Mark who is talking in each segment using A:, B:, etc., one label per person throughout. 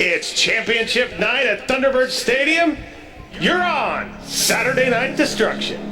A: It's championship night at Thunderbird Stadium. You're on Saturday Night Destruction.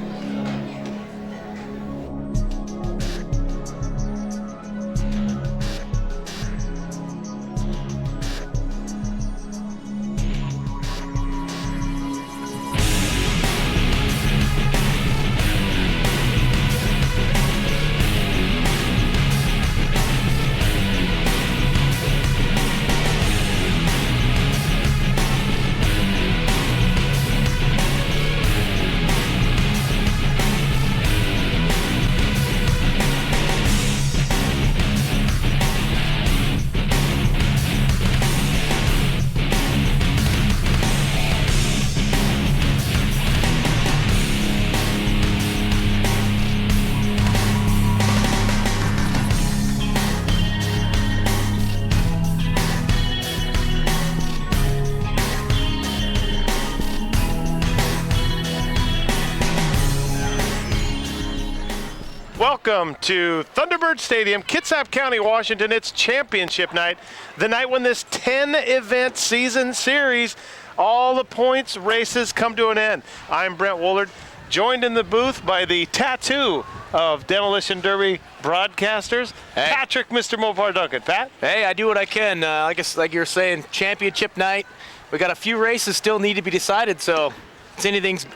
A: Welcome to Thunderbird Stadium, Kitsap County, Washington. It's championship night, the night when this 10-event season series, all the points races come to an end. I'm Brent Woolard, joined in the booth by the tattoo of Demolition Derby broadcasters, hey. Patrick, Mr. Mopar Duncan. Pat?
B: Hey, I do what I can. I guess like you're saying, championship night. We got a few races still need to be decided, so it's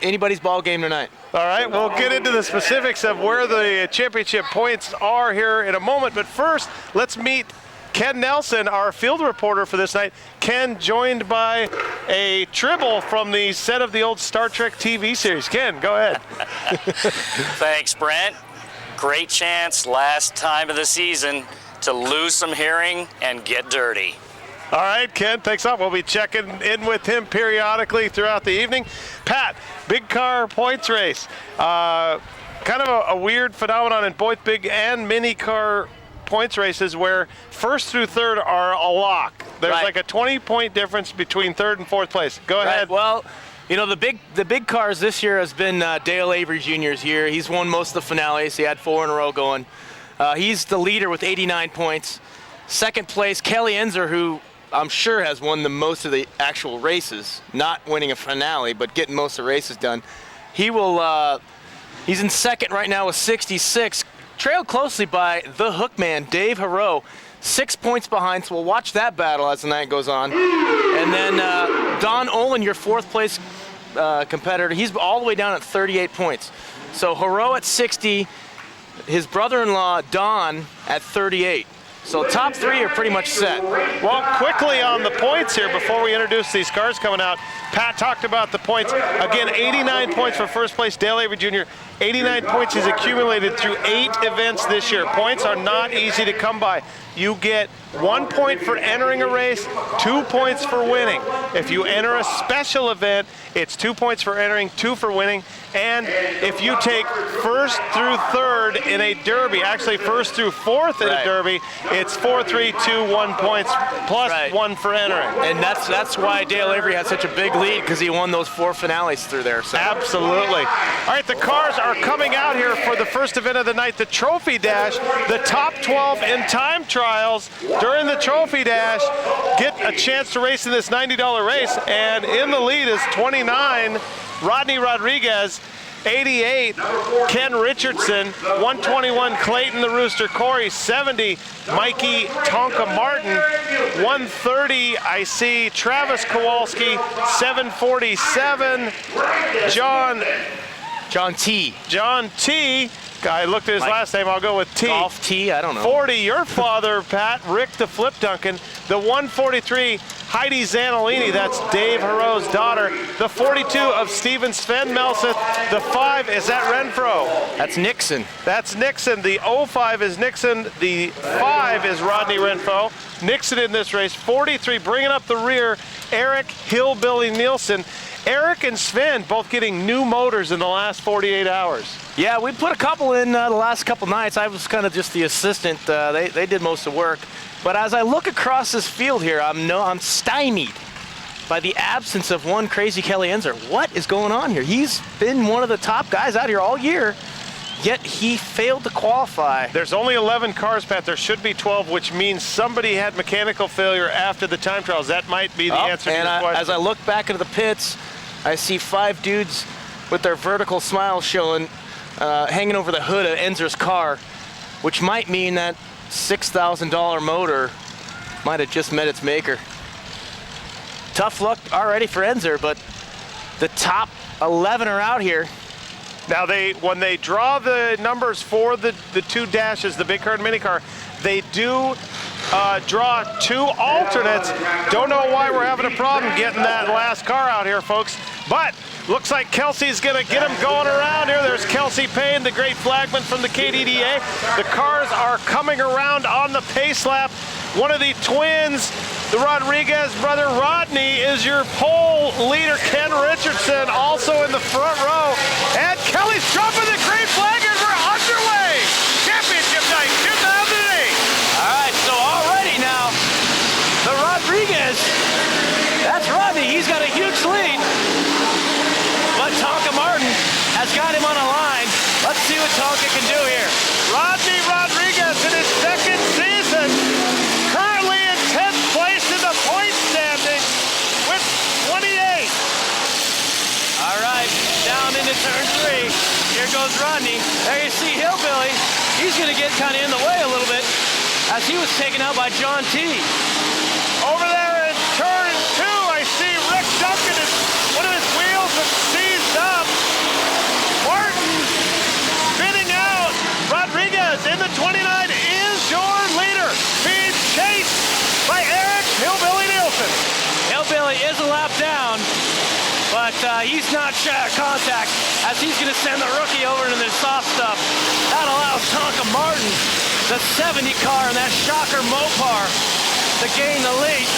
B: anybody's ball game tonight.
A: All right, we'll get into the specifics of where the championship points are here in a moment, but first, let's meet Ken Nelson, our field reporter for this night. Ken, joined by a Tribble from the set of the old Star Trek TV series. Ken, go ahead.
C: Thanks, Brent. Great chance last time of the season to lose some hearing and get dirty.
A: All right, Ken, thanks up. We'll be checking in with him periodically throughout the evening. Pat, big car points race. Kind of a weird phenomenon in both big and mini car points races where first through third are a lock. There's like a 20-point difference between third and fourth place. Go ahead.
B: Well, you know, the big cars this year has been Dale Avery Jr.'s year. He's won most of the finales. He had 4 in a row going. He's the leader with 89 points. Second place, Kelly Enzer, who I'm sure has won the most of the actual races, not winning a finale, but getting most of the races done. He's in second right now with 66, trailed closely by the Hookman, Dave Haro, 6 points behind, so we'll watch that battle as the night goes on. And then Don Olin, your fourth place competitor, he's all the way down at 38 points. So Haro at 60, his brother-in-law, Don, at 38. So top 3 are pretty much set.
A: Well, quickly on the points here before we introduce these cars coming out. Pat talked about the points. Again, 89 points for first place, Dale Avery Jr. 89 points he's accumulated through 8 events this year. Points are not easy to come by. You get 1 point for entering a race, 2 points for winning. If you enter a special event, it's 2 points for entering, 2 for winning. And if you take first through third in a derby, actually first through fourth in a derby, it's 4, 3, 2, 1 points plus 1 for entering.
B: And that's why Dale Avery had such a big lead, because he won those 4 finales through there. So.
A: Absolutely. All right, the cars are coming out here for the first event of the night, the Trophy Dash. The top 12 in time trials during the Trophy Dash get a chance to race in this $90 race. And in the lead is 29, Rodney Rodriguez. 88, Ken Richardson. 121, Clayton the Rooster Corey. 70, Mikey Tonka Martin. 130, I see Travis Kowalski. 747, John T. I looked at his last name, I'll go with T.
B: Golf T, I don't know.
A: 40, your father, Pat, Rick the Flip Duncan. The 143, Heidi Zanolini, that's Dave Haro's daughter. The 42 of Stephen Sven Melseth. The 5, is that Renfro?
B: That's Nixon.
A: That's Nixon. The 05 is Nixon. The 5 is Rodney Renfro. Nixon in this race. 43, bringing up the rear, Eric Hillbilly Nielsen. Eric and Sven both getting new motors in the last 48 hours.
B: Yeah, we put a couple in the last couple nights. I was kind of just the assistant. They did most of the work. But as I look across this field here, I'm stymied by the absence of one crazy Kelly Enzer. What is going on here? He's been one of the top guys out here all year. yet he failed to qualify.
A: There's only 11 cars, Pat. There should be 12, which means somebody had mechanical failure after the time trials. That might be the answer to your question.
B: As I look back into the pits, I see 5 dudes with their vertical smiles showing, hanging over the hood of Enzer's car, which might mean that $6,000 motor might have just met its maker. Tough luck already for Enzer, but the top 11 are out here.
A: Now, when they draw the numbers for the 2 dashes, the big car and mini car, they do draw 2 alternates. Don't know why we're having a problem getting that last car out here, folks. But looks like Kelsey's going to get him going around here. There's Kelsey Payne, the great flagman from the KDDA. The cars are coming around on the pace lap. One of the twins, the Rodriguez brother Rodney, is your pole leader. Ken Richardson also in the front row. And Kelly's dropping the green flag and we're underway. Championship night 2008.
B: All right, so already now, the Rodriguez, that's Rodney. He's got a huge lead. But Tonka Martin has got him on a line. Let's see what Tonka can do here.
A: Rodney Rodriguez in his second season, currently in 10th place in the point standing with 28.
B: All right, down into turn 3. Here goes Rodney. There you see Hillbilly. He's going to get kind of in the way a little bit as he was taken out by John T.
A: Over there in turn 2, I see Rick Duncan is one of his wheels is seized up. Martin spinning out. Rodriguez in the 29 is your leader. Being chased by Eric Hillbilly Nielsen.
B: Hillbilly is a lap down, but he's not shy of contact as he's going to send the rookie over into the soft stuff. That allows Tonka Martin, the 70 car in that shocker Mopar, to gain the lead.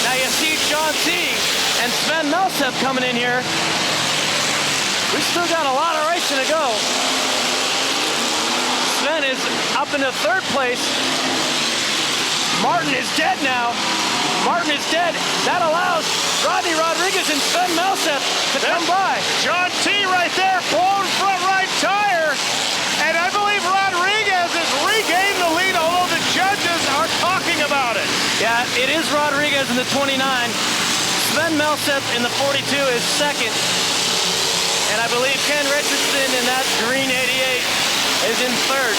B: Now you see John T. and Sven Melsev coming in here. We still got a lot of racing to go. Sven is up into 3rd place. Martin is dead now. Martin is dead. That allows Rodney Rodriguez and Sven Melsev to come by.
A: John T. right there, blown front right tire. And I believe Rodriguez has regained the lead, although the judges are talking about it.
B: Yeah, it is Rodriguez in the 29. Sven Melsev in the 42 is 2nd. And I believe Ken Richardson in that green 88 is in 3rd.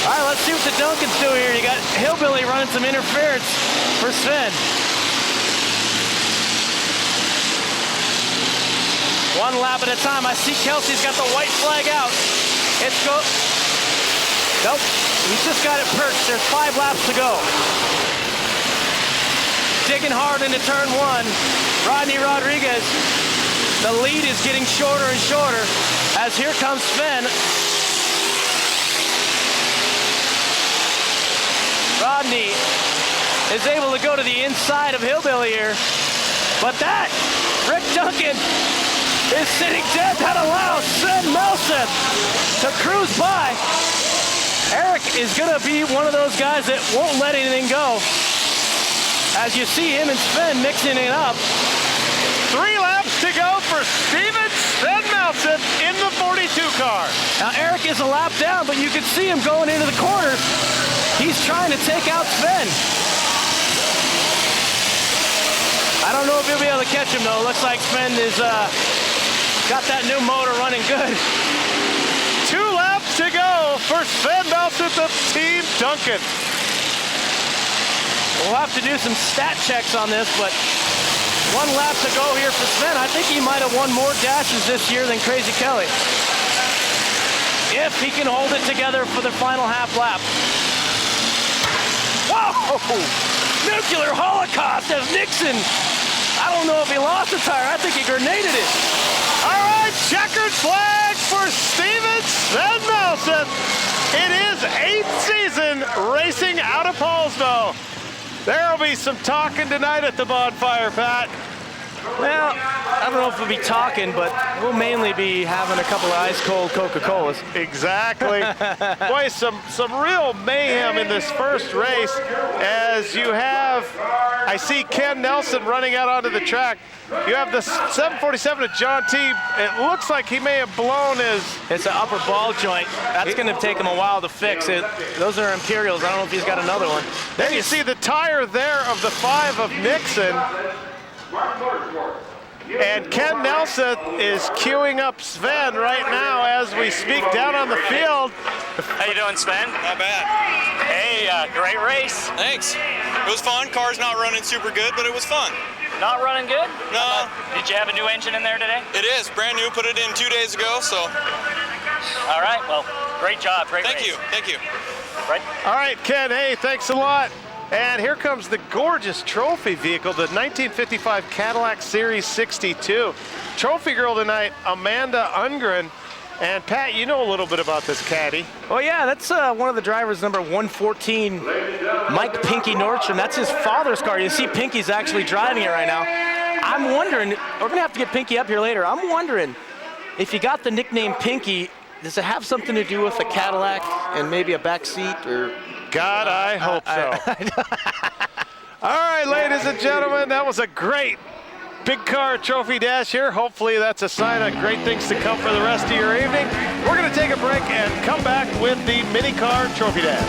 B: All right, let's see what the Duncans do here. You got Hillbilly running some interference for Sven. 1 lap at a time. I see Kelsey's got the white flag out. It's go. Nope, he's just got it perched. There's 5 laps to go. Digging hard into turn 1. Rodney Rodriguez. The lead is getting shorter and shorter as here comes Sven. Rodney is able to go to the inside of Hillbilly here. But that, Rick Duncan is sitting dead. That allows Sven Melsev to cruise by. Eric is going to be one of those guys that won't let anything go. As you see him and Sven mixing it up.
A: 3 laps to go for Steven Sven Melsev in the 42 car.
B: Now Eric is a lap down, but you can see him going into the corners. He's trying to take out Sven. I don't know if he'll be able to catch him though. Looks like Sven is got that new motor running good.
A: 2 laps to go for Sven Melsev of Team Duncan.
B: We'll have to do some stat checks on this, but 1 lap to go here for Sven. I think he might have won more dashes this year than Crazy Kelly. If he can hold it together for the final half lap. Whoa! Nuclear holocaust of Nixon. I don't know if he lost a tire. I think he grenaded it.
A: All right, checkered flag for Steven Sven Melsev. It is 8th season racing out of Paulsville. There'll be some talking tonight at the bonfire, Pat.
B: Well, I don't know if we'll be talking, but we'll mainly be having a couple of ice-cold Coca-Colas.
A: Exactly. Boy, some real mayhem in this first race as you have, I see Ken Nelson running out onto the track. You have the 747 of John T. It looks like he may have blown his...
B: It's an upper ball joint. That's going to take him a while to fix it. Those are Imperials. I don't know if he's got another one.
A: Then you see the tire there of the 5 of Nixon. And Ken Nelson is queuing up Sven right now as we speak down on the field.
C: How you doing, Sven?
D: Not bad.
C: Hey, great race.
D: Thanks. It was fun. Car's not running super good, but it was fun.
C: Not running good?
D: No.
C: Did you have a new engine in there today?
D: It is. Brand new. Put it in 2 days ago, so.
C: All right, well, great job. Great race.
D: Thank you.
C: Right.
A: All right, Ken, hey, thanks a lot. And here comes the gorgeous trophy vehicle, the 1955 Cadillac Series 62. Trophy girl tonight, Amanda Ungren. And Pat, you know a little bit about this caddy.
B: Oh yeah, that's one of the drivers, number 114, Mike Pinky Nordstrom. That's his father's car. You see Pinky's actually driving it right now. I'm wondering, we're gonna have to get Pinky up here later. I'm wondering if you got the nickname Pinky, does it have something to do with a Cadillac and maybe a back seat or?
A: God, I hope so. All right, ladies and gentlemen, that was a great big car trophy dash here. Hopefully that's a sign of great things to come for the rest of your evening. We're going to take a break and come back with the mini car trophy dash.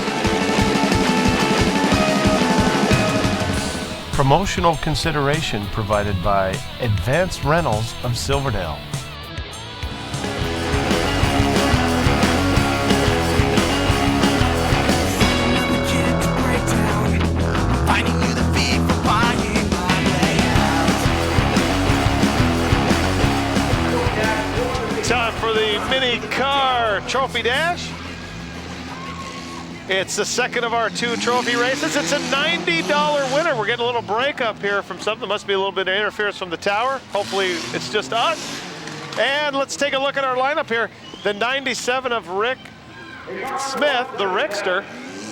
A: Promotional consideration provided by Advanced Rentals of Silverdale. Time for the mini car trophy dash. It's the second of our 2 trophy races. It's a $90 winner. We're getting a little break up here from something. Must be a little bit of interference from the tower. Hopefully it's just us. And let's take a look at our lineup here. The 97 of Rick Smith, the Rickster.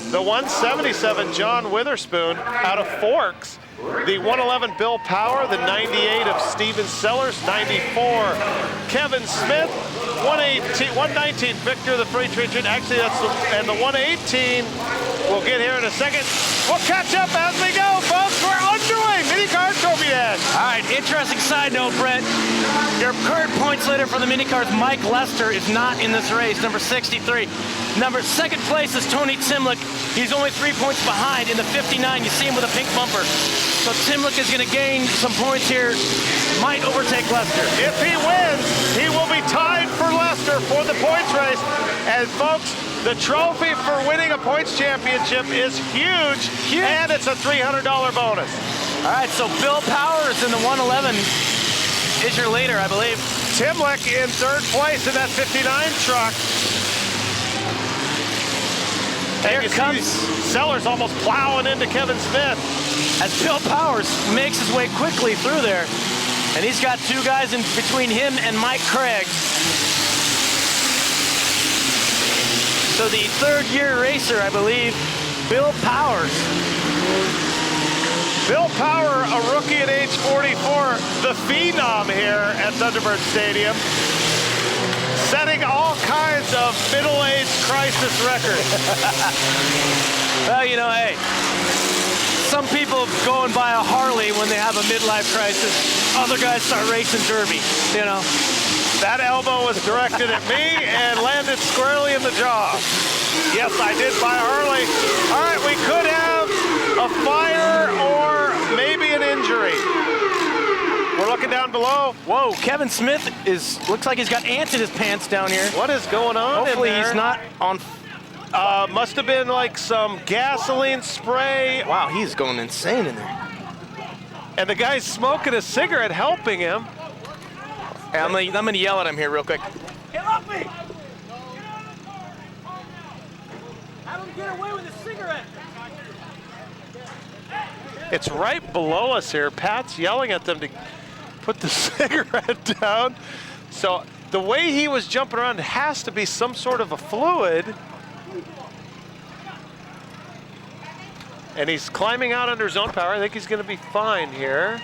A: The 177 John Witherspoon out of Forks. The 111 Bill Power, the 98 of Steven Sellers, 94 Kevin Smith, 119 Victor the Freight Train. Actually, that's and the 118 we'll get here in a second. We'll catch up as we go, folks. We're underway. Mini car trophy dash.
B: All right, interesting side note, Brett. Your current points leader for the mini cars, Mike Lester, is not in this race, number 63. Second place is Tony Timlick. He's only 3 points behind in the 59. You see him with a pink bumper. So Timlick is going to gain some points here, might overtake Lester.
A: If he wins, he will be tied for Lester for the points race. And folks, the trophy for winning a points championship is huge. And it's a $300 bonus.
B: All right, so Bill Powers in the 111 is your leader, I believe.
A: Timlick in 3rd place in that 59 truck.
B: Here comes
A: Sellers almost plowing into Kevin Smith.
B: As Bill Powers makes his way quickly through there. And he's got 2 guys in between him and Mike Craig. So the 3rd-year racer, I believe, Bill Powers.
A: Bill Power, a rookie at age 44, the phenom here at Thunderbird Stadium, setting all kinds of middle-age crisis records.
B: Well, you know, hey, some people go and buy a Harley when they have a midlife crisis. Other guys start racing derby, you know.
A: That elbow was directed at me and landed squarely in the jaw. Yes, I did buy a Harley. All right, we could have a fire or maybe an injury. We're looking down below.
B: Whoa, Kevin Smith looks like he's got ants in his pants down here.
A: What is going on?
B: Hopefully he's not on.
A: Must have been like some gasoline spray.
B: Wow, he's going insane in there.
A: And the guy's smoking a cigarette helping him.
B: Hey, I'm gonna yell at him here real quick.
E: Get off me! Have him get away with a cigarette!
A: It's right below us here. Pat's yelling at them to put the cigarette down. So the way he was jumping around, it has to be some sort of a fluid. And he's climbing out under his own power. I think he's going to be fine here.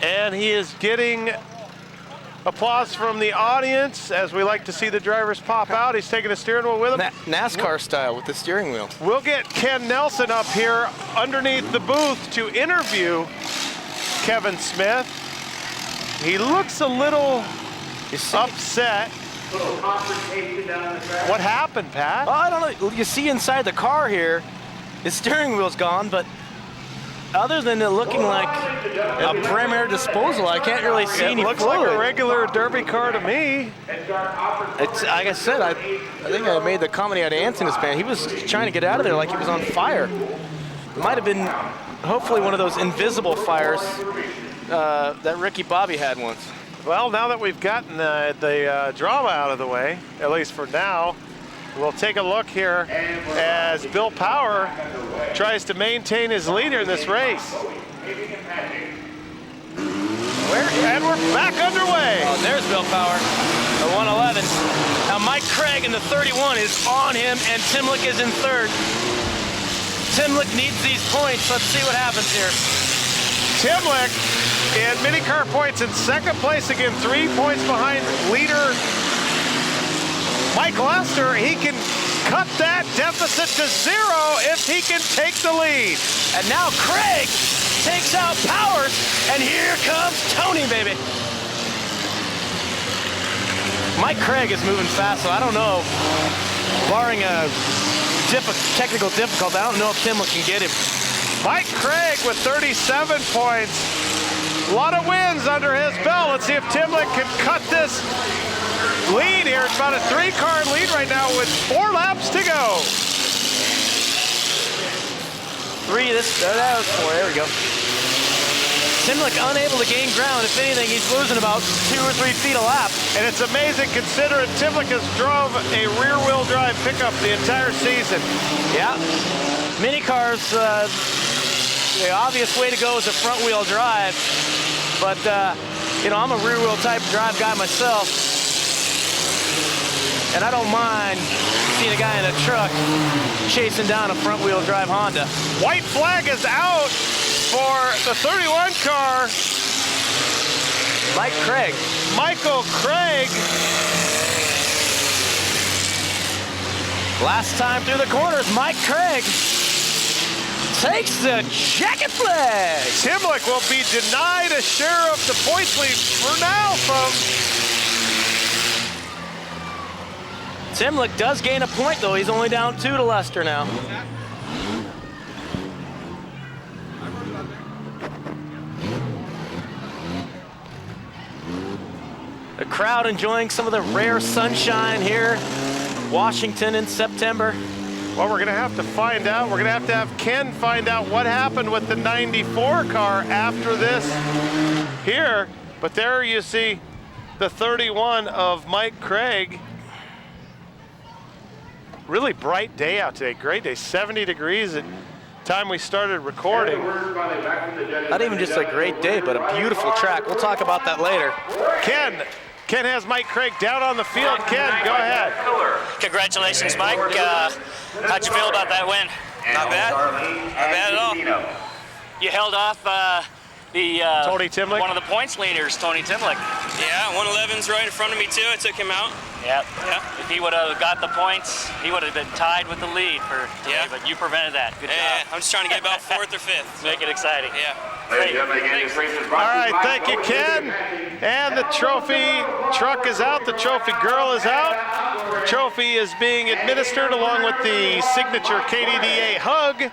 A: And he is getting applause from the audience, as we like to see the drivers pop out. He's taking a steering wheel with him.
B: NASCAR style with the steering wheel.
A: We'll get Ken Nelson up here underneath the booth to interview Kevin Smith. He looks a little upset. What happened, Pat?
B: Well, I don't know. You see inside the car here, his steering wheel's gone, but other than it looking like a Premier disposal, I can't really see any
A: looks
B: fluid.
A: like a regular Derby car to me.
B: It's like I said, I think I made the comment out of Anthony's band. He was trying to get out of there like he was on fire. It might have been, hopefully, one of those invisible fires that Ricky Bobby had once.
A: Well, now that we've gotten the drama out of the way, at least for now, we'll take a look here as Bill Power tries to maintain his leader in this race. And we're back underway.
B: Oh, there's Bill Power, the 111. Now Mike Craig in the 31 is on him, and Timlick is in third. Timlick needs these points. Let's see what happens here.
A: Timlick in mini-car points in second place again, 3 points behind leader Mike Lester. He can cut that deficit to 0 if he can take the lead.
B: And now Craig takes out Powers, and here comes Tony, baby. Mike Craig is moving fast, so I don't know, barring a technical difficulty, I don't know if Timlick can get him.
A: Mike Craig with 37 points. A lot of wins under his belt. Let's see if Timlick can cut this lead here. It's about a 3-car lead right now with 4 laps to go.
B: That was 4, there we go. Timlick unable to gain ground. If anything, he's losing about 2 or 3 feet a lap.
A: And it's amazing considering Timlick has drove a rear-wheel drive pickup the entire season.
B: Yeah, mini cars, the obvious way to go is a front-wheel drive. But, you know, I'm a rear-wheel type drive guy myself. And I don't mind seeing a guy in a truck chasing down a front-wheel drive Honda.
A: White flag is out for the 31 car.
B: Mike Craig.
A: Michael Craig.
B: Last time through the corners, Mike Craig takes the checkered flag.
A: Timlick will be denied a share of the points lead for now, folks.
B: Timlick does gain a point, though. He's only down 2 to Lester now. The crowd enjoying some of the rare sunshine here. Washington in September.
A: Well, we're going to have to find out. We're going to have Ken find out what happened with the 94 car after this here. But there you see the 31 of Mike Craig. Really bright day out today. Great day. 70 degrees at time we started recording.
B: Not even just a great day, but a beautiful track. We'll talk about that later.
A: Ken has Mike Craig down on the field. Ken, go ahead.
C: Congratulations, Mike. How'd you feel about that win?
D: Not bad. Not bad at all.
C: You held off
A: Tony Timlick?
C: one of the points leaders, Tony Timlick.
D: Yeah, 111's right in front of me too. I took him out.
C: Yep.
D: Yeah.
C: If he would have got the points, he would have been tied with the lead for today,
D: Yeah.
C: but you prevented that. Good
D: Yeah,
C: job.
D: I'm just trying to get about 4th or 5th.
C: Make it exciting.
D: Yeah.
C: Great.
A: All right, thank you, Ken. And the trophy truck is out. The trophy girl is out. The trophy is being administered along with the signature KDDA hug.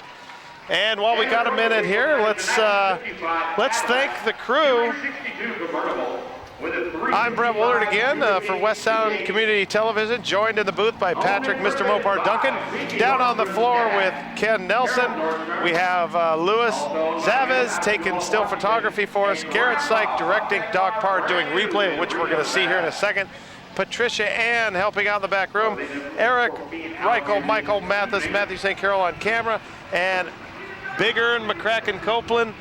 A: And while we got a minute here, let's thank the crew. I'm Brett Woolard again for West Sound Community Television, joined in the booth by Patrick, Mr. Mopar Duncan. Down on the floor with Ken Nelson, we have Louis Zavez taking still photography for us, Garrett Syke directing, Doc Parr doing replay, which we're going to see here in a second. Patricia Ann helping out in the back room, Eric Reichel, Michael Mathis, Matthew St. Carol on camera, and Bigger and McCracken Copeland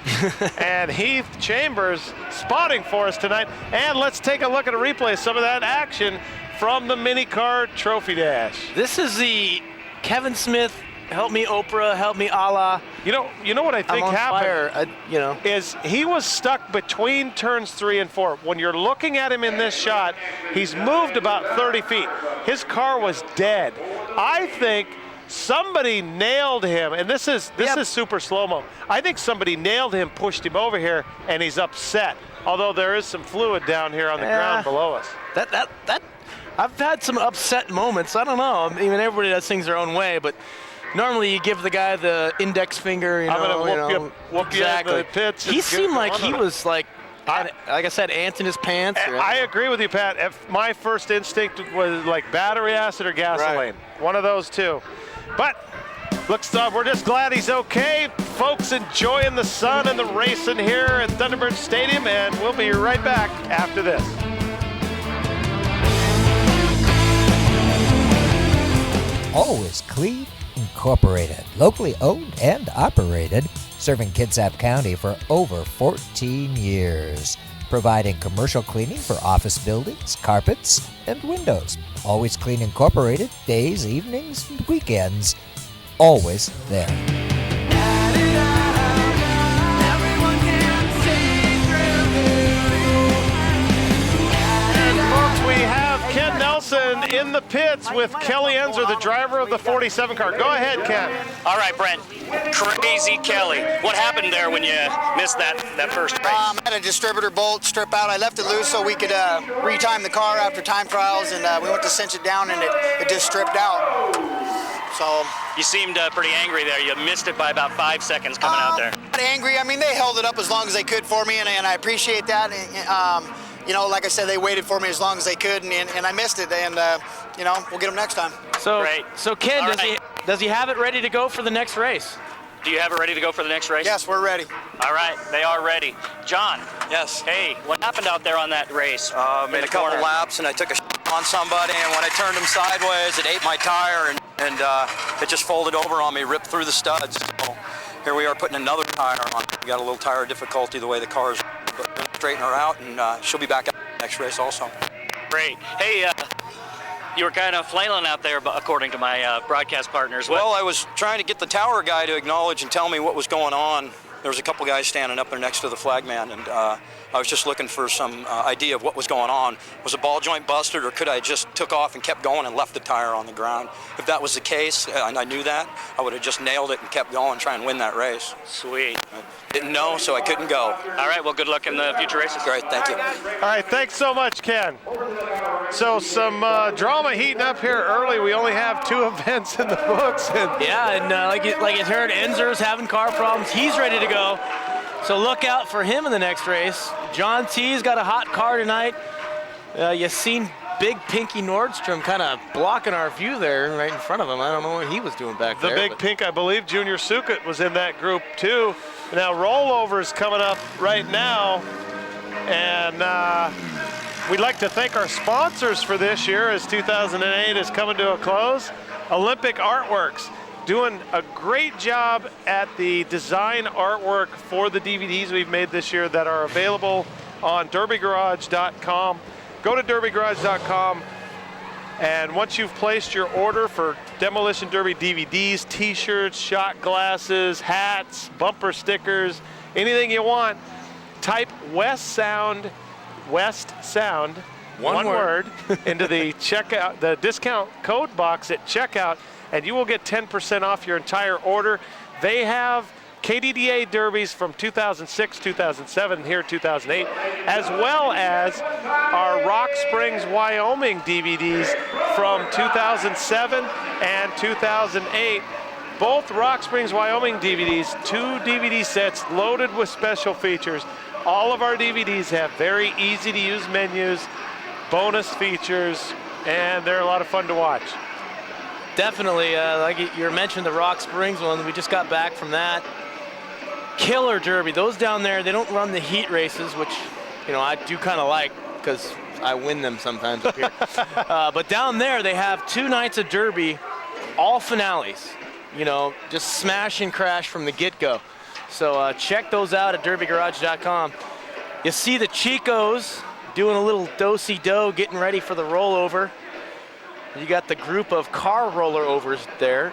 A: and Heath Chambers spotting for us tonight. And let's take a look at a replay of some of that action from the mini car trophy dash.
B: This is the Kevin Smith help me Oprah, help me Allah.
A: You know what I
B: I'm
A: think
B: on
A: happened?
B: fire. You know.
A: Is he was stuck between turns 3 and 4. When you're looking at him in this shot, he's moved about 30 feet. His car was dead. I think somebody nailed him, and this is super slow-mo. I think somebody nailed him, pushed him over here, and he's upset. Although there is some fluid down here on the ground below us.
B: That I've had some upset moments. I don't know. I mean, everybody does things their own way, but normally you give the guy the index finger.
A: I'm gonna whoop
B: exactly.
A: you in the pits.
B: He seemed like he was like I said, ants in his pants.
A: I agree with you, Pat. My first instinct was like battery acid or gasoline.
B: Right.
A: One of those two. But we're just glad he's okay. Folks enjoying the sun and the racing here at Thunderbird Stadium, and we'll be right back after this.
F: Always Clean Incorporated, locally owned and operated, serving Kitsap County for over 14 years, providing commercial cleaning for office buildings, carpets, and windows. Always Clean Incorporated, days, evenings, and weekends, always there.
A: Ken Nelson in the pits with Kelly Enzer, the driver of the 47 car. Go ahead, Ken.
C: All right, Brent. Crazy Kelly. What happened there when you missed that first race?
G: I had a distributor bolt strip out. I left it loose so we could retime the car after time trials, and we went to cinch it down, and it just stripped out. So
C: you seemed pretty angry there. You missed it by about 5 seconds coming out there.
G: Not angry. I mean, they held it up as long as they could for me, and I appreciate that. You know, like I said, they waited for me as long as they could, and I missed it. And you know, we'll get them next time.
B: So,
C: Great.
B: So Ken, does he have it ready to go for the next race?
C: Do you have it ready to go for the next race?
G: Yes, we're ready.
C: All right, they are ready. John.
H: Yes.
C: Hey, what happened out there on that race?
H: Made a couple laps, and I took a on somebody, and when I turned him sideways, it ate my tire, and it just folded over on me, ripped through the studs. So here we are putting another tire on. We got a little tire difficulty the way the car's, but we're gonna straighten her out, and she'll be back out next race also.
C: Great. Hey, you were kind of flailing out there, according to my broadcast partners.
H: Well, I was trying to get the tower guy to acknowledge and tell me what was going on. There was a couple guys standing up there next to the flagman, and I was just looking for some idea of what was going on. Was a ball joint busted, or could I just took off and kept going and left the tire on the ground? If that was the case, and I knew that, I would have just nailed it and kept going, trying to win that race.
C: Sweet.
H: I didn't know, so I couldn't go.
C: All right, well, good luck in the future races.
H: Great, thank you.
A: All right, thanks so much, Ken. So some drama heating up here early. We only have 2 events in the books.
B: Yeah, and like you heard, Enzer's having car problems. He's ready to go. So look out for him in the next race. John T's got a hot car tonight. You seen Big Pinky Nordstrom kind of blocking our view there right in front of him. I don't know what he was doing back there.
A: The Big Pink, I believe Junior Sukut was in that group too. Now rollover's coming up right now. And we'd like to thank our sponsors for this year as 2008 is coming to a close. Olympic Artworks, doing a great job at the design artwork for the DVDs we've made this year that are available on derbygarage.com. Go to derbygarage.com, and once you've placed your order for Demolition Derby DVDs, t-shirts, shot glasses, hats, bumper stickers, anything you want, type West Sound, one word, into the checkout, the discount code box at checkout, and you will get 10% off your entire order. They have KDDA Derbies from 2006, 2007, here 2008, as well as our Rock Springs, Wyoming DVDs from 2007 and 2008. Both Rock Springs, Wyoming DVDs, 2 DVD sets loaded with special features. All of our DVDs have very easy to use menus, bonus features, and they're a lot of fun to watch.
B: Definitely, like you mentioned, the Rock Springs one, we just got back from that. Killer Derby, those down there, they don't run the heat races, which, you know, I do kind of like because I win them sometimes up here. But down there, they have 2 nights of Derby, all finales, you know, just smash and crash from the get-go. So check those out at derbygarage.com. You see the Chicos doing a little do-si-do, getting ready for the rollover. You got the group of car roller overs there.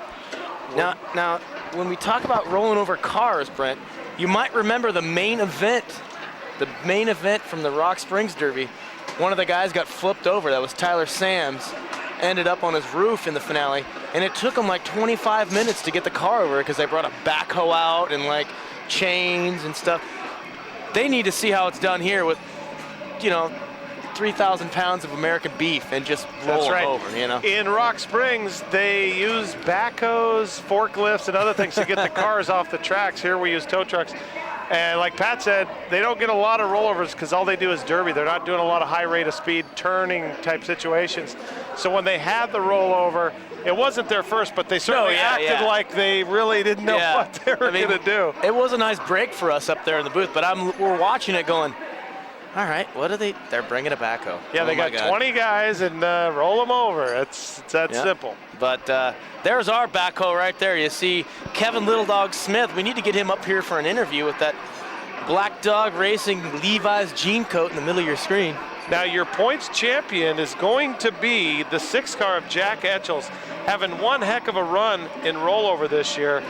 B: Now, when we talk about rolling over cars, Brent, you might remember the main event from the Rock Springs Derby. One of the guys got flipped over. That was Tyler Sams. Ended up on his roof in the finale, and it took him like 25 minutes to get the car over because they brought a backhoe out and like chains and stuff. They need to see how it's done here with, 3,000 pounds of American beef and just roll them over,
A: In Rock Springs, they use backhoes, forklifts, and other things to get the cars off the tracks. Here we use tow trucks. And like Pat said, they don't get a lot of rollovers because all they do is derby. They're not doing a lot of high rate of speed turning type situations. So when they had the rollover, it wasn't their first, but they certainly acted like they really didn't know what they were going to do.
B: It was a nice break for us up there in the booth, but we're watching it going, all right, what are they? They're bringing a backhoe.
A: Yeah, they got 20 guys and roll them over. It's that simple.
B: But there's our backhoe right there. You see Kevin Little Dog Smith. We need to get him up here for an interview with that Black Dog Racing Levi's jean coat in the middle of your screen.
A: Now your points champion is going to be the 6 car of Jack Etchells, having one heck of a run in rollover this year.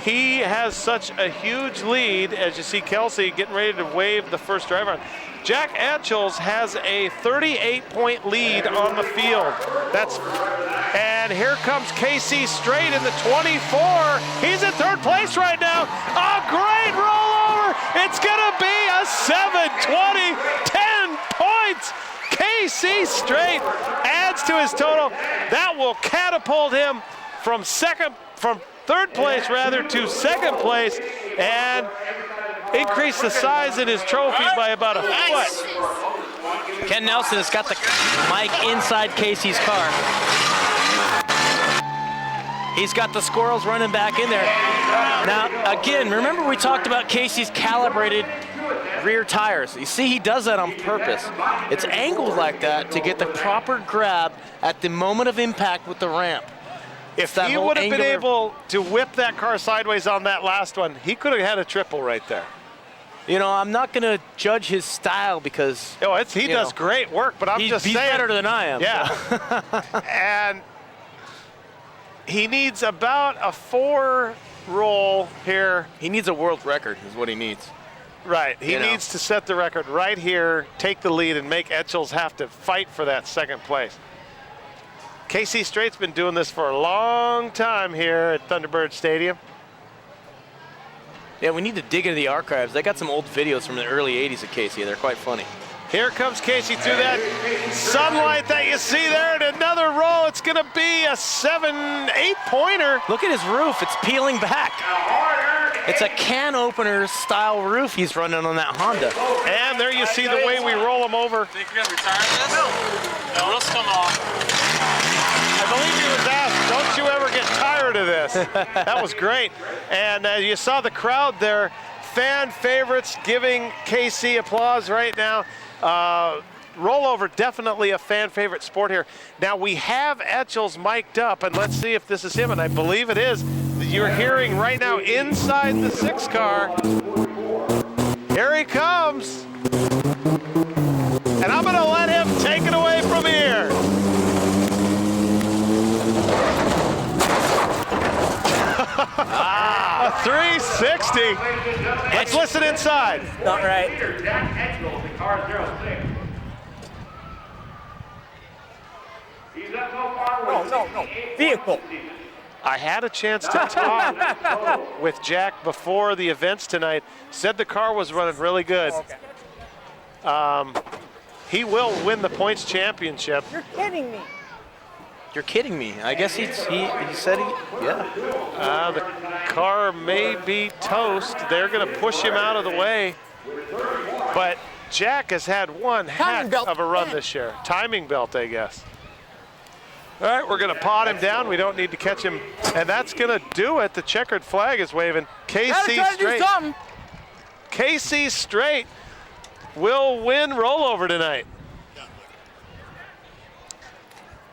A: He has such a huge lead, as you see Kelsey getting ready to wave the first driver on. Jack Etchells has a 38-point lead on the field. And here comes KC Straight in the 24. He's in 3rd place right now. A great rollover. It's gonna be a 720, 10 points. KC Straight adds to his total. That will catapult him from 3rd place rather to 2nd place and increase the size in his trophy by about a foot.
B: Ken Nelson has got the mic inside Casey's car. He's got the squirrels running back in there. Now, again, remember we talked about Casey's calibrated rear tires. You see, he does that on purpose. It's angled like that to get the proper grab at the moment of impact with the ramp.
A: If he would have been able to whip that car sideways on that last one, he could have had a triple right there.
B: I'm not going to judge his style because
A: he does great work, but he's saying,
B: better than I am.
A: Yeah. So. And he needs about a 4 roll here.
B: He needs a world record is what he needs.
A: Right. He needs to set the record right here, take the lead, and make Etchells have to fight for that 2nd place. KC Straight's been doing this for a long time here at Thunderbird Stadium.
B: Yeah, we need to dig into the archives. They got some old videos from the early 80s of Casey. They're quite funny.
A: Here comes Casey through that sunlight that you see there, and another roll. It's going to be a 7-8 pointer.
B: Look at his roof. It's peeling back. It's a can opener style roof he's running on that Honda.
A: And there you see the way we roll him over.
D: Think you're going to retire this? No. The roof's coming off.
A: I believe he was asked, don't you ever get tired of this? That was great. And you saw the crowd there. Fan favorites giving KC applause right now. Rollover, definitely a fan favorite sport here. Now we have Etchells mic'd up, and let's see if this is him, and I believe it is. You're hearing right now inside the 6 car. Here he comes. And I'm gonna let him take it away from here. A 360. Let's listen inside.
E: Not right. No. Vehicle.
A: I had a chance to talk with Jack before the events tonight. Said the car was running really good. He will win the points championship.
E: You're kidding me.
B: You're kidding me. I guess he said yeah.
A: The car may be toast. They're going to push him out of the way. But Jack has had one heck of a run this year. Timing belt, I guess. All right, we're going to pot him down. We don't need to catch him. And that's going to do it. The checkered flag is waving. KC Straight. KC Straight will win rollover tonight.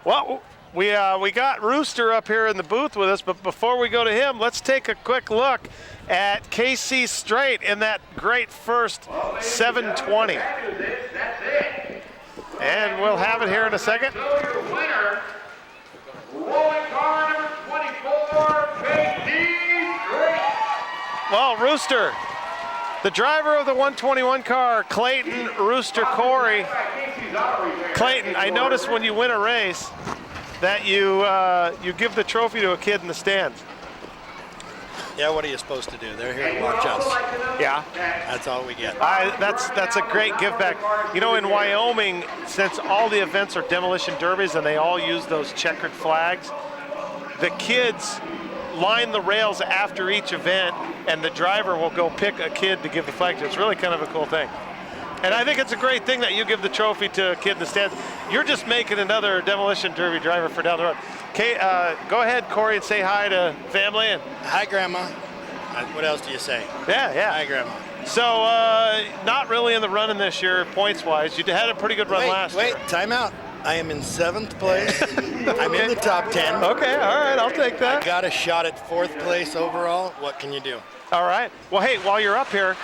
A: Well, we got Rooster up here in the booth with us, but before we go to him, let's take a quick look at KC Straight in that great first 720. And we'll have it here in a second.
I: Rolling car number 24,
A: Well, Rooster, the driver of the 121 car, Clayton Rooster Corey. Clayton, I noticed when you win a race that you give the trophy to a kid in the stands.
I: Yeah, what are you supposed to do? They're here to watch us.
A: Yeah.
I: That's all we get.
A: That's a great give back. You know, in Wyoming, since all the events are demolition derbies and they all use those checkered flags, the kids line the rails after each event, and the driver will go pick a kid to give the flag to. It's really kind of a cool thing. And I think it's a great thing that you give the trophy to a kid in the stands. You're just making another demolition derby driver for down the road. Okay, go ahead, Corey, and say hi to family. And
I: Hi, Grandma. What else do you say?
A: yeah.
I: Hi, Grandma.
A: So, not really in the running this year, points-wise. You had a pretty good run last year.
I: Wait, time out. I am in 7th place. I'm in the top 10.
A: Okay, all right, I'll take that.
I: I got a shot at 4th place overall. What can you do?
A: All right. Well, hey, while you're up here,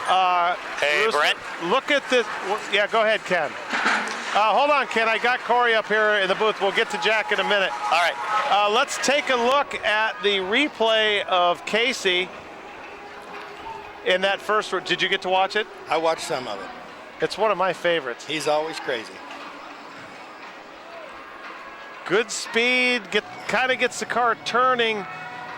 C: Hey,
A: Rooster,
C: Brent.
A: look at this. Yeah, go ahead, Ken. Hold on, Ken. I got Corey up here in the booth. We'll get to Jack in a minute.
C: All right.
A: Let's take a look at the replay of Casey in that first. Did you get to watch it?
I: I watched some of it.
A: It's one of my favorites.
I: He's always crazy.
A: Good speed, kind of gets the car turning.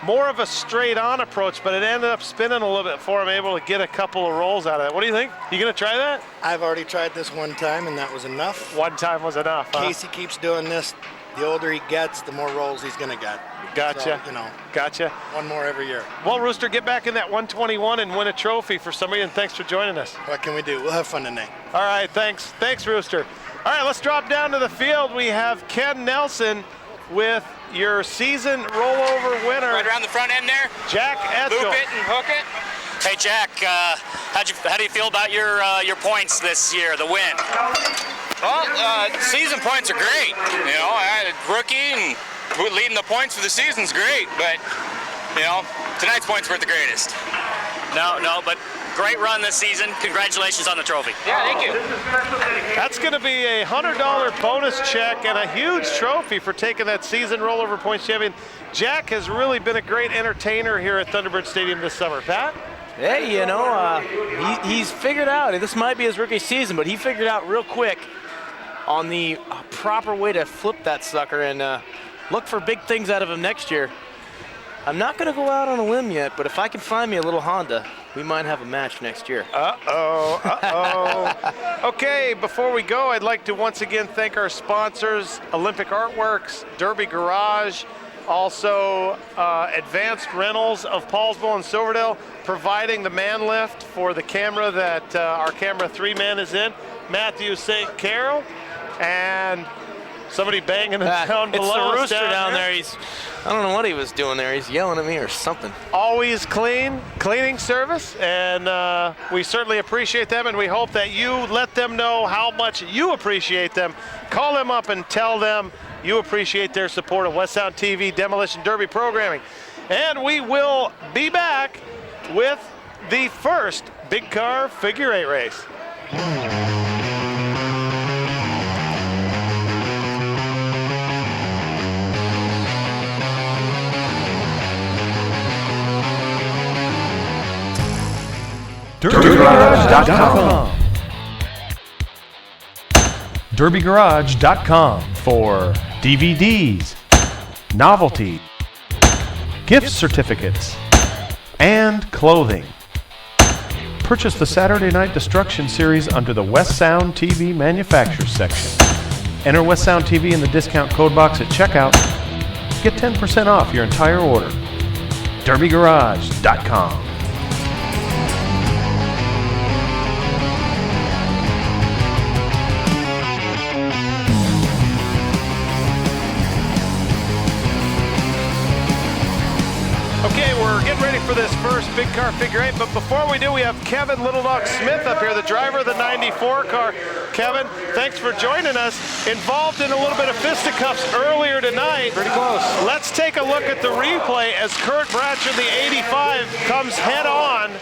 A: More of a straight-on approach, but it ended up spinning a little bit for him, able to get a couple of rolls out of it. What do you think? You gonna try that?
I: I've already tried this one time, and that was enough.
A: One time was enough, huh?
I: Casey keeps doing this. The older he gets, the more rolls he's gonna get.
A: Gotcha.
I: So,
A: Gotcha.
I: one more every year.
A: Well, Rooster, get back in that 121 and win a trophy for somebody, and thanks for joining us.
I: What can we do? We'll have fun tonight.
A: All right, thanks. Thanks, Rooster. All right, let's drop down to the field. We have Ken Nelson with your season rollover winner.
D: Right around the front end there.
A: Jack Etchell.
D: Loop it and hook it.
C: Hey, Jack, how do you feel about your points this year, the win?
D: Well, season points are great. You know, I had a rookie and leading the points for the season's great, but tonight's points weren't the greatest.
C: No, but great run this season. Congratulations on the trophy.
D: Yeah, thank you.
A: That's going to be a $100 bonus check and a huge trophy for taking that season rollover points champion. Jack has really been a great entertainer here at Thunderbird Stadium this summer. Pat?
B: Hey, he's figured out, this might be his rookie season, but he figured out real quick on the proper way to flip that sucker, and look for big things out of him next year. I'm not going to go out on a limb yet, but if I can find me a little Honda, we might have a match next year.
A: Okay, before we go, I'd like to once again thank our sponsors, Olympic Artworks, Derby Garage, also Advanced Rentals of Paulsville and Silverdale, providing the man lift for the camera that our camera 3-man is in, Matthew St. Carol, and somebody banging it down below.
B: It's the
A: us
B: rooster down there. I don't know what he was doing there. He's yelling at me or something.
A: Always cleaning service, and we certainly appreciate them, and we hope that you let them know how much you appreciate them. Call them up and tell them you appreciate their support of West Sound TV Demolition Derby programming. And we will be back with the first big car figure 8 race.
J: DerbyGarage.com. DerbyGarage.com for DVDs, novelty, gift certificates, and clothing. Purchase the Saturday Night Destruction series under the West Sound TV Manufacturers section. Enter West Sound TV in the discount code box at checkout. Get 10% off your entire order. DerbyGarage.com.
A: Okay, we're getting ready for this first big car figure 8, but before we do, we have Kevin Little Dog Smith up here, the driver of the 94 car. Kevin, thanks for joining us. Involved in a little bit of fisticuffs earlier tonight.
B: Pretty close.
A: Let's take a look at the replay as Kurt Bratcher, the 85, comes head on.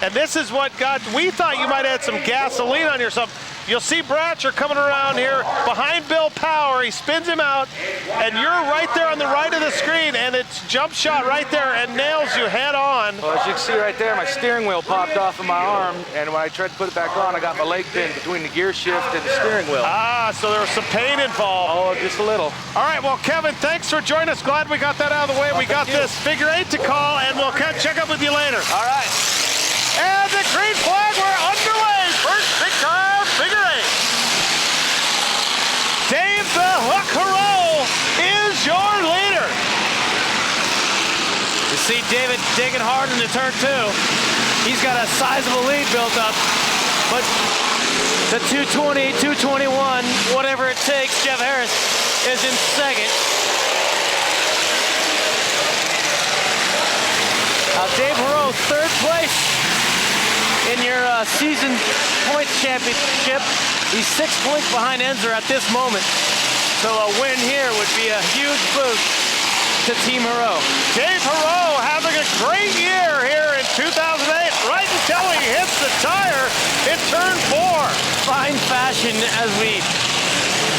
A: And this is what we thought you might have had some gasoline on yourself. You'll see Bratcher coming around here behind Bill Power. He spins him out, and you're right there on the right of the screen, and it's jump shot right there and nails you head on.
B: Well, as you can see right there, my steering wheel popped off of my arm, and when I tried to put it back on, I got my leg pinned between the gear shift and the steering wheel.
A: Ah, so there was some pain involved.
B: Oh, just a little.
A: All right, well, Kevin, thanks for joining us. Glad we got that out of the way. We got this figure 8 to call, and we'll check up with you later.
B: All right.
A: And the green flag, we're underway. First big car, figure 8. Dave the Hook Hero is your leader.
B: You see David digging hard into turn 2. He's got a sizable lead built up, but the 220, 221, whatever it takes, Jeff Harris is in second. Dave Hero, third place in your season points championship. He's 6 points behind Enzer at this moment. So a win here would be a huge boost to Team Hero.
A: Dave Hero having a great year here in 2008, right until he hits the tire in turn 4.
B: Fine fashion as we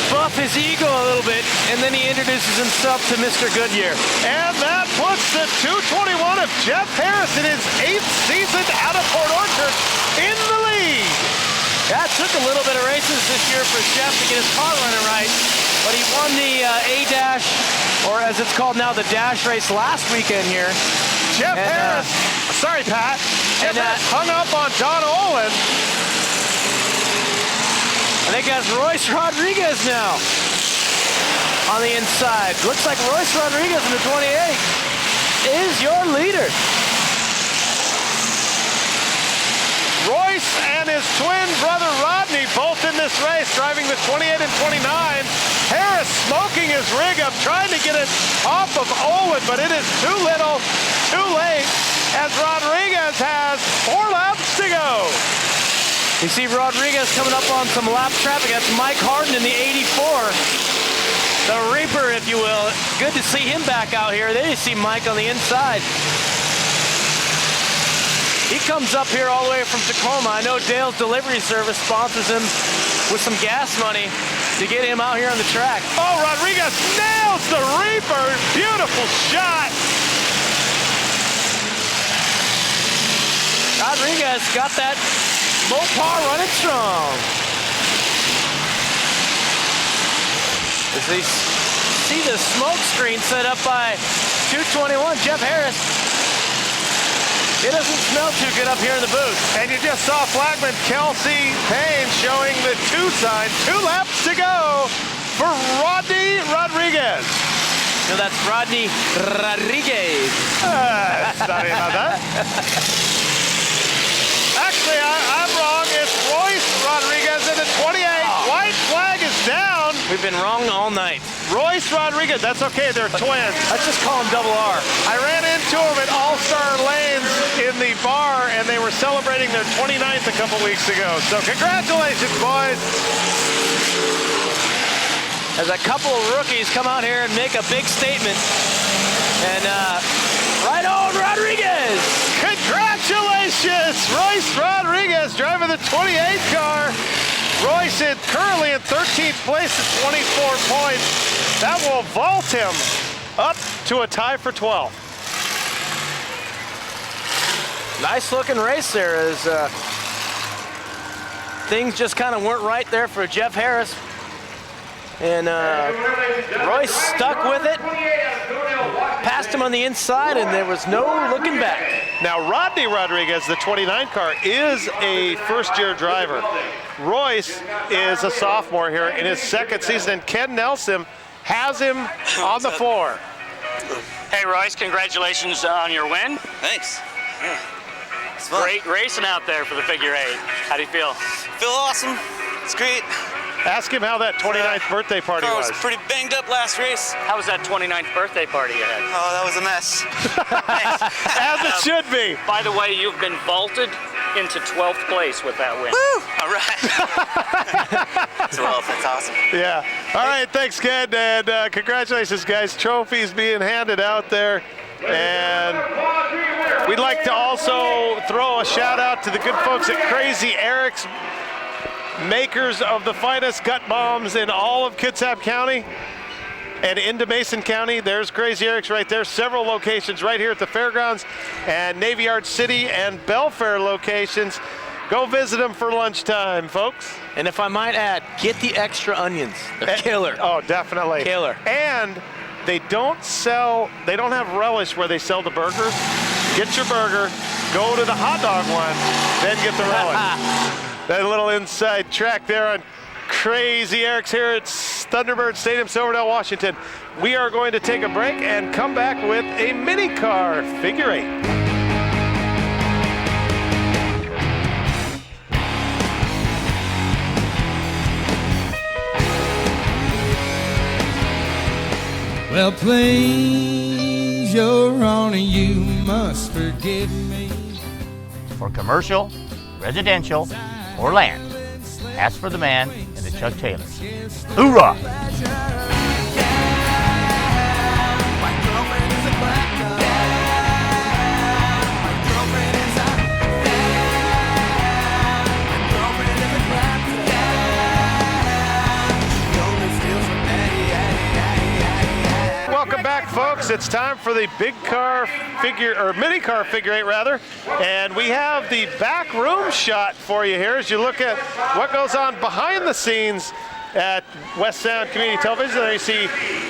B: buff his ego a little bit, and then he introduces himself to Mr. Goodyear.
A: And that puts the 221 of Jeff Harris in his 8th season out of Port Orchard in the lead.
B: That took a little bit of races this year for Jeff to get his car running right, but he won the A-Dash, or as it's called now, the Dash race last weekend here.
A: Jeff Harris, sorry Pat, Jeff Harris hung up on Don Olin.
B: I think that's Royce Rodriguez now on the inside. Looks like Royce Rodriguez in the 28 is your leader.
A: Royce and his twin brother Rodney both in this race, driving the 28 and 29. Harris smoking his rig up, trying to get it off of Olin, but it is too little, too late, as Rodriguez has 4 laps to go.
B: You see Rodriguez coming up on some lap traffic. That's Mike Harden in the 84. The Reaper, if you will. Good to see him back out here. There you see Mike on the inside. He comes up here all the way from Tacoma. I know Dale's Delivery Service sponsors him with some gas money to get him out here on the track.
A: Oh, Rodriguez nails the Reaper. Beautiful shot.
B: Rodriguez got that Mopar running strong. As they see the smoke screen set up by 221, Jeff Harris. It doesn't smell too good up here in the booth.
A: And you just saw flagman Kelsey Payne showing the 2 sign. 2 laps to go for Rodney Rodriguez.
B: No, that's Rodney Rodriguez.
A: Sorry about that. Actually, I'm wrong. It's Royce Rodriguez in the 28. White flag is down.
B: We've been wrong all night.
A: Royce Rodriguez, that's okay, they're twins.
B: Let's just call him Double R.
A: I ran into them at All-Star Lanes in the bar, and they were celebrating their 29th a couple weeks ago. So congratulations, boys.
B: As a couple of rookies come out here and make a big statement. And right on, Rodriguez.
A: Congratulations, Royce Rodriguez driving the 28 car. Royce is currently in 13th place at 24 points. That will vault him up to a tie for 12th.
B: Nice looking race there as things just kind of weren't right there for Jeff Harris. And Royce stuck with it, passed him on the inside, and there was no looking back.
A: Now, Rodney Rodriguez, the 29 car, is a first-year driver. Royce is a sophomore here in his 2nd season, and Ken Nelson has him on the floor.
C: Hey, Royce, congratulations on your win.
K: Thanks. Yeah.
C: It's great racing out there for the figure 8. How do you feel?
K: Feel awesome. It's great.
A: Ask him how that 29th birthday party was.
K: I was pretty banged up last race.
C: How was that 29th birthday party you had?
K: Oh, that was a mess.
A: As it should be.
C: By the way, you've been vaulted into 12th place with that win.
K: Woo! All right. 12th, that's awesome.
A: Yeah. All right, thanks, Ken, and congratulations, guys. Trophies being handed out there. And we'd like to also throw a shout out to the good folks at Crazy Eric's makers of the finest gut bombs in all of Kitsap County and into Mason County. There's Crazy Eric's right there. Several locations right here at the fairgrounds and Navy Yard City and Belfair locations. Go visit them for lunchtime, folks.
B: And if I might add, get the extra onions. They're killer.
A: Oh, definitely.
B: Killer.
A: And they don't have relish where they sell the burgers. Get your burger, go to the hot dog one, then get the relish. That little inside track there on Crazy Eric's here at Thunderbird Stadium, Silverdale, Washington. We are going to take a break and come back with a mini car figure 8.
L: Well, please, Your Honor, you must forgive me.
M: For commercial, residential, or land, ask for the man in the Chuck Taylors. Hoorah!
A: Welcome back, folks. It's time for the big car figure, or mini car figure 8 rather. And we have the back room shot for you here as you look at what goes on behind the scenes at West Sound Community Television. There you see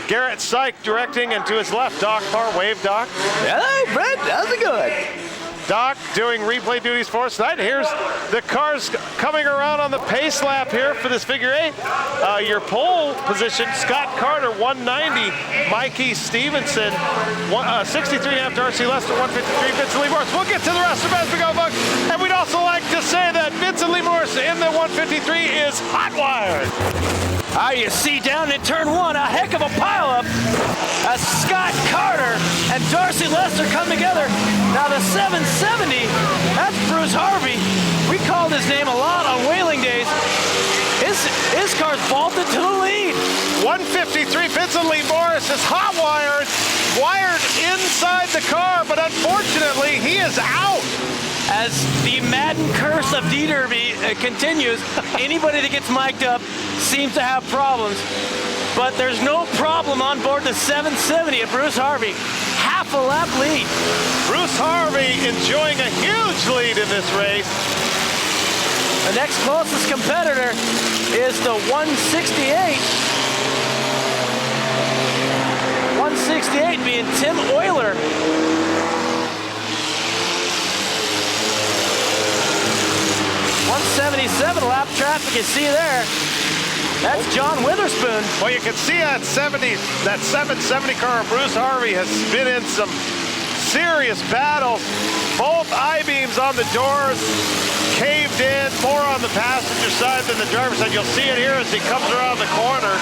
A: Garrett Syke directing, and to his left, Doc Parr. Wave, Doc.
B: Hello, Brett. How's it going?
A: Doc doing replay duties for us tonight. Here's the cars coming around on the pace lap here for this figure 8. Your pole position, Scott Carter, 190. Mikey Stevenson, 63 after Darcy Lester, 153. Vincent Lee Morris. We'll get to the rest of them as we go, folks. And we'd also like to say that Vincent Lee Morris in the 153 is hot wired.
B: You see down in turn 1, a heck of a pileup as Scott Carter and Darcy Lester come together. Now the 770, that's Bruce Harvey. We called his name a lot on whaling days. His car's vaulted to the lead.
A: 153, Vincent Lee Morris is hot wired inside the car, but unfortunately he is out.
B: As the Madden curse of D-Derby continues, anybody that gets mic'd up seems to have problems. But there's no problem on board the 770 of Bruce Harvey. Half a lap lead.
A: Bruce Harvey enjoying a huge lead in this race.
B: The next closest competitor is the 168. 168 being Tim Euler. 177 lap traffic, you see there. That's John Witherspoon.
A: Well, you can see that 770 car. Bruce Harvey has been in some serious battles. Both I-beams on the doors caved in, more on the passenger side than the driver's side. You'll see it here as he comes around the corner.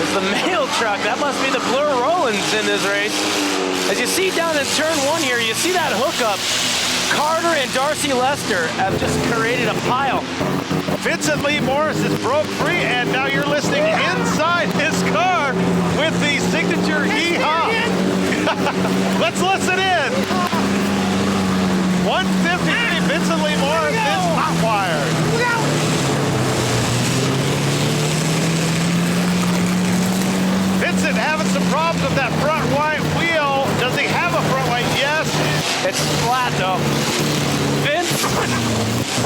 B: There's the mail truck. That must be the Blur Rollins in this race. As you see down in turn 1 here, you see that hookup. Carter and Darcy Lester have just created a pile.
A: Vincent Lee Morris is broke free, and now you're listening inside his car with the signature hee-haw. Let's listen in. 153, Vincent Lee Morris is hot wired. Vincent having some problems with that front right wheel. Does he have a front right? Yes.
B: It's flat though. Vince,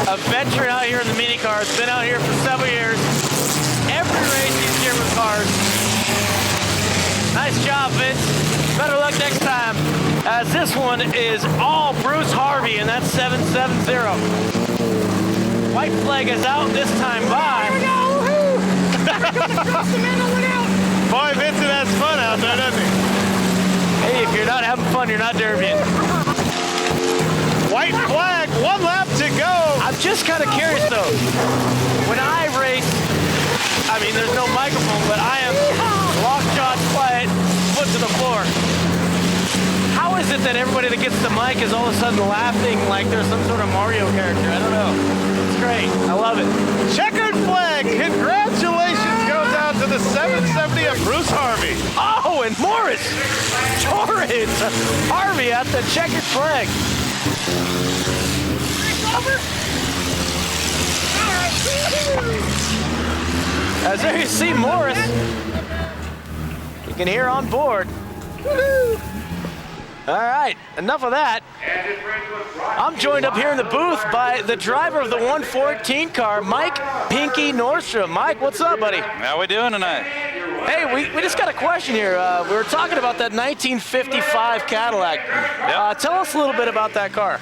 B: a veteran out here in the mini cars, been out here for several years. Every race he's here with cars. Nice job, Vince. Better luck next time, as this one is all Bruce Harvey, and that's 770. White flag is out this time by.
E: Here we go, woohoo!
A: Boy, Vincent has fun out there, doesn't he?
B: Hey, if you're not having fun, you're not derbying.
A: White flag, 1 lap to go.
B: I'm just kind of curious though. When I race, I mean, there's no microphone, but I am lockjaw quiet, foot to the floor. How is it that everybody that gets the mic is all of a sudden laughing like there's some sort of Mario character? I don't know. It's great. I love it.
A: Checkered flag. Congratulations goes out to the 770 of Bruce Harvey.
B: Oh, and Morris Torrens Harvey at the checkered flag. As there you see Morris. You can hear on board. Woo-hoo. All right, enough of that. I'm joined up here in the booth by the driver of the 114 car, Mike Pinky Nordstrom. Mike, what's up, buddy?
N: How we doing tonight?
B: Hey, we just got a question here. We were talking about that 1955 Cadillac. Tell us a little bit about that car.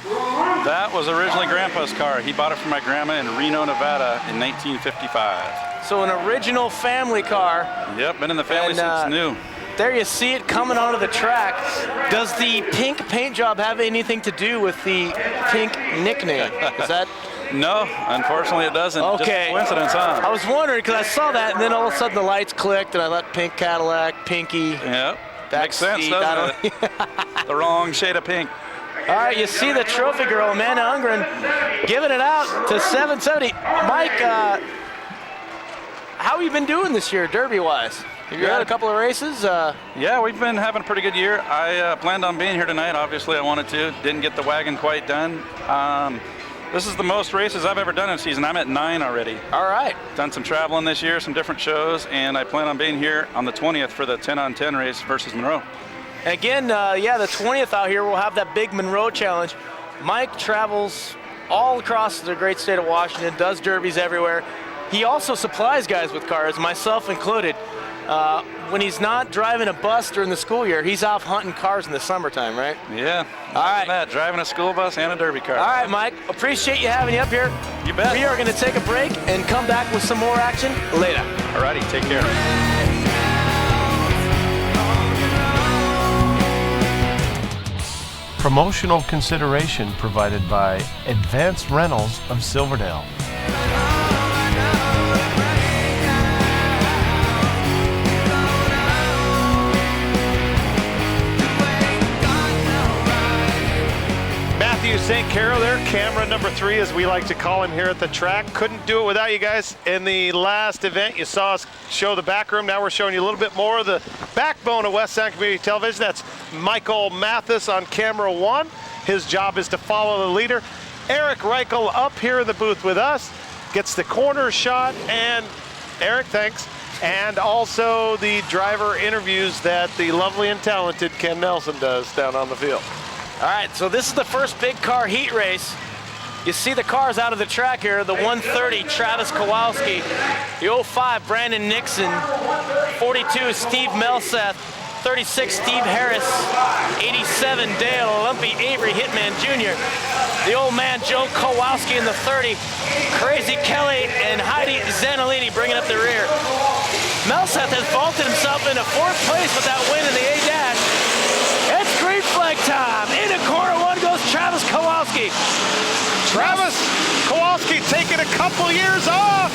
N: That was originally Grandpa's car. He bought it from my grandma in Reno, Nevada in 1955.
B: So an original family car.
N: Yep, been in the family since new.
B: There you see it coming onto the track. Does the pink paint job have anything to do with the pink nickname? Is that?
N: No, unfortunately it doesn't.
B: Okay.
N: Just a coincidence, huh?
B: I was wondering because I saw that, and then all of a sudden the lights clicked, and I thought pink Cadillac, Pinky.
N: Yep. Makes sense, doesn't it? The wrong shade of pink.
B: All right, you see the trophy girl, Amanda Ungren, giving it out to 770. Mike, how have you been doing this year, Derby-wise? Have you had a couple of races?
N: Yeah, we've been having a pretty good year. I planned on being here tonight. Obviously, I wanted to. Didn't get the wagon quite done. This is the most races I've ever done in a season. I'm at 9 already.
B: All right.
N: Done some traveling this year, some different shows, and I plan on being here on the 20th for the 10-on-10 race versus Monroe.
B: Again, yeah, the 20th out here, we'll have that big Monroe Challenge. Mike travels all across the great state of Washington, does derbies everywhere. He also supplies guys with cars, myself included. When he's not driving a bus during the school year, he's off hunting cars in the summertime, right?
N: Yeah.
B: All right.
N: That, driving a school bus and a derby car.
B: All right, Mike. Appreciate you having you up here.
N: You bet.
B: We are going to take a break and come back with some more action later.
N: All righty. Take care.
J: Promotional consideration provided by Advanced Rentals of Silverdale.
A: Matthew St. Caro there, camera number 3, as we like to call him here at the track. Couldn't do it without you guys. In the last event, you saw us show the back room. Now we're showing you a little bit more of the backbone of West Sound Community Television. That's Michael Mathis on camera 1. His job is to follow the leader. Eric Reichel up here in the booth with us, gets the corner shot, and Eric, thanks. And also the driver interviews that the lovely and talented Ken Nelson does down on the field.
B: All right, so this is the first big car heat race. You see the cars out of the track here. The 130, Travis Kowalski. The 05, Brandon Nixon. 42, Steve Melseth. 36, Steve Harris. 87, Dale Lumpy Avery Hitman Jr. The old man, Joe Kowalski in the 30. Crazy Kelly and Heidi Zanolini bringing up the rear. Melseth has vaulted himself into 4th place with that win in the A-dash. It's green flag time. Into corner 1 goes Travis Kowalski.
A: Travis Kowalski taking a couple years off.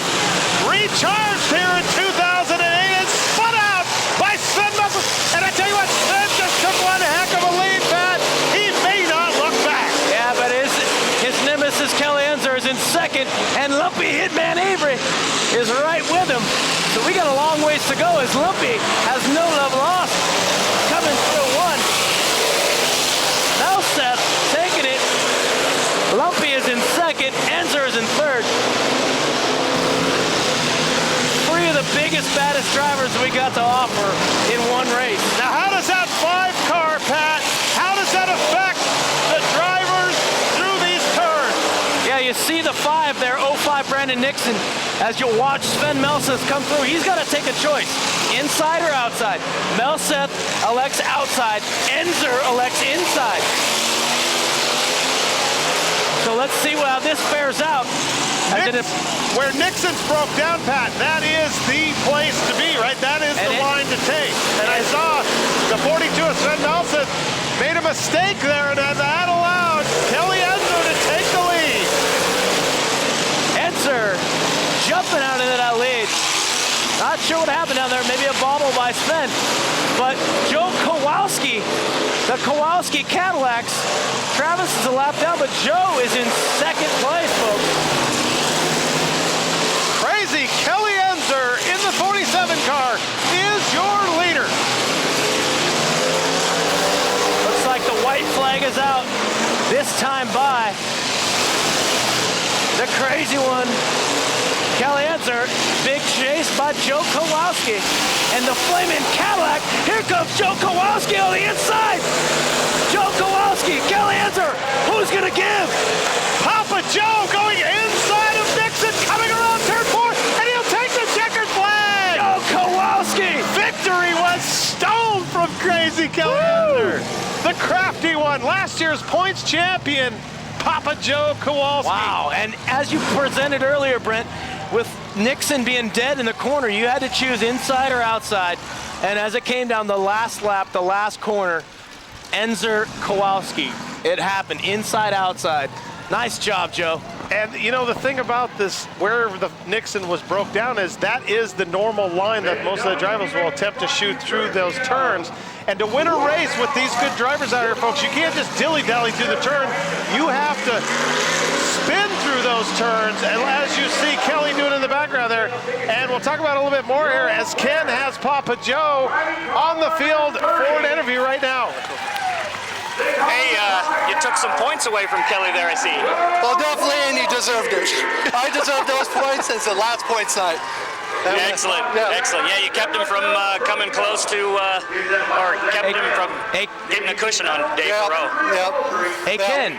A: Recharged here in 2008 and spun out by Sven Melseth. And I tell you what, Sven just took one heck of a lead, Pat. He may not look back.
B: Yeah, but his nemesis Kelly Enzer is in 2nd, and Lumpy Hitman Avery is right with him. So we got a long ways to go as Lumpy has no love lost. Coming through 1. Melseth taking it. Lumpy is in 2nd. Enzer is in 3rd. 3 of the biggest, baddest drivers we got to offer in one race.
A: Now, how does that 5 car, Pat, how does that affect the drivers through these turns?
B: Yeah, you see the 5 there, 05 Brandon Nixon. As you'll watch Sven Melseth come through, he's got to take a choice, inside or outside. Melseth elects outside, Enzer elects inside. So let's see how this fares out.
A: Where Nixon's broke down, Pat, that is the place to be, right? That is the line to take. And I saw the 42 of Sven Melseth made a mistake there, and that allowed Kelly Enzer to take the lead.
B: Enzer jumping out into that lead. Not sure what happened down there. Maybe a bobble by Sven. But Joe Kowalski, the Kowalski Cadillacs, Travis is a lap down, but Joe is in 2nd place, folks.
A: Crazy Kelly Enzer in the 47 car is your leader.
B: Looks like the white flag is out this time by the crazy one, Kelly Enzer, big chase by Joe Kowalski. And the flaming Cadillac, here comes Joe Kowalski on the inside. Joe Kowalski, Kelly Enzer, who's gonna give?
A: Papa Joe going inside of Nixon, coming around turn 4, and he'll take the checkered flag.
B: Joe Kowalski.
A: Victory was stolen from Crazy Kelly Enzer. The crafty one, last year's points champion, Papa Joe Kowalski.
B: Wow, and as you presented earlier, Brent, with Nixon being dead in the corner, you had to choose inside or outside. And as it came down the last lap, the last corner, Enzer Kowalski, it happened, inside, outside. Nice job, Joe.
A: And you know, the thing about this, where the Nixon was broke down, is that is the normal line that most of the drivers will attempt to shoot through those turns. And to win a race with these good drivers out here, folks, you can't just dilly-dally through the turn. You have to spin through those turns, and as you see Kelly doing in the background there, and we'll talk about it a little bit more here as Ken has Papa Joe on the field for an interview right now.
C: Hey, you took some points away from Kelly there, I see.
I: Well, definitely, and he deserved it. I deserved those points since the last points night.
C: Excellent, excellent. Yeah, you kept him from coming close to, or kept him from getting a cushion on Dave Rowe.
B: Hey, Ken,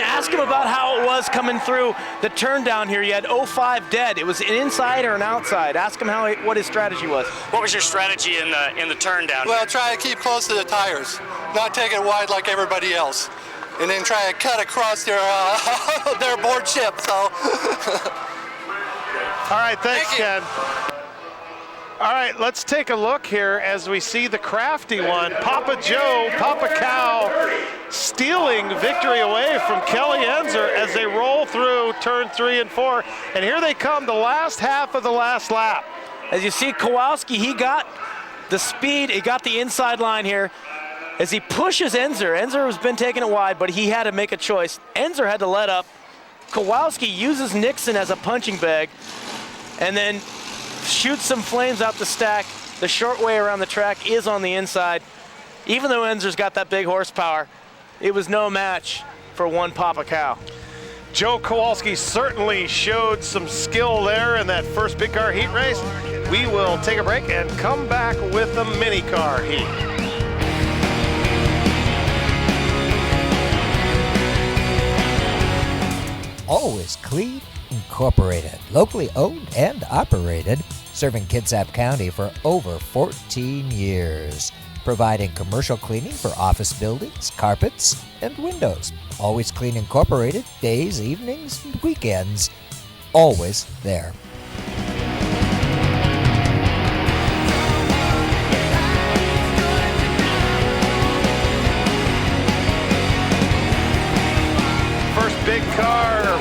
B: ask him about how it was coming through the turn down here. You had 05 dead. It was an inside or an outside. Ask him what his strategy was.
C: What was your strategy in the turn down?
I: Well, try to keep close to the tires, not take it wide like everybody else, and then try to cut across their board chip. So.
A: All right, thanks, Ken. All right, let's take a look here as we see the crafty one, Papa Joe, Papa Cow, stealing victory away from Kelly Enzer as they roll through turn 3 and 4. And here they come, the last half of the last lap.
B: As you see, Kowalski, he got the speed, he got the inside line here. As he pushes Enzer, Enzer has been taking it wide, but he had to make a choice. Enzer had to let up. Kowalski uses Nixon as a punching bag and then shoots some flames out the stack. The short way around the track is on the inside. Even though Enzer's got that big horsepower, it was no match for one Papa Cow.
A: Joe Kowalski certainly showed some skill there in that first big car heat race. We will take a break and come back with the mini car heat.
F: Always Clean Incorporated, locally owned and operated, serving Kitsap County for over 14 years, providing commercial cleaning for office buildings, carpets, and windows. Always Clean Incorporated, days, evenings, and weekends, always there.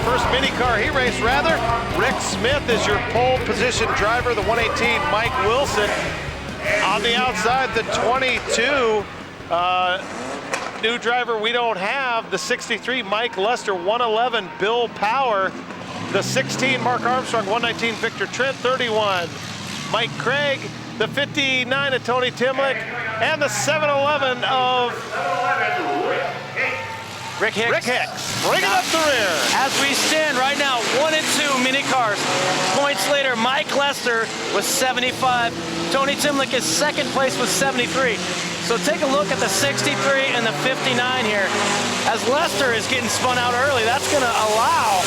A: First mini car heat race rather. Rick Smith is your pole position driver, the 118 Mike Wilson. On the outside, the 22 new driver we don't have, the 63 Mike Lester, 111 Bill Power, the 16 Mark Armstrong, 119 Victor Trent, 31 Mike Craig, the 59 of Tony Timlick, and the 711 of
B: Rick Hicks.
A: Bring it up the rear.
B: As we stand right now, 1 and 2 mini cars. Points later, Mike Lester was 75. Tony Timlick is second place with 73. So take a look at the 63 and the 59 here. As Lester is getting spun out early, that's going to allow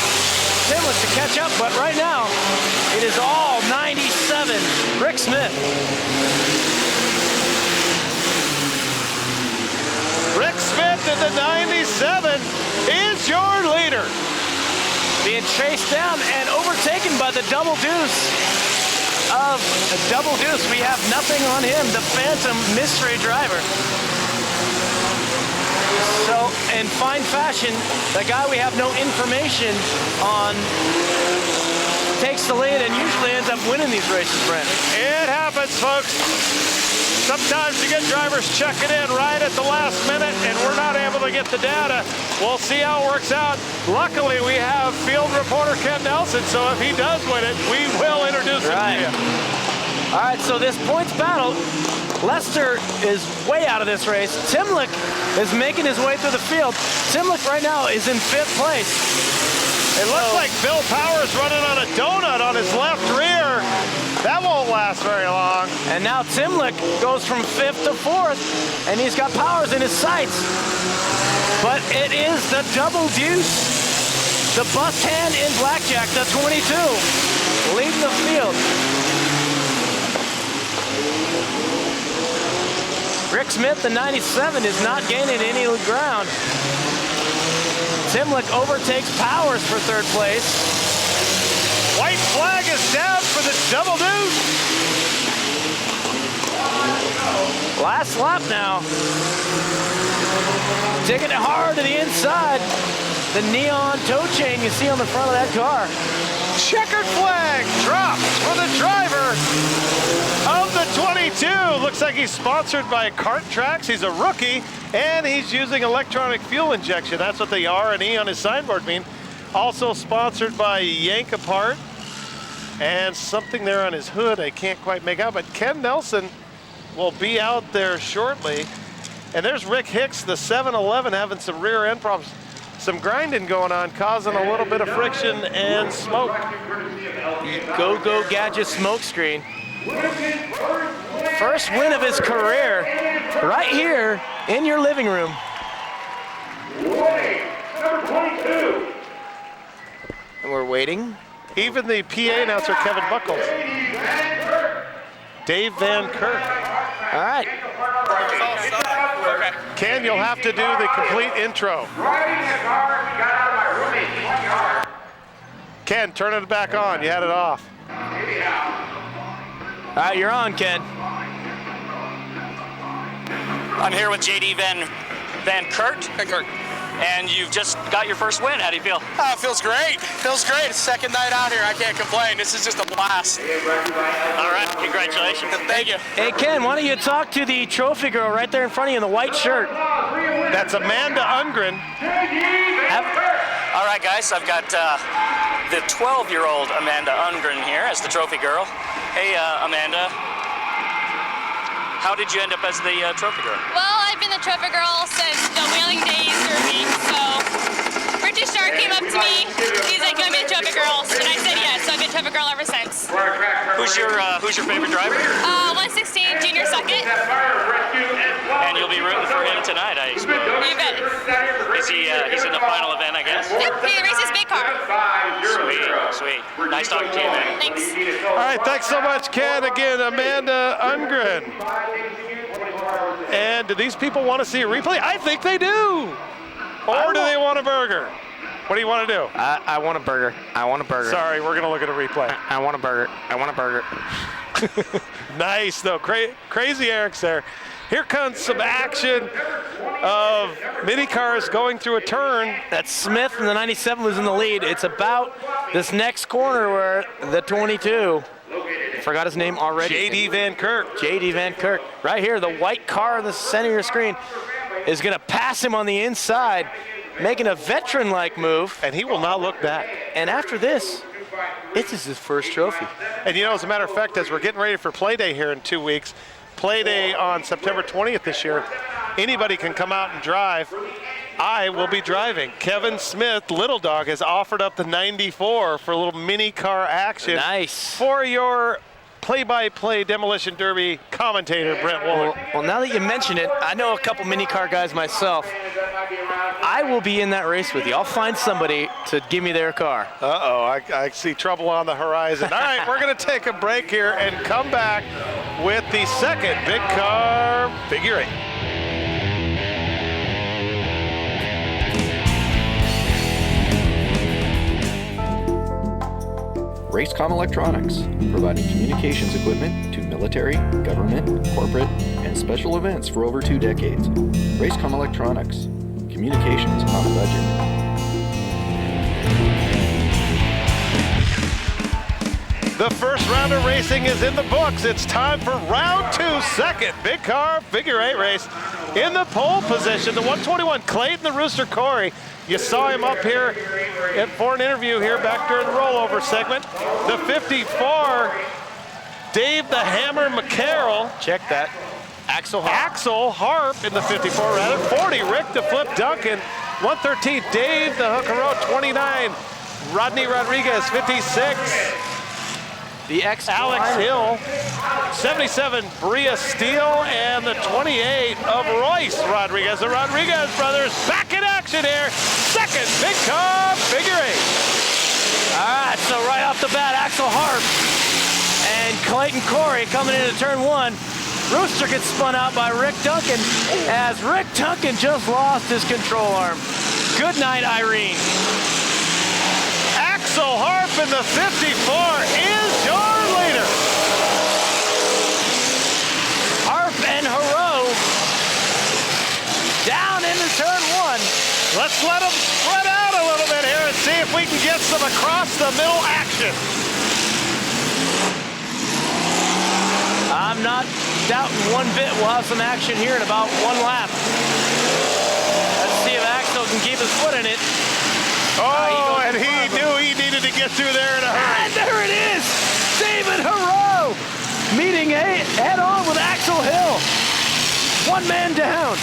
B: Timlick to catch up. But right now, it is all 97. Rick Smith.
A: Rick Smith in the 97 is your leader.
B: Being chased down and overtaken by the double deuce of Double Deuce. We have nothing on him, the Phantom mystery driver. So in fine fashion, the guy we have no information on takes the lead and usually ends up winning these races, Brent.
A: It happens, folks. Sometimes you get drivers checking in right at the last minute and we're not able to get the data. We'll see how it works out. Luckily, we have field reporter Ken Nelson, so if he does win it, we will introduce him to you.
B: All right, so this points battle, Lester is way out of this race. Timlick is making his way through the field. Timlick right now is in 5th place.
A: It looks like Bill Powers running on a donut on his left rear. That won't last very long.
B: And now Timlick goes from 5th to 4th, and he's got Powers in his sights. But it is the double deuce. The bust hand in blackjack, the 22, leading the field. Rick Smith, the 97, is not gaining any ground. Timlick overtakes Powers for 3rd place.
A: White flag is down for the double deuce.
B: Last lap now. Taking it hard to the inside. The neon toe chain you see on the front of that car.
A: Checkered flag dropped for the driver of the 22. Looks like he's sponsored by Kart Tracks. He's a rookie, and he's using electronic fuel injection. That's what the R and E on his signboard mean. Also sponsored by Yank Apart, and something there on his hood I can't quite make out, but Ken Nelson will be out there shortly. And there's Rick Hicks, the 711, having some rear end problems. Some grinding going on, causing a little bit of friction and smoke.
B: Go Gadget smoke screen. First win of his career, right here in your living room. And we're waiting.
A: Even the PA announcer, Kevin Buckles. Dave Van Kirk.
B: All right.
A: Ken, you'll have to do the complete intro. Ken, turn it back on. You had it off.
B: All right, you're on, Ken.
C: I'm here with JD Van Kurt. And you've just got your first win. How do you feel?
O: It feels great. Feels great. It's the second night out here. I can't complain. This is just a blast.
C: All right, congratulations.
O: Thank you.
B: Hey, Ken, why don't you talk to the trophy girl right there in front of you in the white shirt?
A: That's Amanda Ungren.
C: All right, guys, I've got the 12-year-old Amanda Ungren here as the trophy girl. Hey, Amanda. How did you end up as the trophy girl?
P: Well, I've been the trophy girl since the Whaling Days Derby, so Richard Starr came up to me. He's like, "I'm a trophy girl," and I said yes, so I've been trophy girl ever since.
C: Who's your favorite driver?
P: 116, Junior Suckett.
C: And you'll be rooting for him tonight, I suppose.
P: You bet.
C: Is he? He's in the final event, I guess.
P: Yep, he races big car.
C: Sweet. Nice talking to you, man.
P: Thanks.
A: All right, thanks so much, Ken. Again, Amanda Ungren. And do these people want to see a replay? I think they do. Or do they want a burger? What do you want to do?
B: I want a burger. I want a burger.
A: Sorry, we're going to look at a replay.
B: I want a burger. I want a burger.
A: Nice, though. Crazy Eric's there. Here comes some action of mini cars going through a turn.
B: That's Smith and the 97 was in the lead. It's about this next corner where the 22, forgot his name already.
A: JD Van Kirk.
B: JD Van Kirk. Right here, the white car in the center of your screen is going to pass him on the inside, making a veteran-like move.
A: And he will not look back.
B: And after this, this is his first trophy.
A: And you know, as a matter of fact, as we're getting ready for Play Day here in 2 weeks, Play Day on September 20th this year, anybody can come out and drive. I will be driving. Kevin Smith, Little Dog, has offered up the 94 for a little mini car action.
B: Nice.
A: For your play-by-play demolition derby commentator, Brent Woolard.
B: Well, now that you mention it, I know a couple mini car guys myself. I will be in that race with you. I'll find somebody to give me their car.
A: Uh-oh, I see trouble on the horizon. All right, we're going to take a break here and come back with the second big car figure eight.
Q: Racecom Electronics, providing communications equipment to military, government, corporate, and special events for over 2 decades. Racecom Electronics, communications on a budget.
A: The first round of racing is in the books. It's time for round 2, second big car figure eight race. In the pole position, the 121 Clayton the Rooster Corey. You saw him up here for an interview here back during the rollover segment. The 54, Dave the Hammer McCarroll.
B: Check that. Axel
A: Harp in the 54 rather. 40, Rick the Flip Duncan. 113, Dave the Hooker Road. 29, Rodney Rodriguez, 56.
B: The
A: Alex Hill, 77, Bria Steele, and the 28 of Royce Rodriguez. The Rodriguez brothers back in action here. Second Big Cobb figure 8.
B: All right, so right off the bat, Axel Harp and Clayton Corey coming into turn 1. Rooster gets spun out by Rick Duncan as Rick Duncan just lost his control arm. Good night, Irene.
A: Axel Harp in the 54 is your leader.
B: Harp and Haro down into turn 1.
A: Let's let them spread out a little bit here and see if we can get some across the middle action.
B: I'm not doubting one bit we'll have some action here in about 1 lap. Let's see if Axel can keep his foot in it.
A: Oh, and he knew he needed to get through there in a hurry.
B: And there it is! David Haro meeting head on with Axel Hill. 1 man down.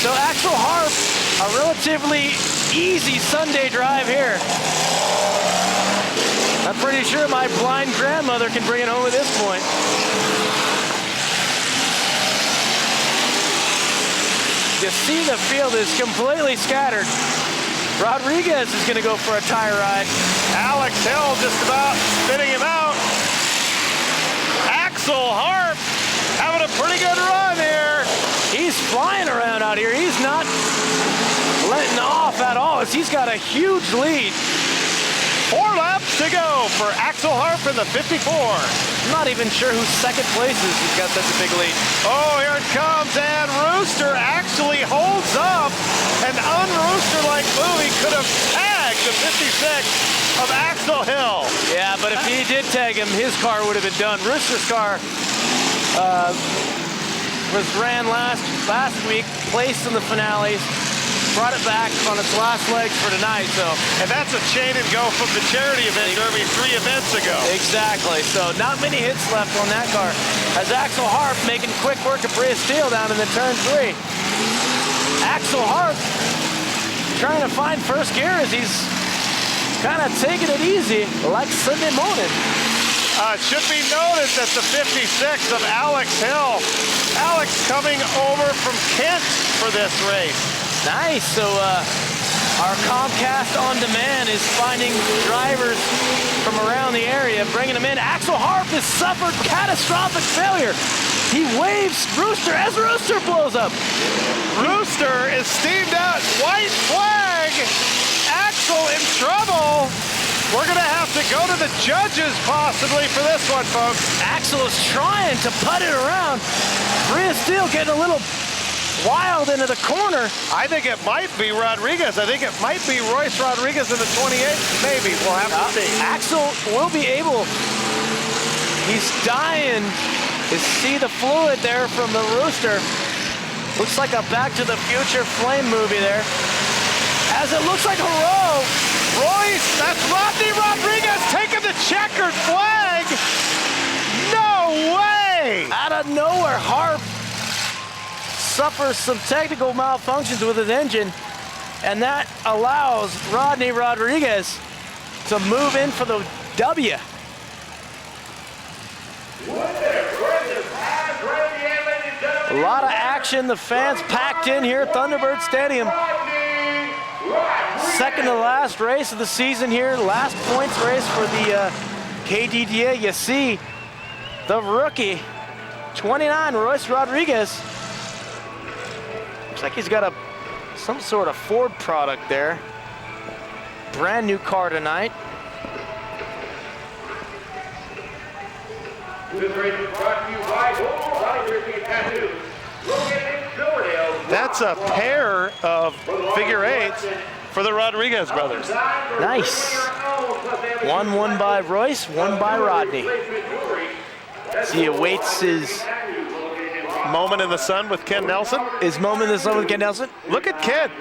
B: So Axel Harp, a relatively easy Sunday drive here. I'm pretty sure my blind grandmother can bring it home at this point. You see the field is completely scattered. Rodriguez is going to go for a tire ride.
A: Alex Hill just about spitting him out. Axel Harp having a pretty good run here.
B: He's flying around out here. He's not letting off at all as he's got a huge lead.
A: 4 laps to go for Axel Harp in the 54.
B: I'm not even sure who second place is. He's got such a big lead.
A: Oh, here it comes, and Rooster actually holds up. An un-Rooster-like move. He could have tagged the 56 of Axel Hill.
B: Yeah, but if he did tag him, his car would have been done. Rooster's car was ran last week, placed in the finales, brought it back on its last legs for tonight. So,
A: and that's a chain and go from the charity event derby 3 events ago.
B: Exactly. So not many hits left on that car. As Axel Harp making quick work of Bria Steele down in the turn 3. Axel Harp trying to find first gear as he's kind of taking it easy like Sunday morning.
A: It should be noted that the 56 of Alex Hill, Alex coming over from Kent for this race.
B: Nice. So our Comcast On Demand is finding drivers from around the area, bringing them in. Axel Harp has suffered catastrophic failure. He waves Rooster as Rooster blows up.
A: Rooster is steamed out. White flag. Axel in trouble. We're going to have to go to the judges possibly for this one, folks.
B: Axel is trying to putt it around. Bria Steele getting a little wild into the corner.
A: I think it might be Rodriguez. I think it might be Royce Rodriguez in the 28. Maybe. We'll have to see.
B: Axel will be able. He's dying to see the fluid there from the Rooster. Looks like a Back to the Future flame movie there. As it looks like Haro.
A: Royce, that's Rodney Rodriguez taking the checkered flag. No way.
B: Out of nowhere, Harp suffers some technical malfunctions with his engine, and that allows Rodney Rodriguez to move in for the W. A lot of action. The fans packed in here at Thunderbird Stadium. Second to last race of the season here. Last points race for the KDDA. You see the rookie, 29, Royce Rodriguez. Looks like he's got some sort of Ford product there. Brand new car tonight.
A: That's a pair of figure 8s for the Rodriguez brothers.
B: Nice. One won by Royce, one by Rodney. So he awaits his
A: moment in the sun with Ken Nelson.
B: His moment in the sun with Ken Nelson.
A: Look at Ken.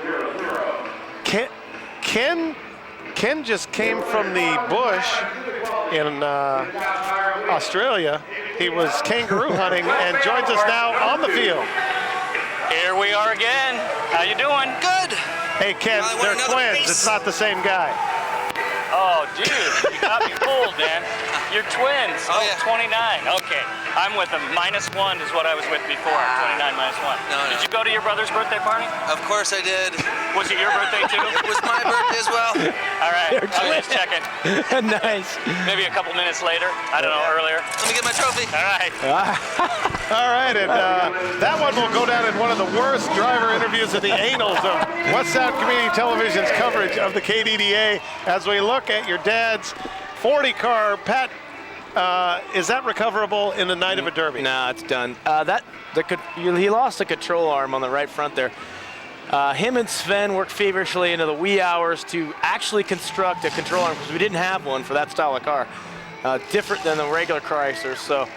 A: Ken just came from the bush in Australia. He was kangaroo hunting and joins us now on the field.
C: Here we are again. How you doing?
H: Good.
A: Hey, Ken, they're twins. It's not the same guy.
C: Oh, dude, you got me fooled, man. You're twins. Oh, yeah. 29. Okay. I'm with them. -1 is what I was with before. 29 -1.
R: No.
C: Did you go to your brother's birthday party?
R: Of course I did.
C: Was it your birthday, too?
R: It was my birthday as well.
C: All right. I was just checking.
B: Nice.
C: Maybe a couple minutes later. I don't know, earlier.
R: Let me get my trophy.
C: All right.
A: All right, and that one will go down in one of the worst driver interviews in the annals of West Sound Community Television's coverage of the KDDA as we look at your dad's 40 car. Pat, is that recoverable in the night of a derby?
B: No, it's done. He lost the control arm on the right front there. Him and Sven worked feverishly into the wee hours to actually construct a control arm because we didn't have one for that style of car. Different than the regular Chrysler. So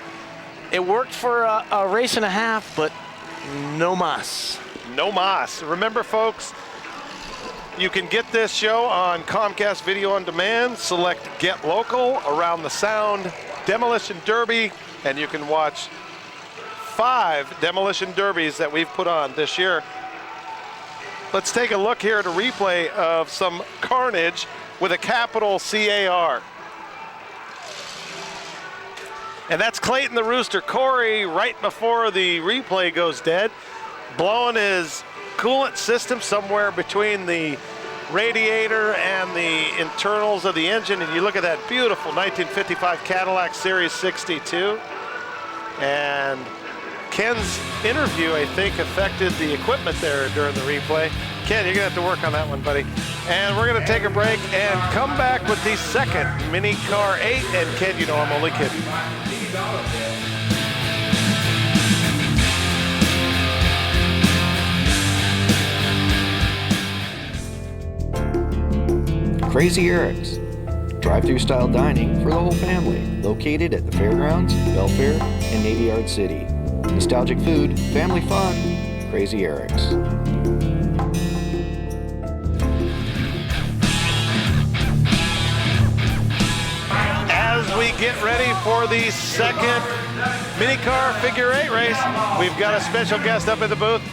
B: it worked for a race and a half, but no mas.
A: No mas. Remember, folks, you can get this show on Comcast Video on Demand. Select Get Local, Around the Sound, Demolition Derby, and you can watch 5 Demolition Derbies that we've put on this year. Let's take a look here at a replay of some carnage with a capital CAR. And that's Clayton the Rooster Corey right before the replay goes dead, blowing his coolant system somewhere between the radiator and the internals of the engine. And you look at that beautiful 1955 Cadillac Series 62. And Ken's interview, I think, affected the equipment there during the replay. Ken, you're gonna have to work on that one, buddy. And we're gonna take a break and come back with the second Mini Car 8. And Ken, you know I'm only kidding.
Q: Crazy Eric's, drive-through style dining for the whole family, located at the Fairgrounds, Belfair, and Navy Yard City. Nostalgic food, family fun, Crazy Eric's.
A: As we get ready for the second Mini Car Figure 8 race, we've got a special guest up in the booth.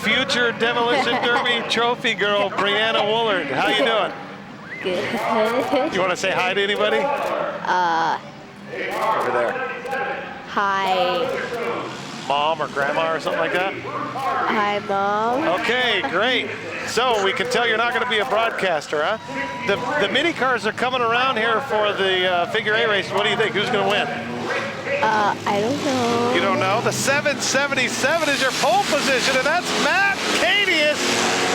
A: Future Demolition Derby trophy girl, Brianna Woolard. How you doing?
S: Good.
A: You want to say hi to anybody? Over there.
S: Hi.
A: Mom or grandma or something like that?
S: Hi, Mom.
A: Okay, great. So we can tell you're not going to be a broadcaster, huh? The mini cars are coming around here for the Figure 8 race. What do you think? Who's going to win?
S: I don't know.
A: You don't know? The 777 is your pole position, and that's Matt Cadius,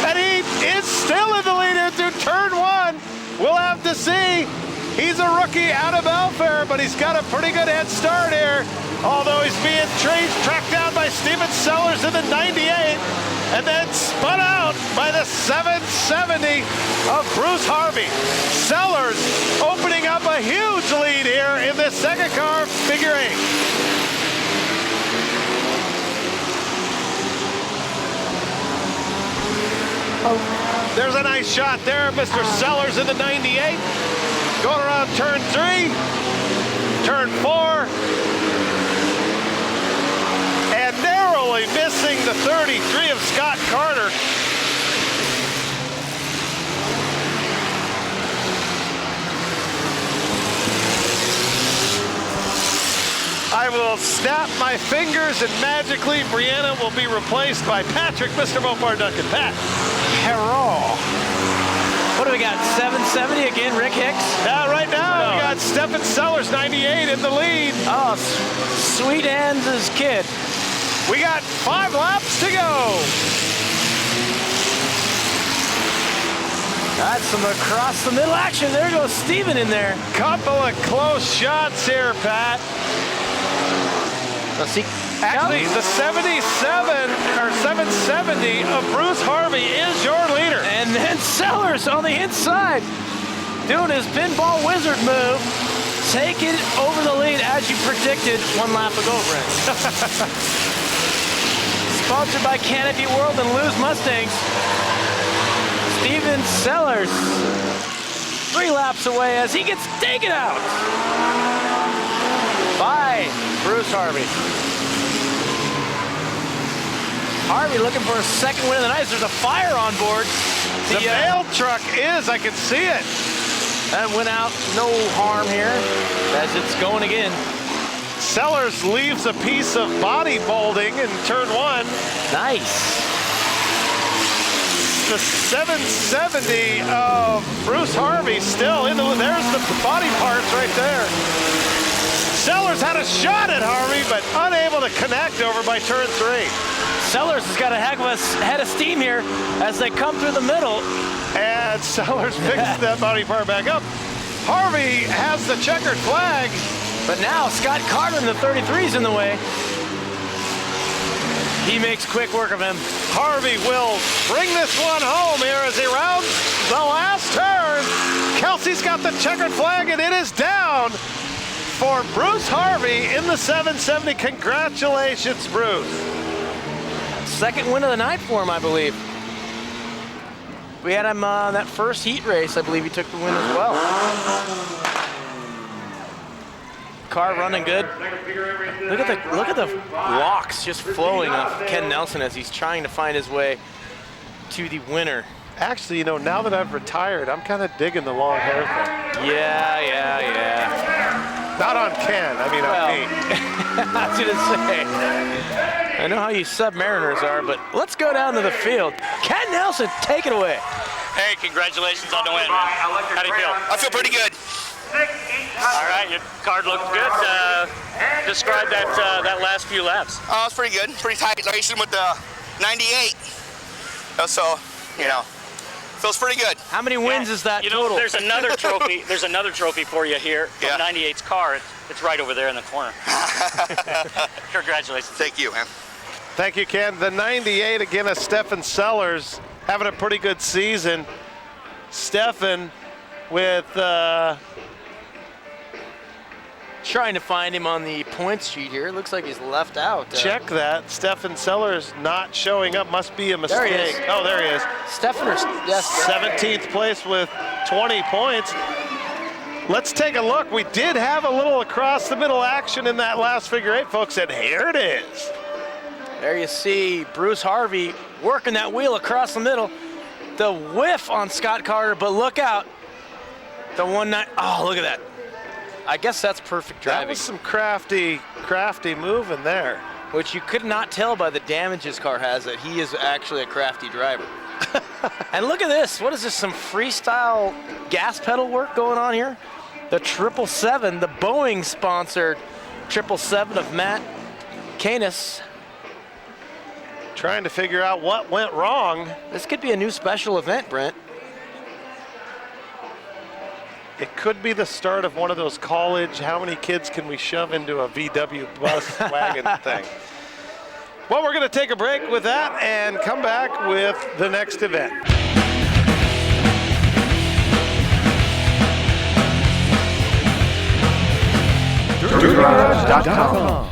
A: and he is still in the lead into turn 1. We'll have to see. He's a rookie out of Belfair, but he's got a pretty good head start here. Although he's being tracked down by Steven Sellers in the 98, and then spun out by the 770 of Bruce Harvey. Sellers opening up a huge lead here in this second car, Figure 8.
S: Oh.
A: There's a nice shot there, Mr. Sellers in the 98. Going around turn 3, turn 4. And narrowly missing the 33 of Scott Carter. I will snap my fingers and magically Brianna will be replaced by Patrick, Mr. Mopar Duncan. Pat.
B: Hurrah. What do we got, 770 again, Rick Hicks?
A: Right now, we got Stephen Sellers, 98 in the lead.
B: Oh, Sweet Hands' kid.
A: We got 5 laps to go.
B: That's some across the middle action. There goes Steven in there.
A: Couple of close shots here, Pat.
B: Let's see.
A: Actually, the 77 or 770 of Bruce Harvey is your leader.
B: And then Sellers on the inside doing his pinball wizard move. Take it over the lead as you predicted 1 lap ago, Brent. Sponsored by Canopy World and Lou's Mustangs. Steven Sellers 3 laps away as he gets taken out by Bruce Harvey. Harvey looking for a second win of the night. There's a fire on board.
A: The mail truck is, I can see it.
B: That went out, no harm here, as it's going again.
A: Sellers leaves a piece of body molding in turn 1.
B: Nice.
A: The 770 of Bruce Harvey still in the, there's the body parts right there. Sellers had a shot at Harvey, but unable to connect over by turn 3.
B: Sellers has got a heck of a head of steam here as they come through the middle.
A: And Sellers picks that body part back up. Harvey has the checkered flag.
B: But now Scott Carter in the 33's in the way. He makes quick work of him.
A: Harvey will bring this one home here as he rounds the last turn. Kelsey's got the checkered flag, and it is down for Bruce Harvey in the 770. Congratulations, Bruce.
B: Second win of the night for him, I believe. We had him that first heat race. I believe he took the win as well. Car running good. Look at the locks just flowing off Ken Nelson as he's trying to find his way to the winner.
A: Actually, you know, now that I've retired, I'm kind of digging the long hair thing.
B: Yeah.
A: Not on Ken, I mean on me.
B: I was gonna say, I know how you Submariners are, but let's go down to the field. Ken Nelson, take it away.
C: Hey, congratulations on the win. How do you feel?
R: I feel pretty good.
C: All right, your card looked good. Describe that last few laps.
R: Oh, it's pretty good. Pretty tight racing with the 98. So, you know, feels pretty good.
B: How many wins is that
C: total?
B: total?
C: There's another trophy. There's another trophy for you here from 98's car. It's right over there in the corner. Congratulations.
R: Thank you, man.
A: Thank you, Ken. The 98 again is Stefan Sellers, having a pretty good season. Stefan with
B: trying to find him on the points sheet here. It looks like he's left out.
A: Check that. Stefan Sellers not showing up. Must be a mistake.
B: There he is.
A: Oh, there he is.
B: Stefan, yes.
A: 17th place with 20 points. Let's take a look. We did have a little across the middle action in that last figure 8, folks, and here it is.
B: There you see Bruce Harvey working that wheel across the middle. The whiff on Scott Carter, but look out. The 1-9. Oh, look at that. I guess that's perfect driving.
A: That was some crafty moving there.
B: Which you could not tell by the damage his car has that he is actually a crafty driver. And look at this. What is this, some freestyle gas pedal work going on here? The 777, the Boeing sponsored 777 of Matt Canis.
A: Trying to figure out what went wrong.
B: This could be a new special event, Brent.
A: It could be the start of one of those college, how many kids can we shove into a VW bus wagon thing. Well, we're going to take a break with that and come back with the next event.
J: DerbyGarage.com.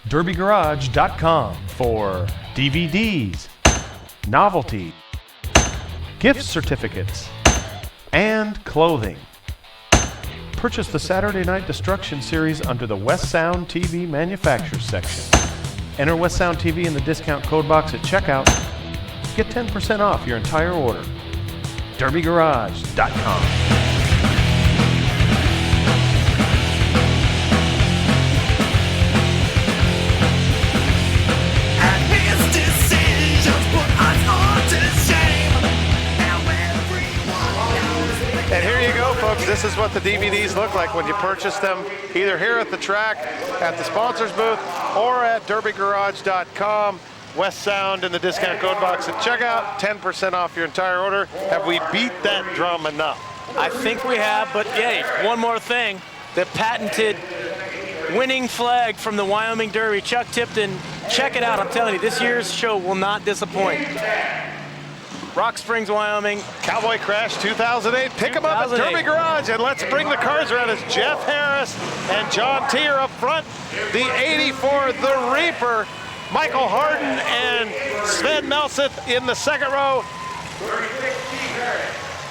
J: DerbyGarage.com for DVDs, novelty, gift certificates, and clothing. Purchase the Saturday Night Destruction series under the West Sound TV Manufacturers section. Enter West Sound TV in the discount code box at checkout. Get 10% off your entire order. DerbyGarage.com.
A: And here you go, folks. This is what the DVDs look like when you purchase them, either here at the track, at the sponsors booth, or at derbygarage.com. West Sound in the discount code box at checkout, 10% off your entire order. Have we beat that drum enough?
B: I think we have, but hey, one more thing. The patented winning flag from the Wyoming Derby. Chuck Tipton, check it out. I'm telling you, this year's show will not disappoint. Rock Springs, Wyoming.
A: Cowboy Crash 2008. Pick them up at Derby Garage, and let's bring the cars around as Jeff Harris and John T are up front. The 84, the Reaper. Michael Harden and Sven Melseth in the second row.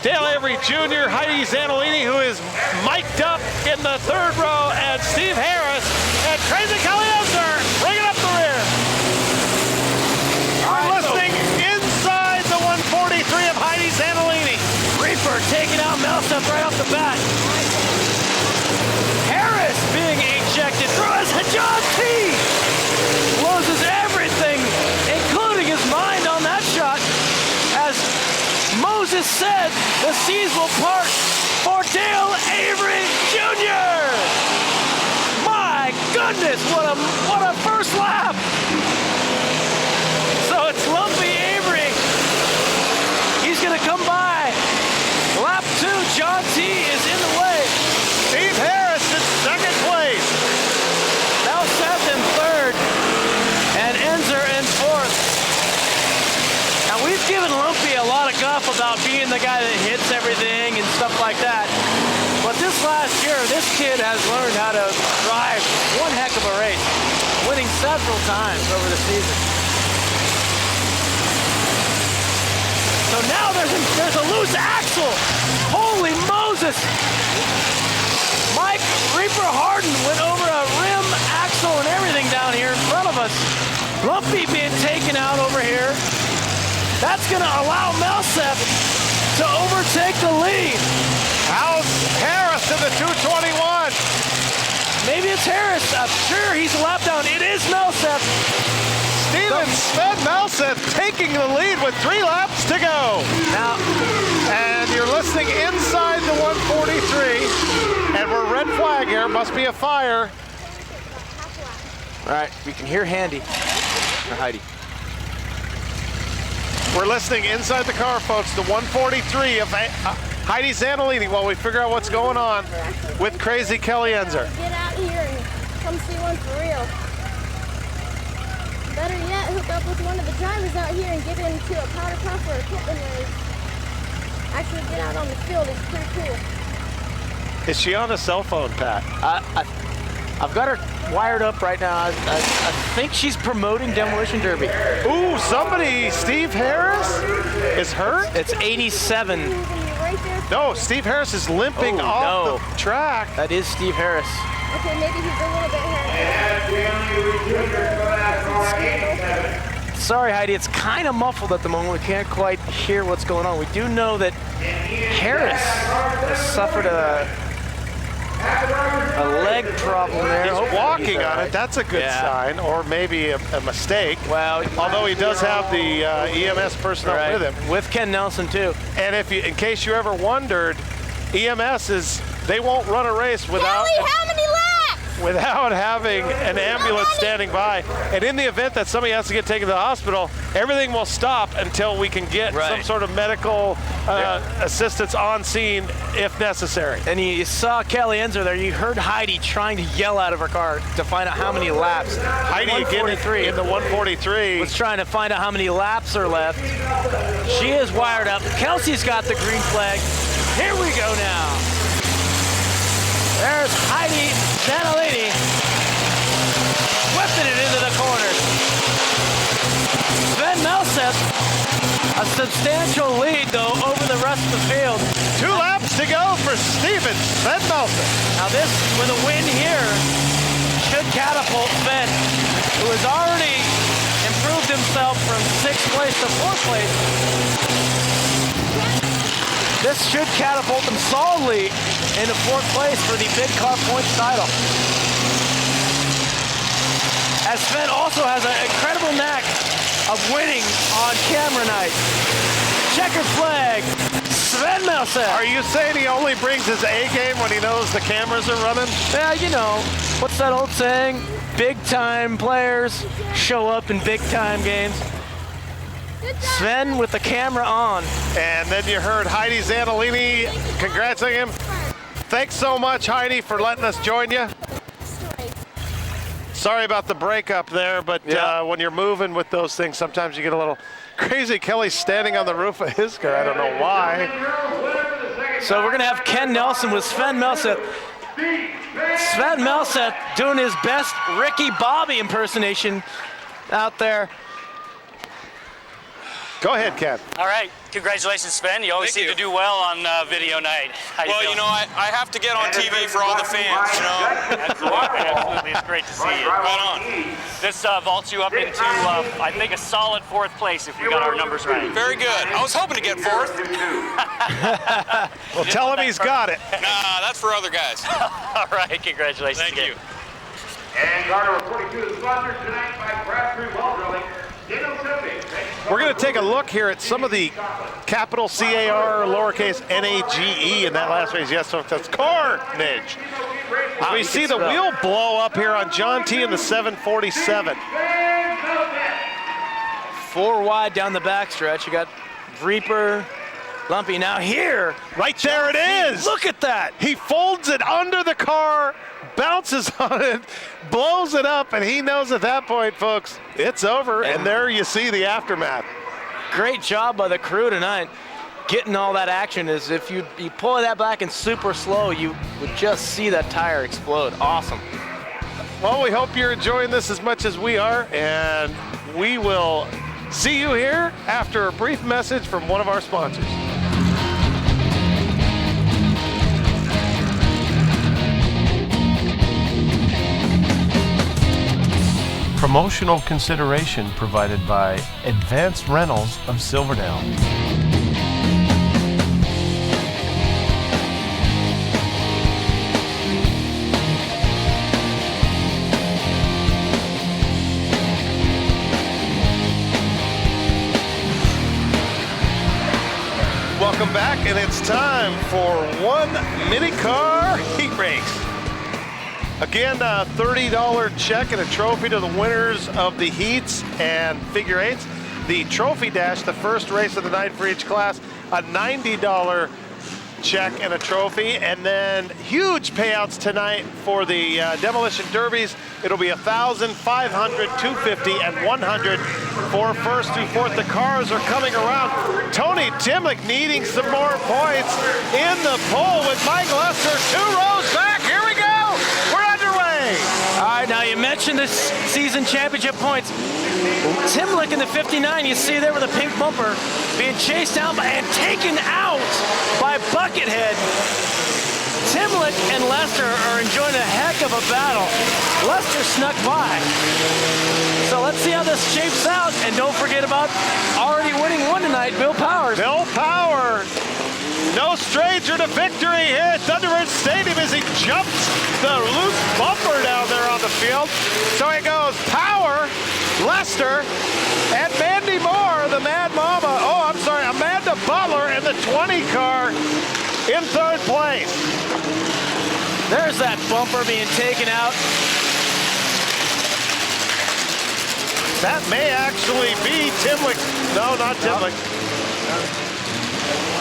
A: Dale Avery Jr., Heidi Zanolini, who is mic'd up in the third row, and Steve Harris and Crazy Calienzer bringing up the rear.
B: said the seas will part for Dale Avery Jr. My goodness, what a first lap. So it's Lumpy Avery. He's gonna come by. Lap 2, John T is in the way.
A: Steve Harris in second place.
B: Melseth in third, and Enzer in fourth. Now we've given Lumpy a lot of guff about being the guy that hits everything and stuff like that. But this last year, this kid has learned how to drive one heck of a race, winning several times over the season. So now there's a loose axle. Holy Moses! Mike Reaper Harden went over a rim, axle, and everything down here in front of us. Lumpy being taken out over here. That's gonna allow Melseth to overtake the lead.
A: How's Harris in the 221?
B: Maybe it's Harris. I'm sure he's a lap down. It is Melseth.
A: Sven Melseth taking the lead with 3 laps to go.
B: Now,
A: and you're listening inside the 143, and we're red flag here. Must be a fire.
B: All right, we can hear Handy or Heidi.
A: We're listening inside the car, folks. The 143 of Heidi Zanolini while we figure out what's going on with Crazy Kelly Enzer.
T: Get out here and come see one for real. Better yet, hook up with one of the drivers out here and get into a powder puff or a Pittman race. Actually get out on the field, it's pretty cool.
A: Is she on a cell phone, Pat?
B: I've got her wired up right now. I think she's promoting Demolition Derby.
A: Ooh, somebody, Steve Harris is hurt?
B: It's 87.
A: No, Steve Harris is limping off the track.
B: That is Steve Harris.
T: Okay, maybe he's a little bit hurt.
B: Sorry, Heidi, it's kind of muffled at the moment. We can't quite hear what's going on. We do know that Harris has suffered a leg problem there.
A: He's walking on it. That's a good sign, or maybe a mistake.
B: Well,
A: although he does have the EMS personnel with him,
B: with Ken Nelson too.
A: And if you, in case you ever wondered, EMS they won't run a race without.
T: Kelly, how many laps?
A: Without having an ambulance standing by. And in the event that somebody has to get taken to the hospital, everything will stop until we can get some sort of medical assistance on scene if necessary.
B: And you saw Kelly Enzer there. You heard Heidi trying to yell out of her car to find out how many laps.
A: Heidi again in the 143.
B: Was trying to find out how many laps are left. She is wired up. Kelsey's got the green flag. Here we go now. There's Heidi Zanolini whipping it into the corner. Sven Melseth, a substantial lead though over the rest of the field.
A: 2 laps to go for Steven Sven Melseth.
B: Now this, with a win here, should catapult Sven, who has already improved himself from 6th place to 4th place. This should catapult them solidly into 4th place for the big car points title. As Sven also has an incredible knack of winning on camera night. Checkered flag, Sven Melseth.
A: Are you saying he only brings his A game when he knows the cameras are running?
B: Yeah, you know, what's that old saying? Big time players show up in big time games. Sven with the camera on.
A: And then you heard Heidi Zanolini congratulating him. Thanks so much, Heidi, for letting us join you. Sorry about the breakup there, but when you're moving with those things, sometimes you get a little crazy. Kelly's standing on the roof of his car. I don't know why.
B: So we're going to have Ken Nelson with Sven Melseth. Sven Melseth doing his best Ricky Bobby impersonation out there.
A: Go ahead, Ken.
C: All right. Congratulations, Sven. You always seem to do well on video night.
H: Well, you know, I have to get on TV for all the fans, you know.
C: Absolutely. It's great to see you.
H: Right on.
C: This vaults you up into, I think, a solid 4th place if we got our numbers right.
H: Very good. I was hoping to get 4th.
A: Well, tell him he's got it.
H: Nah, that's for other guys.
C: All right. Congratulations.
H: Thank you.
U: And car number 42 is sponsored tonight by Crabtree Well Drilling. Dino September.
A: We're going to take a look here at some of the capital C-A-R, lowercase N-A-G-E in that last race. Yes, so that's carnage. As we see the wheel blow up here on John T in the 747.
B: 4 wide down the backstretch. You got Reaper, Lumpy. Now here.
A: Right there it is.
B: Look at that.
A: He folds it under the car, bounces on it, blows it up, and he knows at that point, folks, it's over. And there you see the aftermath.
B: Great job by the crew tonight. Getting all that action is if you pull that back in super slow, you would just see that tire explode. Awesome.
A: Well, we hope you're enjoying this as much as we are, and we will see you here after a brief message from one of our sponsors.
J: Promotional consideration provided by Advanced Rentals of Silverdale.
A: Welcome back, and it's time for one mini car heat race. Again, a $30 check and a trophy to the winners of the heats and figure eights. The trophy dash, the first race of the night for each class, a $90 check and a trophy. And then huge payouts tonight for the demolition derbies. It'll be $1,000, $500, $250, and $100 for first through fourth. The cars are coming around. Tony Timlick needing some more points in the pole with Mike Lester 2 rows back. Here we go. We're underway.
B: All right, now you mentioned the season championship points. Timlick in the 59, you see there with a pink bumper, being chased down and taken out by Buckethead. Timlick and Lester are enjoying a heck of a battle. Lester snuck by. So let's see how this shapes out. And don't forget about already winning one tonight, Bill Powers.
A: Bill Power, no stranger to victory here at Thunderbird Stadium as he jumps the loose bumper down there on the field. So he goes Power, Lester, and Mandy Moore, the Mad Mama. Oh, I'm sorry, Amanda Butler in the 20 car in third place.
B: There's that bumper being taken out.
A: That may actually be Timlick. No, not Timlick.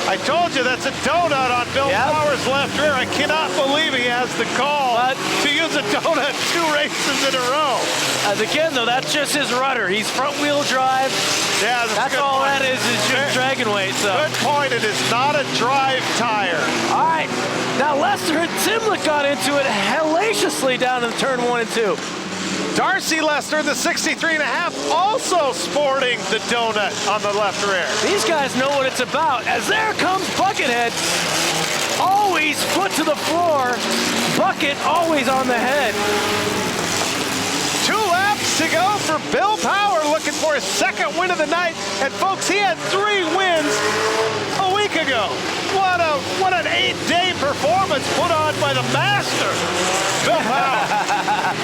A: I told you that's a donut on Bill Powers' left rear. I cannot believe he has the call to use a donut 2 races in a row.
B: As again, though, that's just his rudder. He's front-wheel drive.
A: Yeah,
B: that's all that is just dragon weight. So.
A: Good point. It is not a drive tire.
B: All right. Now, Lester and Timlick got into it hellaciously down in turn 1 and 2.
A: Darcy Lester, the 63.5, also sporting the donut on the left rear.
B: These guys know what it's about. As there comes Buckethead, always foot to the floor. Bucket always on the head.
A: 2 laps to go for Bill Power, looking for his second win of the night. And folks, he had 3 wins a week ago. What an 8-day performance put on by the master, Bill Power.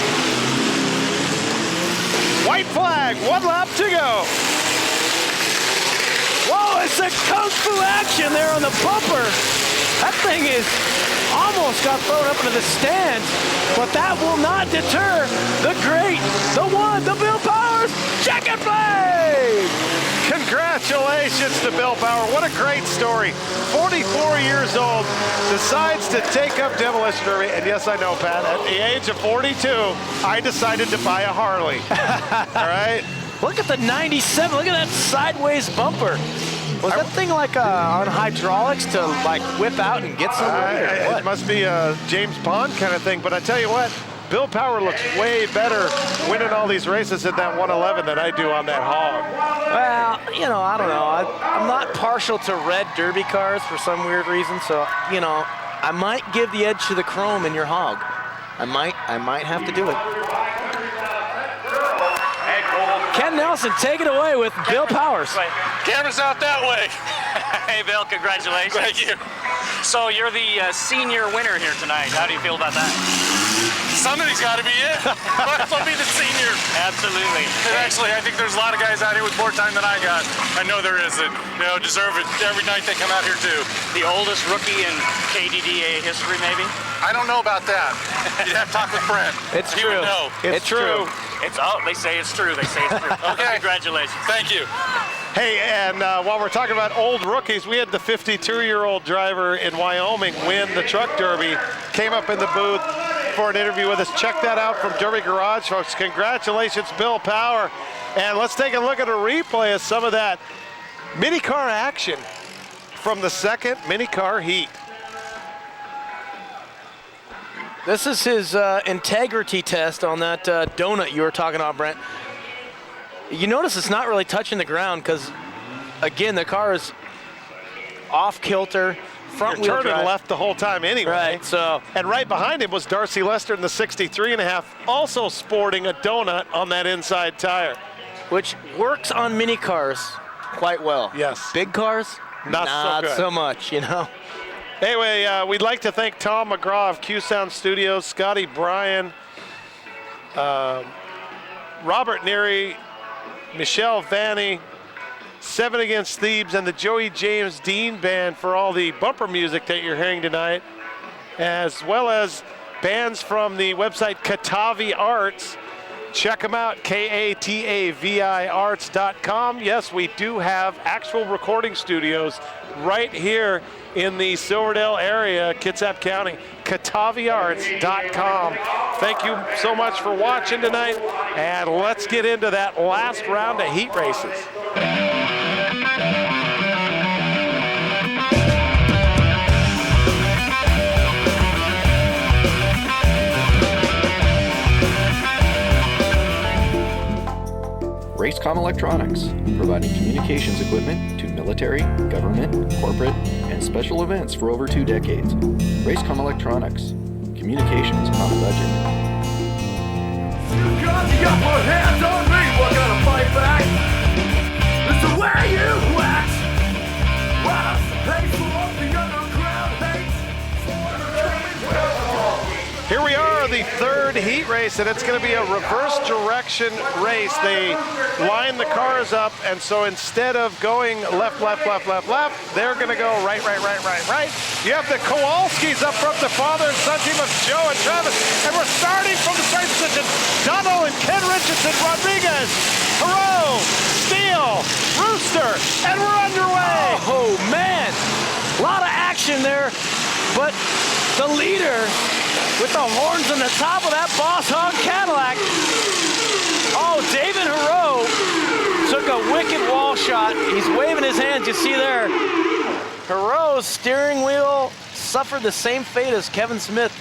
A: White flag, 1 lap to go.
B: Whoa, it's a kung fu action there on the bumper. That thing is almost got thrown up into the stands, but that will not deter the great, the one, the Bill Powers checkered flag.
A: Congratulations to Bill Power. What a great story. 44 years old, decides to take up demolition derby. And yes, I know, Pat, at the age of 42, I decided to buy a Harley. All right?
B: Look at the 97. Look at that sideways bumper. Was that thing like on hydraulics to like whip out and get somewhere?
A: It must be a James Bond kind of thing. But I tell you what, Bill Power looks way better winning all these races at that 111 than I do on that hog.
B: Well, you know, I don't know. I'm not partial to red derby cars for some weird reason. So, you know, I might give the edge to the chrome in your hog. I might have to do it. Ken Nelson, take it away with Bill Powers.
O: Camera's out that way.
C: Hey, Bill, congratulations.
O: Thank you.
C: So you're the senior winner here tonight. How do you feel about that?
O: Somebody's got to be it. Might as well be the senior.
C: Absolutely.
O: And actually, I think there's a lot of guys out here with more time than I got. I know there is, and deserve it every night they come out here too.
C: The oldest rookie in KDDA history, maybe?
O: I don't know about that. You'd have to talk with Brent.
B: It's
O: He
B: true.
O: would know.
B: It's true.
C: They say it's true. They say it's true.
O: Okay.
C: Congratulations.
O: Thank you.
A: Hey, and while we're talking about old rookies, we had the 52-year-old driver in Wyoming win the truck derby. Came up in the booth for an interview with us. Check that out from Derby Garage, folks. Congratulations, Bill Power. And let's take a look at a replay of some of that mini car action from the second mini car heat.
B: This is his integrity test on that donut you were talking about, Brent. You notice it's not really touching the ground because, again, the car is off kilter, front wheel
A: Turning
B: drive.
A: left the whole time anyway.
B: Right, so.
A: And right behind him was Darcy Lester in the 63.5, also sporting a donut on that inside tire.
B: Which works on mini cars quite well.
A: Yes.
B: Big cars,
A: Not so good.
B: so much,
A: Anyway, we'd like to thank Tom McGraw of Q Sound Studios, Scotty Bryan, Robert Neary, Michelle Vanny, Seven Against Thebes, and the Joey James Dean Band for all the bumper music that you're hearing tonight, as well as bands from the website Katavi Arts. Check them out, KATAVI arts.com. Yes, we do have actual recording studios right here in the Silverdale area, Kitsap County, KataviArts.com. Thank you so much for watching tonight, and let's get into that last round of heat races.
Q: Racecom Electronics, providing communications equipment to military, government, corporate, and special events for over 2 decades. Racecom Electronics, communications on a budget.
L: You got the upper hand on me, we're gonna fight back. It's the way you act. Why pay for the underground hate?
A: Here we are, the third heat race, and it's going to be a reverse direction race. They line the cars up, and so instead of going left, they're going to go right. You have the Kowalskis up front, the father and son team of Joe and Travis, and we're starting from the starting position. Donald and Ken Richardson, Rodriguez, Hero, Steele, Rooster, and we're underway.
B: Oh, man. A lot of action there, but the leader with the horns on the top of that Boss Hog Cadillac. Oh, David Hero took a wicked wall shot. He's waving his hands, you see there. Hero's steering wheel suffered the same fate as Kevin Smith.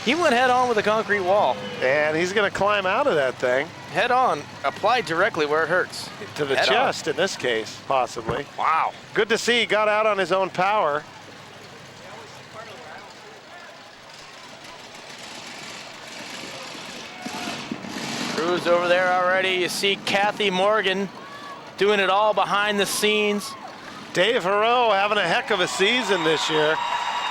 B: He went head on with a concrete wall.
A: And he's going to climb out of that thing.
B: Head on, applied directly where it hurts.
A: To the
B: Head
A: chest
B: on.
A: in this case, possibly.
B: Wow.
A: Good to see he got out on his own power.
B: Crew's over there already. You see Kathy Morgan doing it all behind the scenes.
A: Dave Hero having a heck of a season this year.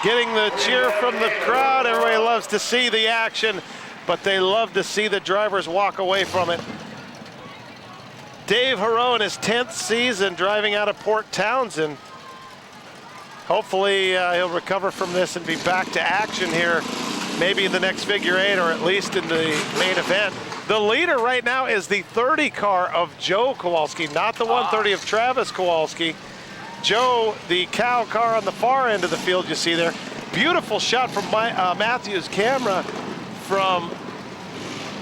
A: Getting the cheer from the crowd. Everybody loves to see the action, but they love to see the drivers walk away from it. Dave Hero in his 10th season driving out of Port Townsend. Hopefully he'll recover from this and be back to action here, maybe in the next figure 8 or at least in the main event. The leader right now is the 30 car of Joe Kowalski, not the 130 of Travis Kowalski. Joe, the cow car on the far end of the field you see there. Beautiful shot from Matthew's camera from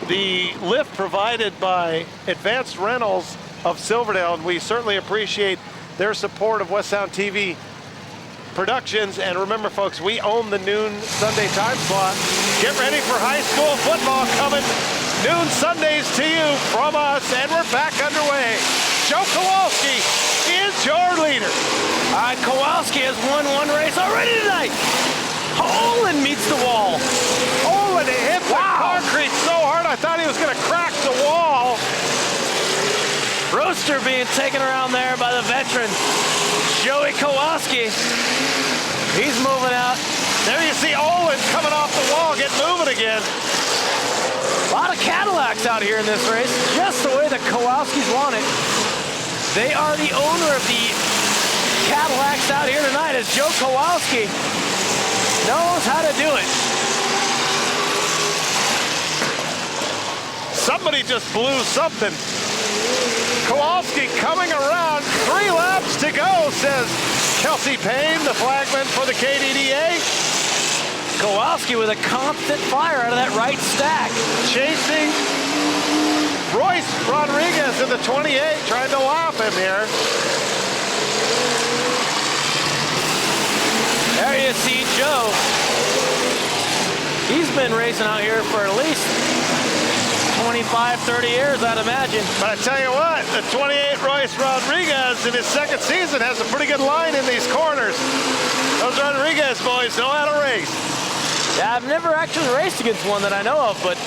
A: the lift provided by Advanced Rentals of Silverdale, and we certainly appreciate their support of West Sound TV Productions. And remember, folks, we own the noon Sunday time slot. Get ready for high school football coming noon Sundays to you from us, and we're back underway. Joe Kowalski is your leader.
B: All right, Kowalski has won one race already tonight. Olin meets the wall.
A: Olin hit the concrete so hard I thought he was going to crack the wall.
B: Rooster being taken around there by the veteran, Joey Kowalski. He's moving out.
A: There you see Olin coming off the wall, get moving again.
B: A lot of Cadillacs out here in this race, just the way the Kowalskis want it. They are the owner of the Cadillacs out here tonight, as Joe Kowalski knows how to do it.
A: Somebody just blew something. Kowalski coming around, 3 laps to go, says Kelsey Payne, the flagman for the KDDA.
B: Kowalski with a constant fire out of that right stack.
A: Chasing Royce Rodriguez in the 28, trying to lap him here.
B: There you see Joe. He's been racing out here for at least 25, 30 years, I'd imagine.
A: But I tell you what, the 28 Royce Rodriguez in his second season has a pretty good line in these corners. Those Rodriguez boys know how to race.
B: Yeah, I've never actually raced against one that I know of, but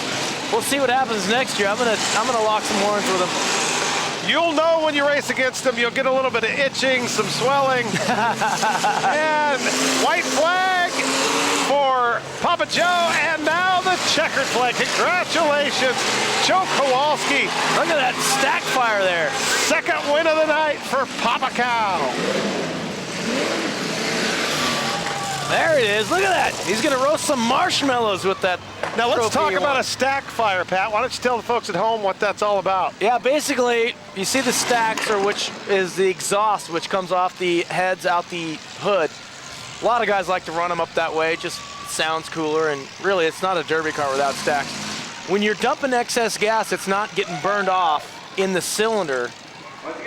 B: we'll see what happens next year. I'm gonna lock some horns with him.
A: You'll know when you race against them. You'll get a little bit of itching, some swelling. And white flag for Papa Joe, and now the checkered flag. Congratulations, Joe Kowalski.
B: Look at that stack fire there.
A: Second win of the night for Papa Cow.
B: There it is. Look at that. He's going to roast some marshmallows with that.
A: Now let's talk about a stack fire, Pat. Why don't you tell the folks at home what that's all about?
B: Yeah, basically, you see the stacks, or which is the exhaust, which comes off the heads out the hood. A lot of guys like to run them up that way. Just sounds cooler, and really, it's not a derby car without stacks. When you're dumping excess gas, it's not getting burned off in the cylinder.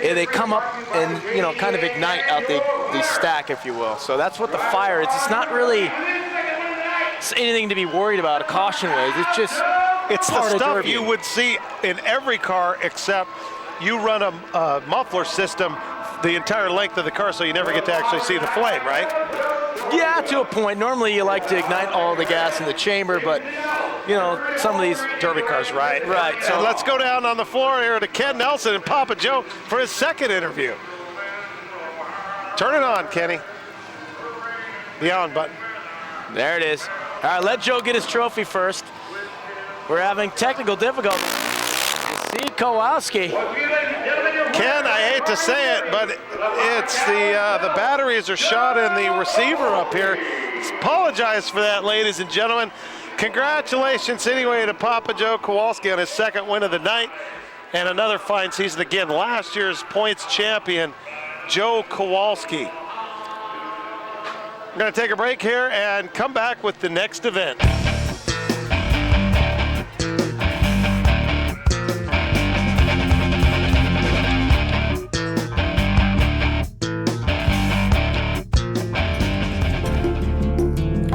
B: They come up and, you know, kind of ignite out the stack, if you will. So that's what the fire is. It's not really anything to be worried about, a caution ways. It's just
A: the stuff you would see in every car, except you run a muffler system the entire length of the car, so you never get to actually see the flame, right?
B: Yeah, to a point. Normally you like to ignite all the gas in the chamber, but you know, some of these derby cars, right?
A: Right. So let's go down on the floor here to Ken Nelson and Papa Joe for his second interview. Turn it on, Kenny. The on button.
B: There it is. All right, let Joe get his trophy first. We're having technical difficulties. See Kowalski.
A: Ken, I hate to say it, but it's the batteries are shot in the receiver up here. Apologize for that, ladies and gentlemen. Congratulations anyway to Papa Joe Kowalski on his second win of the night and another fine season again. Last year's points champion, Joe Kowalski. We're going to take a break here and come back with the next event.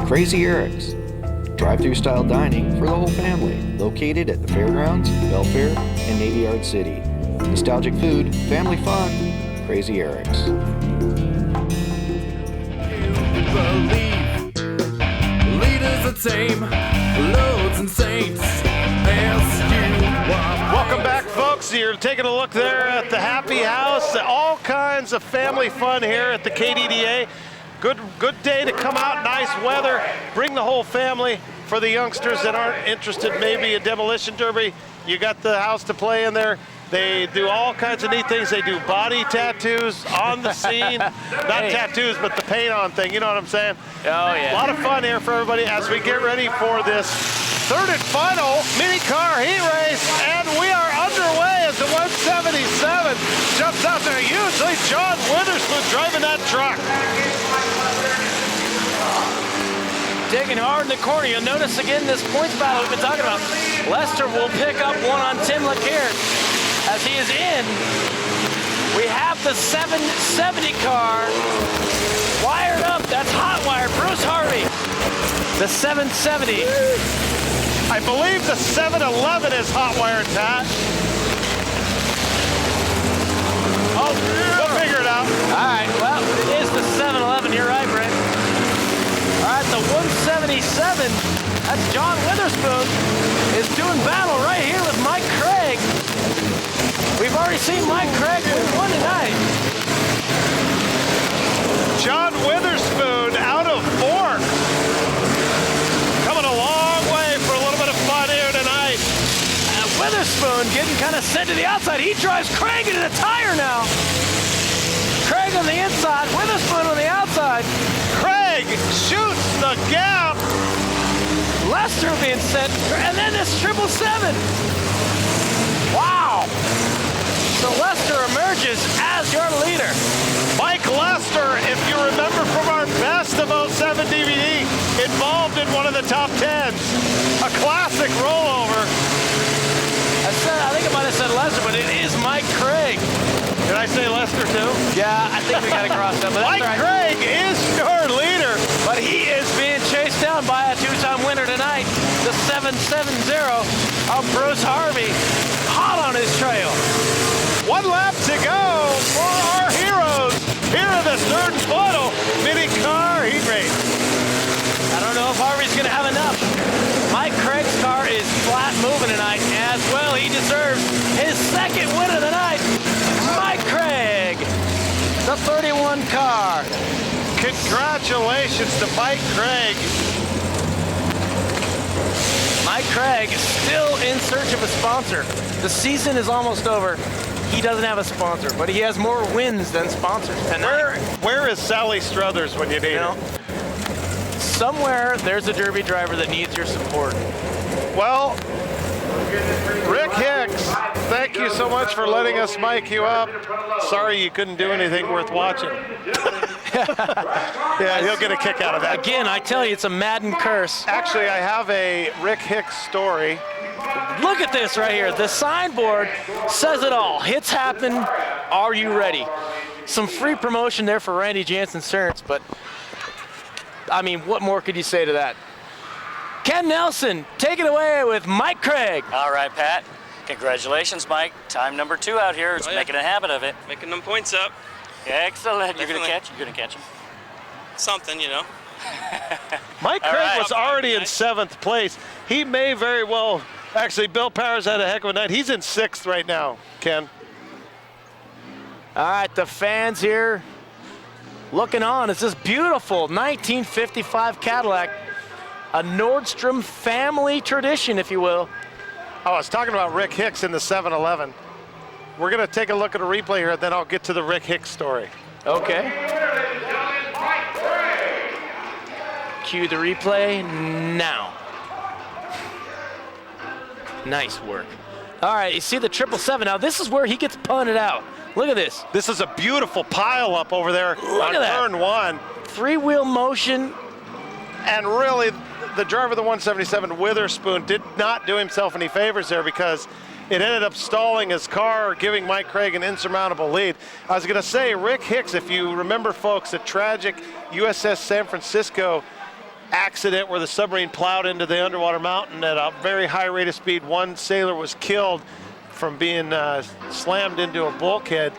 Q: Crazy Eric's, drive-through style dining for the whole family, located at the Fairgrounds, Belfair, and Navy Yard City. Nostalgic food, family fun, Crazy Eric's.
L: Believe leaders are tame, loads and saints.
A: Welcome back, folks. You're taking a look there at the Happy House. All kinds of family fun here at the KDDA. Good day to come out, nice weather. Bring the whole family. For the youngsters that aren't interested maybe in Demolition Derby, you got the house to play in there. They do all kinds of neat things. They do body tattoos on the scene. Not tattoos, but the paint on thing. You know what I'm saying?
B: Oh, yeah.
A: A lot of fun here for everybody as we get ready for this third and final mini car heat race. And we are underway as the 177 jumps out there. Usually John Witherspoon driving that truck.
B: Digging hard in the corner. You'll notice again this points battle we've been talking about. Lester will pick up one on Tim LeCaire as he is in. We have the 770 car wired up. That's hot wire. Bruce Harvey. The 770.
A: I believe the 711 is hot wired, Pat. Oh, we'll figure it out.
B: All right, well, it is the 711. You're right, Brent. All right, the 177, that's John Witherspoon, is doing battle right here with Mike Craig. We've already seen Mike Craig win one tonight.
A: John Witherspoon out of 4.
B: to the outside. He drives Craig into the tire now. Craig on the inside, Witherspoon on the outside.
A: Craig shoots the gap.
B: Lester being sent, and then this 777. Wow. So Lester emerges as your leader.
A: Mike Lester, if you remember from our Best of 07 DVD, involved in one of the top 10s. A classic rollover.
B: I think I might have said Lester, but it is Mike Craig.
A: Did I say Lester too?
B: Yeah, I think we got to cross that.
A: Mike Craig is your leader.
B: But he is being chased down by a two-time winner tonight, the 770 of Bruce Harvey, hot on his trail.
A: 1 lap to go for our heroes here in the third final mini car heat race.
B: I don't know if Harvey's going to have enough. Mike Craig's car is flat moving tonight as well. He deserves his second win of the night. Mike Craig, the 31 car.
A: Congratulations to Mike Craig.
B: Mike Craig is still in search of a sponsor. The season is almost over. He doesn't have a sponsor, but he has more wins than sponsors tonight.
A: Where is Sally Struthers when you need her?
B: Somewhere there's a Derby driver that needs your support.
A: Well, Rick Hicks, thank you so much for letting us mic you up. Sorry you couldn't do anything worth watching. Yeah, he'll get a kick out of that.
B: Again, I tell you, it's a Madden curse.
A: Actually, I have a Rick Hicks story.
B: Look at this right here. The signboard says it all. Hits happen. Are you ready? Some free promotion there for Randy Jansen Cerns, but I mean, what more could you say to that? Ken Nelson, take it away with Mike Craig.
C: All right, Pat. Congratulations, Mike. Time number 2 out here. It's making a habit of it.
U: Making them points up.
C: Excellent. You're gonna catch him.
U: Something, you know.
A: Mike Craig was already in 7th place. He may very well, actually, Bill Powers had a heck of a night. He's in 6th right now, Ken.
B: All right, the fans here looking on. It's this beautiful 1955 Cadillac, a Nordstrom family tradition, if you will.
A: Oh, I was talking about Rick Hicks in the 7-Eleven. We're going to take a look at a replay here, then I'll get to the Rick Hicks story.
B: Okay. Cue the replay now. Nice work. All right, you see the 777. Now, this is where he gets punted out. Look at this.
A: This is a beautiful pile up over there on turn 1.
B: 3-wheel motion.
A: And really, the driver of the 177, Witherspoon, did not do himself any favors there because it ended up stalling his car, giving Mike Craig an insurmountable lead. I was going to say, Rick Hicks, if you remember, folks, a tragic USS San Francisco accident where the submarine plowed into the underwater mountain at a very high rate of speed. One sailor was killed from being slammed into a bulkhead.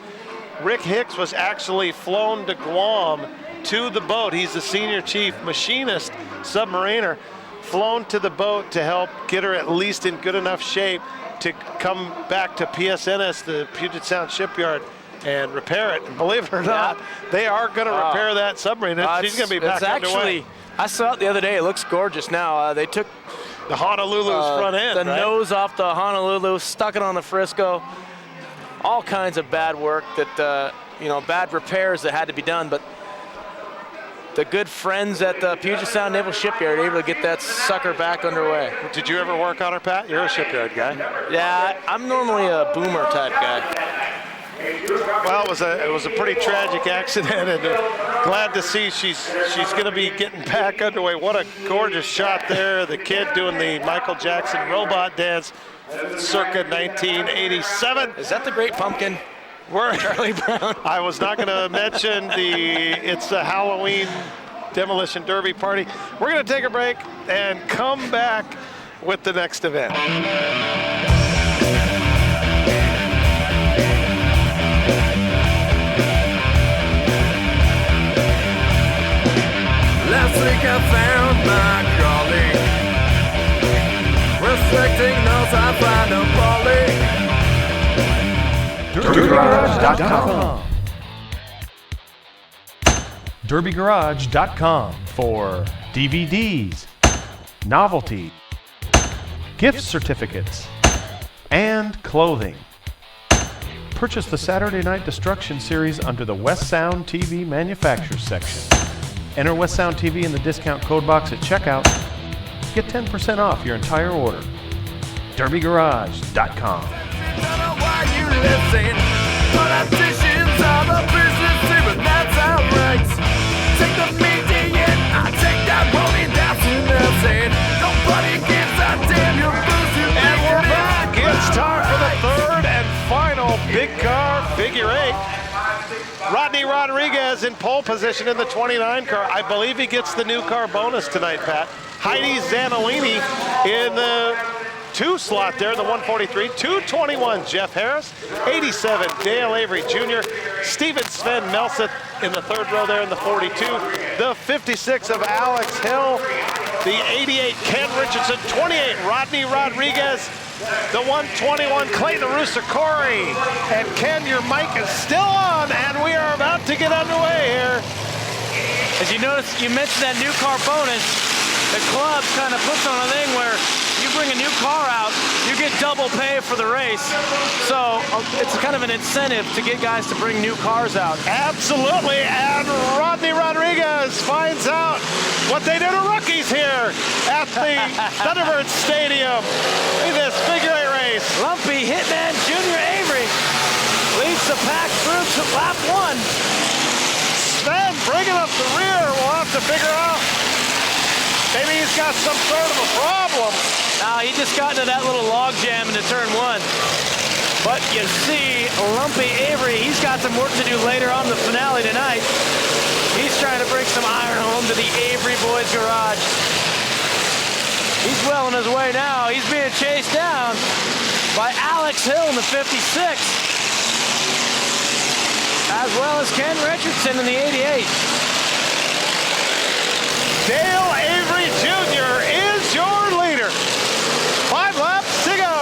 A: Rick Hicks was actually flown to Guam to the boat. He's the senior chief machinist, submariner, flown to the boat to help get her at least in good enough shape to come back to PSNS, the Puget Sound shipyard, and repair it. And believe it or not, they are going to repair that submarine. She's going to be back underway.
B: I saw it the other day. It looks gorgeous now. They took
A: the Honolulu's front end,
B: the nose off the Honolulu, stuck it on the Frisco. All kinds of bad work that, bad repairs that had to be done. But the good friends at the Puget Sound Naval Shipyard were able to get that sucker back underway.
A: Did you ever work on her, Pat? You're a shipyard guy.
B: Yeah, I'm normally a boomer type guy.
A: Well, it was a pretty tragic accident, and glad to see she's going to be getting back underway. What a gorgeous shot there. The kid doing the Michael Jackson robot dance circa 1987.
B: Is that the Great Pumpkin? Charlie Brown.
A: I was not going to mention it's a Halloween demolition derby party. We're going to take a break and come back with the next event.
L: Last week I found my colleague respecting those I find appalling.
J: DerbyGarage.com. DerbyGarage.com for DVDs, novelty, gift certificates, and clothing. Purchase the Saturday Night Destruction series under the West Sound TV Manufacturers section. Enter West Sound TV in the discount code box at checkout. Get 10% off your entire order. DerbyGarage.com.
L: Why you listen? Politicians are the business team, and that's outright. Take the media and I take that rolling down to nothing. Nobody gives a damn, you're losing.
A: And we're back. It's time for the third and final big car figure eight. Rodney Rodriguez in pole position in the 29 car. I believe he gets the new car bonus tonight, Pat. Heidi Zanolini in the 2 slot there, the 143. 221, Jeff Harris. 87, Dale Avery Jr. Steven Sven Melseth in the 3rd row there in the 42. The 56 of Alex Hill. The 88, Ken Richardson. 28, Rodney Rodriguez. The 121, Clayton Rooster Corey. And Ken, your mic is still on, and we are about to get underway here.
B: As you notice, you mentioned that new car bonus. The club kind of puts on a thing where you bring a new car out, you get double pay for the race. So it's kind of an incentive to get guys to bring new cars out.
A: Absolutely, and Rodney Rodriguez finds out what they do to rookies here at the Thunderbird Stadium in this figure eight race.
B: Lumpy Hitman Junior Avery leads the pack through to lap 1.
A: Sven bringing up the rear. We'll have to figure out. Maybe he's got some sort of a problem.
B: Now he just got into that little log jam into turn 1. But you see Lumpy Avery, he's got some work to do later on the finale tonight. He's trying to bring some iron home to the Avery boys garage. He's well on his way now. He's being chased down by Alex Hill in the 56. As well as Ken Richardson in the 88.
A: Dale Avery Jr. is your leader. 5 laps to go.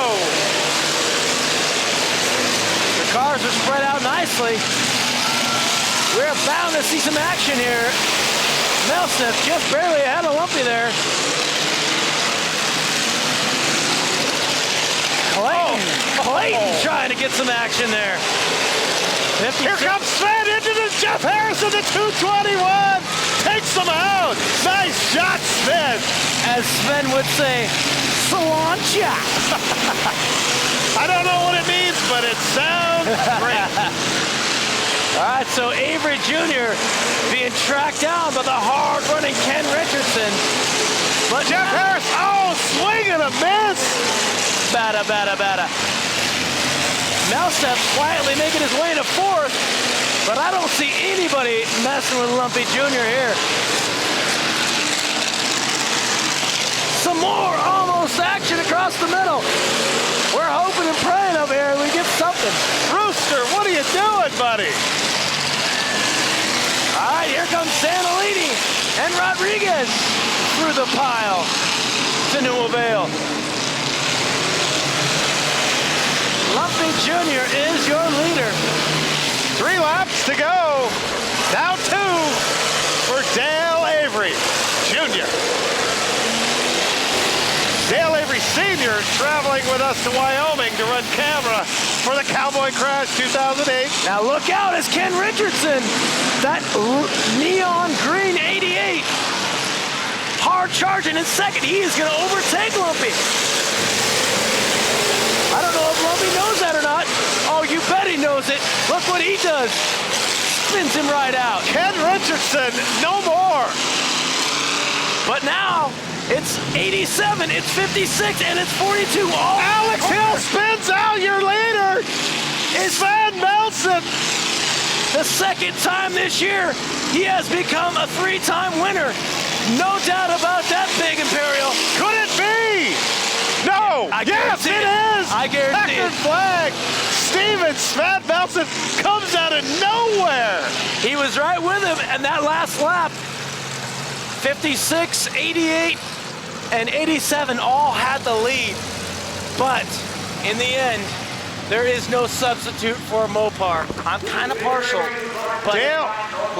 B: The cars are spread out nicely. We're bound to see some action here. Melseth just barely ahead of Lumpy there. Clayton trying to get some action there.
A: Here comes Sven into the Jeff Harrison, the 221. Takes them out. Nice shot, Sven.
B: As Sven would say, Slancha.
A: I don't know what it means, but it sounds great.
B: All right, so Avery Jr. being tracked down by the hard-running Ken Richardson. But
A: Jeff Harris, swing and a miss.
B: Bada. Melseth quietly making his way to 4th, but I don't see anybody messing with Lumpy Jr. here. Some more almost action across the middle. We're hoping and praying over here we get something.
A: Rooster, what are you doing, buddy?
B: All right, here comes Zanolini and Rodriguez through the pile to no avail. Lumpy Jr. is your leader.
A: 3 laps to go. Now 2 for Dale Avery Jr. Dale Avery Sr. traveling with us to Wyoming to run camera for the Cowboy Crash 2008.
B: Now look out as Ken Richardson, that neon green 88, hard charging in second. He is going to overtake Lumpy. I don't know if Lumpy knows that or not. Oh, you bet he knows it. Look what he does. Spins him right out.
A: Ken Richardson, no more.
B: But now, it's 87, it's 56, and it's 42.
A: Alex Hill spins out your leader. It's Sven Melseth.
B: The second time this year, he has become a 3-time winner. No doubt about that, Big Imperial.
A: Could it be? No. Yes, it is.
B: I guarantee
A: Checkered flag. Steven Sven Melseth comes out of nowhere.
B: He was right with him, and that last lap, 56, 88, and 87 all had the lead. But in the end, there is no substitute for Mopar. I'm kind of partial. But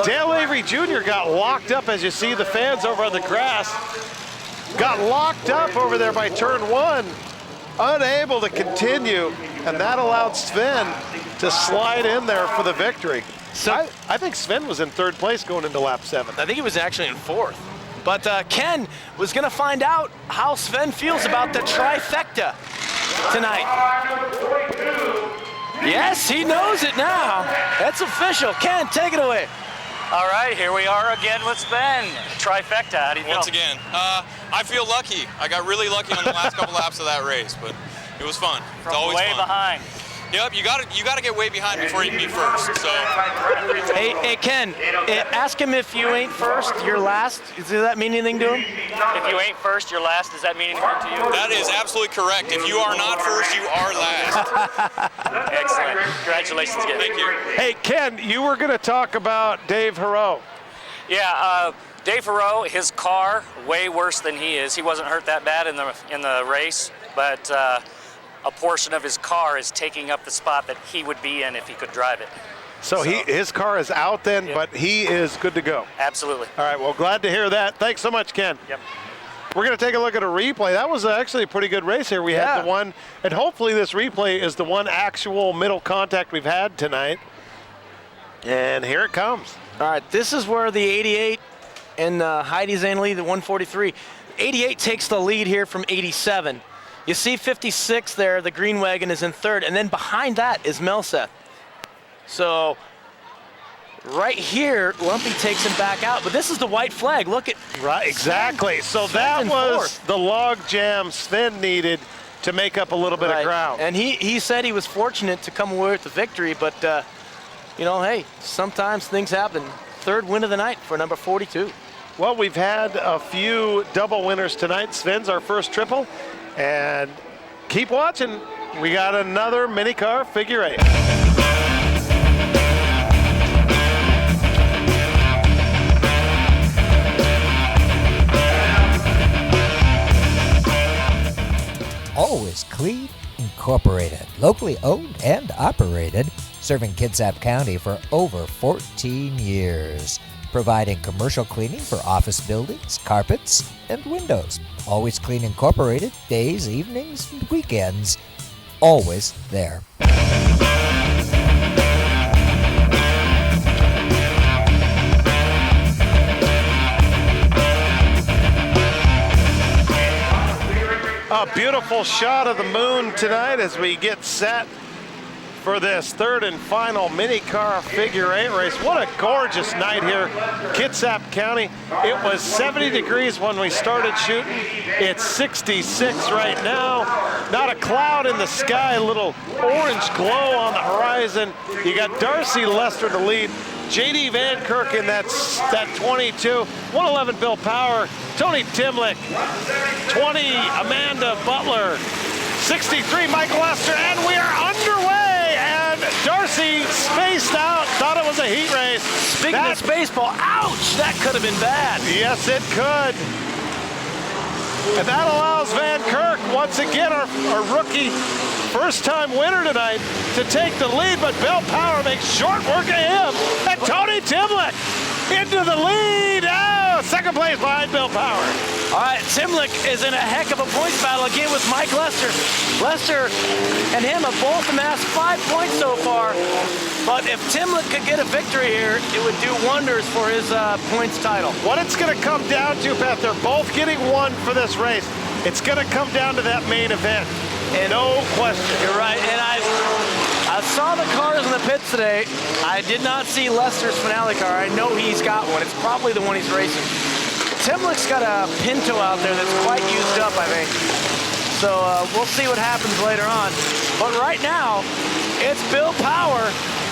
A: Dale Avery Jr. got locked up, as you see the fans over on the grass. Got locked up over there by turn 1, unable to continue, and that allowed Sven to slide in there for the victory. So I think Sven was in third place going into lap 7.
B: I think he was actually in 4th. But Ken was going to find out how Sven feels about the trifecta tonight. Yes, he knows it now. That's official. Ken, take it away.
C: All right, here we are again with Sven. Trifecta, how do you feel?
G: Once again, I feel lucky. I got really lucky on the last couple laps of that race, but it was fun. It's always
C: way
G: fun.
C: behind.
G: Yep, you gotta get way behind before you can be first. So.
B: Hey Ken, ask him if you ain't first, you're last. Does that mean anything to him?
C: If you ain't first, you're last. Does that mean anything to you?
G: That is absolutely correct. If you are not first, you are last.
C: Excellent. Congratulations again.
G: Thank you.
A: Hey, Ken, you were going to talk about Dave Hero.
C: Yeah, Dave Hero, his car, way worse than he is. He wasn't hurt that bad in the race, but a portion of his car is taking up the spot that he would be in if he could drive it.
A: So his car is out then,
C: Yep.
A: but he is good to go.
C: Absolutely.
A: All right, well, glad to hear that. Thanks so much, Ken.
C: Yep.
A: We're going to take a look at a replay. That was actually a pretty good race here. We had the one, and hopefully this replay is the one actual middle contact we've had tonight. And here it comes.
B: All right, this is where the 88 and Heidi Zane lead, the 143. 88 takes the lead here from 87. You see 56 there, the green wagon is in 3rd, and then behind that is Melseth. So right here, Lumpy takes him back out, but this is the white flag. Look at
A: right, exactly. So that was the log jam Sven needed to make up a little bit of ground.
B: And he said he was fortunate to come away with the victory, but you know, hey, sometimes things happen. 3rd win of the night for number 42.
A: Well, we've had a few double winners tonight. Sven's our first triple, and keep watching. We got another mini car figure 8.
F: Always Clean Incorporated, locally owned and operated, serving Kitsap County for over 14 years, providing commercial cleaning for office buildings, carpets, and windows. Always Clean Incorporated, days, evenings, and weekends, always there.
A: A beautiful shot of the moon tonight as we get set for this 3rd and final mini car figure 8 race. What a gorgeous night here, Kitsap County. It was 70 degrees when we started shooting. It's 66 right now. Not a cloud in the sky, a little orange glow on the horizon. You got Darcy Lester to lead. J.D. Van Kirk in that 22, 111 Bill Power, Tony Timlick, 20 Amanda Butler, 63 Michael Lester, and we are underway. And Darcy spaced out, thought it was a heat race.
B: Speaking of spaceball, ouch, that could have been bad.
A: Yes, it could. And that allows Van Kirk, once again, our rookie first-time winner tonight, to take the lead, but Bill Power makes short work of him. And Tony Timlick into the lead. Oh, second place behind Bill Power.
B: All right, Timlick is in a heck of a points battle again with Mike Lester. Lester and him have both amassed 5 points so far, but if Timlick could get a victory here, it would do wonders for his points title.
A: What it's going to come down to, Pat, they're both getting 1 for this race. It's going to come down to that main event. And no question.
B: You're right, and I saw the cars in the pits today. I did not see Lester's finale car. I know he's got one. It's probably the one he's racing. Timlick's got a Pinto out there that's quite used up, I think. So we'll see what happens later on. But right now, it's Bill Power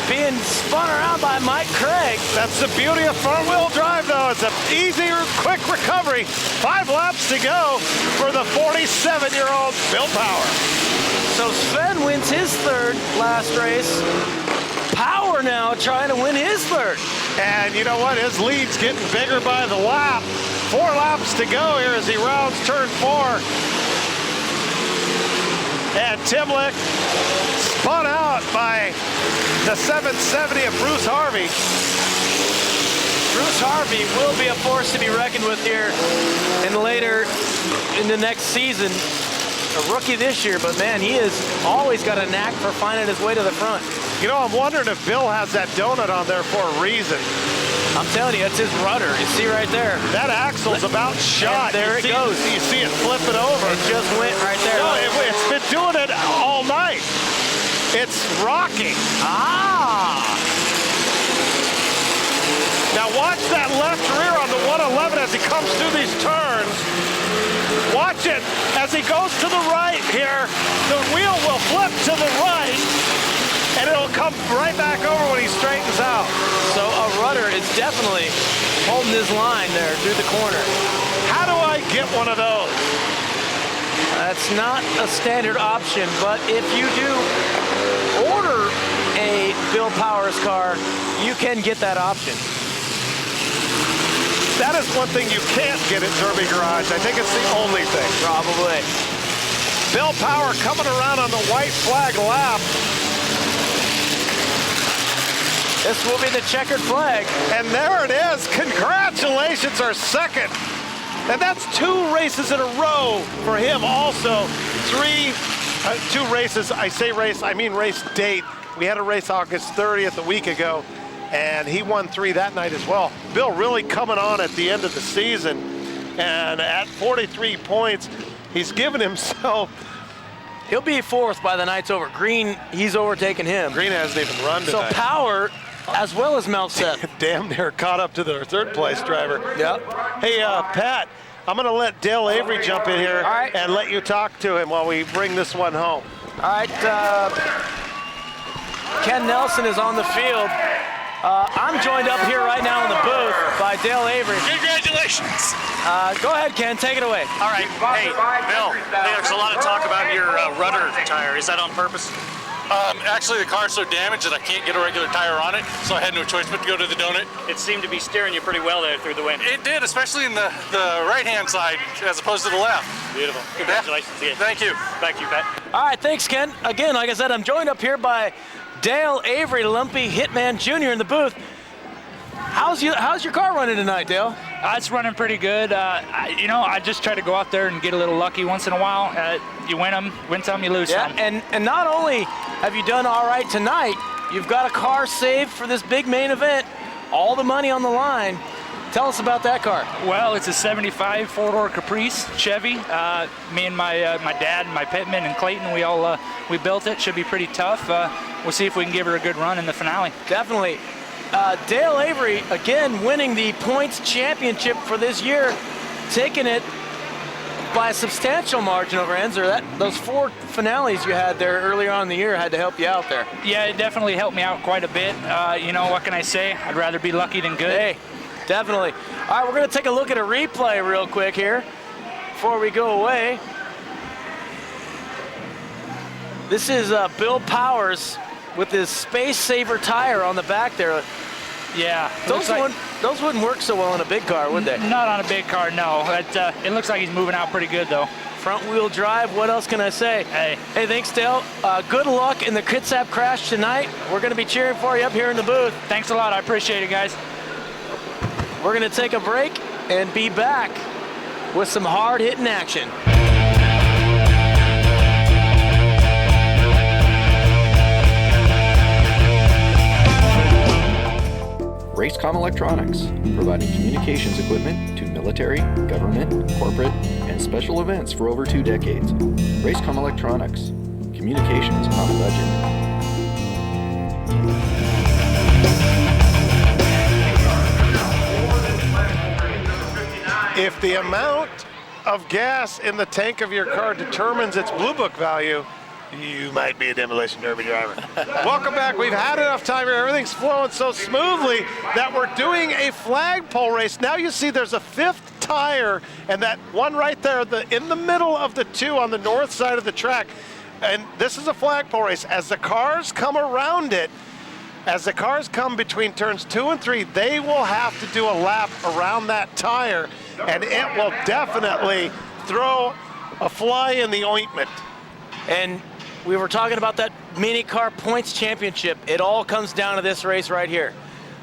B: being spun around by Mike Craig.
A: That's the beauty of front-wheel drive, though. It's an easy, quick recovery. 5 laps to go for the 47-year-old Bill Power.
B: So Sven wins his 3rd last race. Power now trying to win his 3rd.
A: And you know what? His lead's getting bigger by the lap. 4 laps to go here as he rounds turn 4. And Timlick spun out by the 770 of Bruce Harvey.
B: Bruce Harvey will be a force to be reckoned with here and later in the next season. A rookie this year, but man, he has always got a knack for finding his way to the front.
A: You know, I'm wondering if Bill has that donut on there for a reason.
B: I'm telling you, it's his rudder. You see right there.
A: That axle's about shot.
B: And there it goes.
A: You see it flip it over.
B: It just went right there.
A: No, it's been doing it all night. It's rocking. Now watch that left rear on the 111 as he comes through these turns. Watch it as he goes to the right here. The wheel will flip to the right, and it'll come right back over when he straightens out.
B: So a rudder is definitely holding his line there through the corner.
A: How do I get one of those?
B: That's not a standard option, but if you do order a Bill Powers car, you can get that option.
A: That is one thing you can't get at Derby Garage. I think it's the only thing.
B: Probably.
A: Bill Power coming around on the white flag lap.
B: This will be the checkered flag.
A: And there it is. Congratulations, our second. And that's 2 races in a row for him also. 2 races. I say race, I mean race date. We had a race August 30th a week ago, and he won 3 that night as well. Bill really coming on at the end of the season. And at 43 points, he's given himself.
B: He'll be 4th by the night's over. Green, he's overtaken him.
A: Green hasn't even run tonight.
B: So Power, as well as Melseth.
A: Damn near caught up to the 3rd place driver.
B: Yep.
A: Hey, Pat, I'm going to let Dale Avery jump in here and let you talk to him while we bring this one home.
B: All right. Ken Nelson is on the field. I'm joined up here right now in the booth by Dale Avery.
O: Congratulations.
B: Go ahead, Ken. Take it away.
C: All right. Hey, Bill, there's a lot of talk about your rudder tire. Is that on purpose?
O: Actually, the car's so damaged that I can't get a regular tire on it, so I had no choice but to go to the donut.
C: It seemed to be steering you pretty well there through the wind.
O: It did, especially in the right-hand side as opposed to the left.
C: Beautiful. Congratulations again.
O: Thank you.
C: Thank you, Pat.
B: All right, thanks, Ken. Again, like I said, I'm joined up here by Dale Avery, Lumpy Hitman Jr. in the booth. How's your car running tonight, Dale?
D: It's running pretty good. I just try to go out there and get a little lucky once in a while. You win some, you lose some.
B: And not only have you done all right tonight, you've got a car saved for this big main event. All the money on the line. Tell us about that car.
D: Well, it's a 75 4-door Caprice Chevy. Me and my dad and my pitman and Clayton, we built it. Should be pretty tough. We'll see if we can give her a good run in the finale.
B: Definitely. Dale Avery, again, winning the points championship for this year, taking it by a substantial margin over Enzer. Those 4 finales you had there earlier on in the year had to help you out there.
D: Yeah, it definitely helped me out quite a bit. What can I say? I'd rather be lucky than good.
B: Hey, definitely. All right, we're going to take a look at a replay real quick here before we go away. This is Bill Powers with his Space Saver tire on the back there.
D: Yeah.
B: Those wouldn't work so well in a big car, would they?
D: Not on a big car, no. It looks like he's moving out pretty good, though.
B: Front wheel drive, what else can I say?
D: Hey,
B: thanks, Dale. Good luck in the Kitsap crash tonight. We're going to be cheering for you up here in the booth.
D: Thanks a lot. I appreciate it, guys.
B: We're going to take a break and be back with some hard-hitting action.
Q: Racecom Electronics, providing communications equipment to military, government, corporate, and special events for over 2 decades. Racecom Electronics, communications on a budget.
A: If the amount of gas in the tank of your car determines its Blue Book value, you might be a demolition derby driver. Welcome back. We've had enough time here. Everything's flowing so smoothly that we're doing a flagpole race. Now you see there's a 5th tire, and that one right there in the middle of the 2 on the north side of the track. And this is a flagpole race. As the cars come around it, as the cars come between turns 2 and 3, they will have to do a lap around that tire, and it will definitely throw a fly in the ointment.
B: And we were talking about that mini car points championship. It all comes down to this race right here.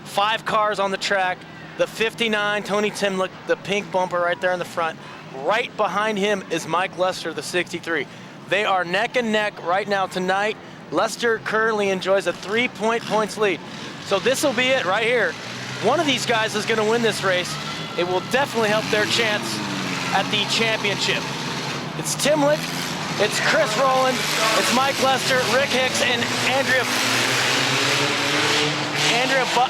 B: 5 cars on the track. The 59, Tony Timlick, the pink bumper right there in the front. Right behind him is Mike Lester, the 63. They are neck and neck right now tonight. Lester currently enjoys a 3-point points lead. So this will be it right here. One of these guys is going to win this race. It will definitely help their chance at the championship. It's Tim Lick, it's Chris Rowland, it's Mike Lester, Rick Hicks, and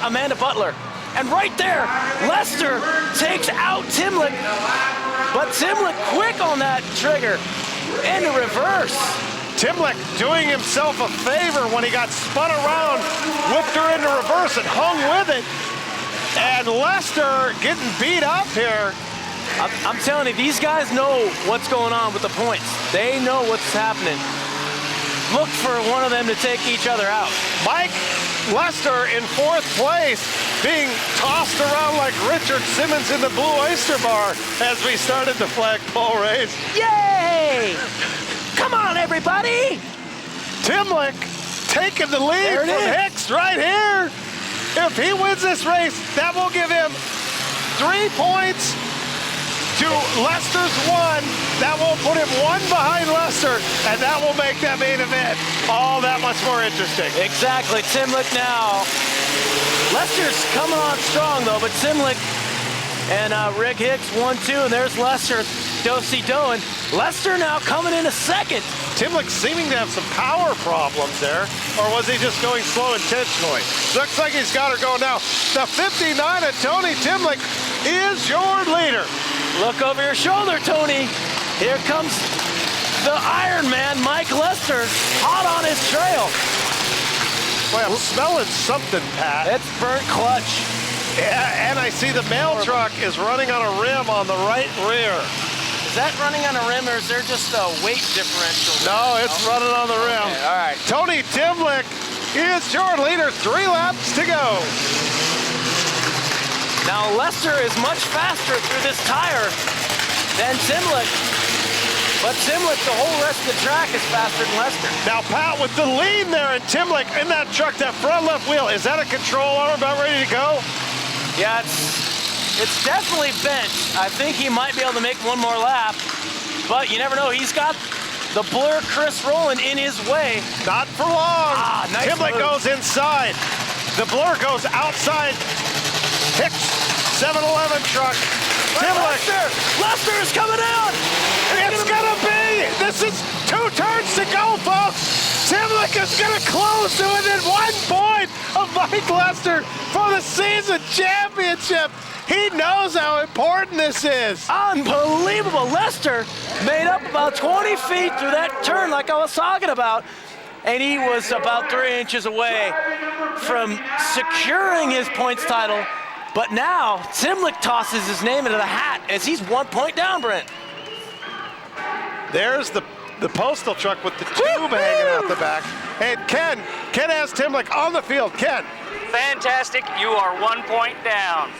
B: Amanda Butler. And right there, Lester takes out Tim Lick, but Tim Lick quick on that trigger into reverse.
A: Tim Lick doing himself a favor when he got spun around, whipped her into reverse and hung with it. And Lester getting beat up here.
B: I'm telling you, these guys know what's going on with the points. They know what's happening. Look for one of them to take each other out.
A: Mike Lester in 4th place, being tossed around like Richard Simmons in the Blue Oyster Bar as we started the flagpole race.
B: Yay! Come on, everybody!
A: Tim Lick taking the lead from Hicks right here. If he wins this race, that will give him 3 points to Lester's 1. That will put him 1 behind Lester, and that will make that main event all that much more interesting.
B: Exactly. Tim Lick now. Lester's coming on strong, though, but Tim Lick and Rick Hicks 1-2, and there's Lester, do-si-do, and Lester now coming in a 2nd.
A: Tim Lick seeming to have some power problems there, or was he just going slow intentionally? Looks like he's got her going now. The 59 of Tony Tim Lick is your leader.
B: Look over your shoulder, Tony. Here comes the Iron Man, Mike Lester, hot on his trail.
A: Boy, I'm smelling something, Pat.
B: It's burnt clutch.
A: Yeah, and I see the mail truck is running on a rim on the right rear.
B: Is that running on a rim, or is there just a weight differential?
A: No, it's running on the rim.
B: Okay, all right.
A: Tony Tim Lick is your leader. 3 laps to go.
B: Now Lester is much faster through this tire than Tim Lick. But Tim Lick, the whole rest of the track is faster than Lester.
A: Now Pat, with the lean there and Tim Lick in that truck, that front left wheel, is that a control arm about ready to go?
B: Yeah, it's definitely bent. I think he might be able to make 1 more lap, but you never know. He's got the Blur Chris Rowland in his way.
A: Not for long.
B: Nice
A: Tim Lick
B: move.
A: goes inside. The Blur goes outside. Hicks 7-Eleven truck. Tim Lick.
B: Lester is coming out.
A: It's gonna be. This is 2 turns to go, folks. Tim Lick is gonna close to within 1 point of Mike Lester for the season championship. He knows how important this is.
B: Unbelievable. Lester made up about 20 feet through that turn like I was talking about, and he was about 3 inches away from securing his points title. But now, Tim Lick tosses his name into the hat as he's 1 point down, Brent.
A: There's the postal truck with the tube hanging out the back. And Ken has Tim Lick on the field. Ken.
C: Fantastic. You are 1 point down.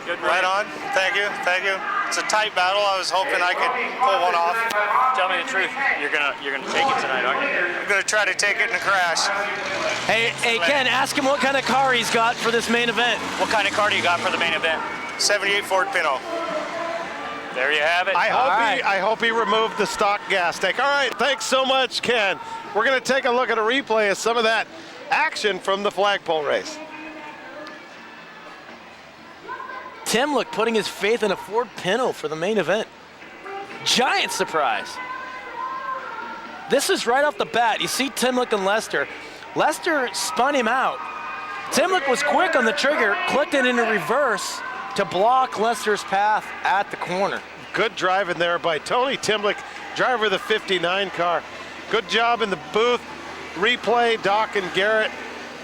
C: Good
O: Right on. Thank you. Thank you. It's a tight battle. I was hoping I could pull one off.
C: Tell me the truth. You're gonna take it tonight, aren't you?
O: I'm gonna try to take it in a crash.
B: Hey, Ken, ask him what kind of car he's got for this main event.
C: What kind of car do you got for the main event?
O: 78 Ford Pinto.
C: There you have it.
A: I hope he removed the stock gas tank. All right, thanks so much, Ken. We're going to take a look at a replay of some of that action from the flagpole race.
B: Tim Lick putting his faith in a Ford Pinto for the main event. Giant surprise. This is right off the bat. You see Tim Lick and Lester. Lester spun him out. Tim Lick was quick on the trigger, clicked it into reverse to block Lester's path at the corner.
A: Good driving there by Tony Tim Lick, driver of the 59 car. Good job in the booth. Replay, Doc and Garrett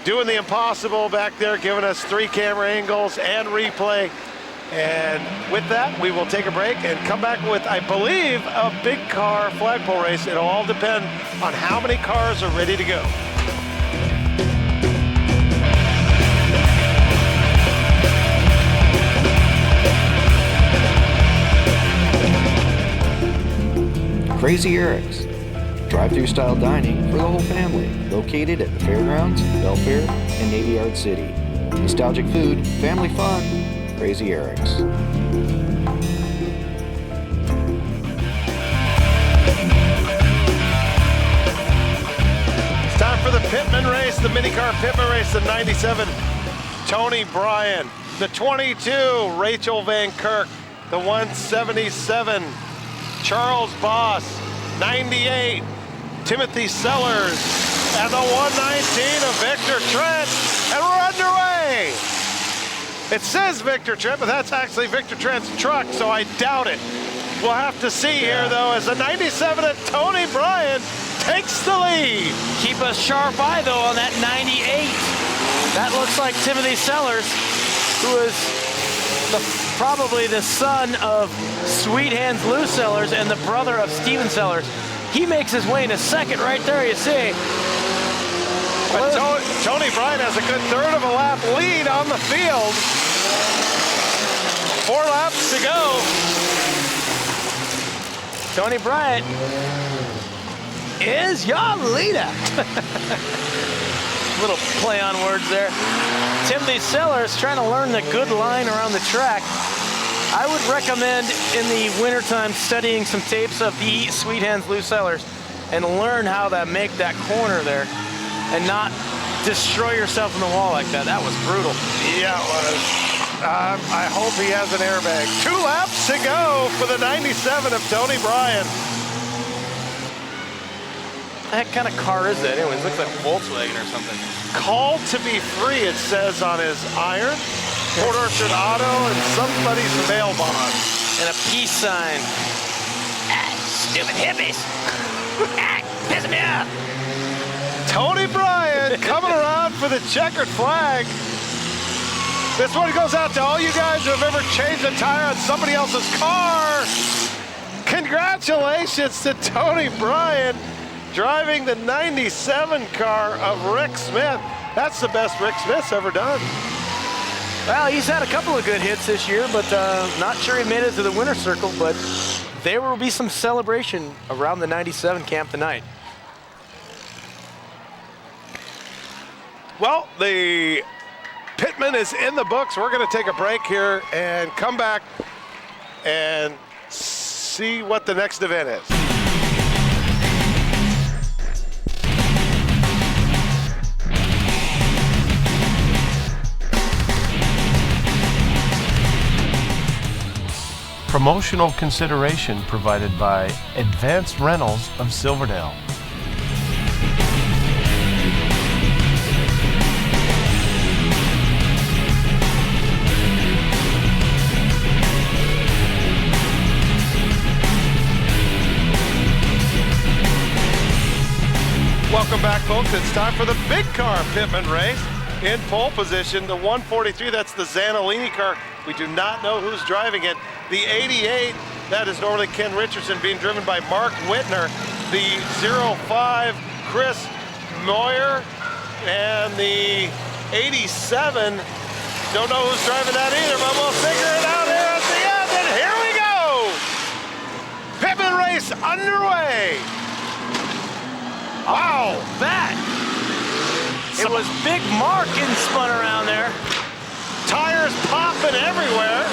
A: doing the impossible back there, giving us 3 camera angles and replay. And with that, we will take a break and come back with, I believe, a big car flagpole race. It'll all depend on how many cars are ready to go.
Q: Crazy Eric's, drive-through style dining for the whole family, located at the fairgrounds, Belfair, and Navy Yard City. Nostalgic food, family fun, Crazy Eric's.
A: It's time for the Pittman race, the minicar Pittman race, the 97, Tony Bryan. The 22, Rachel Van Kirk. The 177, Charles Boss. 98, Timothy Sellers. And the 119 of Victor Trent. And we're underway. It says Victor Trent, but that's actually Victor Trent's truck, so I doubt it. We'll have to see here, though, as the 97 of Tony Bryan takes the lead.
B: Keep a sharp eye, though, on that 98. That looks like Timothy Sellers, who is probably the son of Sweet Hands Lou Sellers and the brother of Steven Sellers. He makes his way in a second right there, you see.
A: But Tony Bryan has a good third of a lap lead on the field. 4 laps to go.
B: Tony Bryan is your leader. Little play on words there. Timothy Sellers trying to learn the good line around the track. I would recommend in the wintertime studying some tapes of the Sweet Hands Lou Sellers and learn how to make that corner there and not destroy yourself in the wall like that. That was brutal.
A: Yeah, it was. I hope he has an airbag. 2 laps to go for the 97 of Tony Bryan.
B: What the heck kind of car is that? Anyways, looks like a Volkswagen or something.
A: Called to be free, it says on his iron. Port Orchard Auto and somebody's bail bond.
B: And a peace sign. Stupid hippies. Piss me off.
A: Tony Bryan coming around for the checkered flag. This one goes out to all you guys who have ever changed a tire on somebody else's car. Congratulations to Tony Bryan driving the 97 car of Rick Smith. That's the best Rick Smith's ever done.
B: Well, he's had a couple of good hits this year, but not sure he made it to the winner's circle, but there will be some celebration around the 97 camp tonight.
A: Well, the Pittman is in the books. We're going to take a break here and come back and see what the next event is.
J: Promotional consideration provided by Advanced Rentals of Silverdale.
A: Welcome back, folks. It's time for the big car Pittman race. In pole position, the 143, that's the Zanolini car. We do not know who's driving it. The 88, that is normally Ken Richardson, being driven by Mark Whitner. The 05, Chris Moyer. And the 87, don't know who's driving that either, but we'll figure it out here at the end. And here we go! Pittman race underway. Wow,
B: that! It was Big Mark getting spun around there.
A: Tires popping everywhere.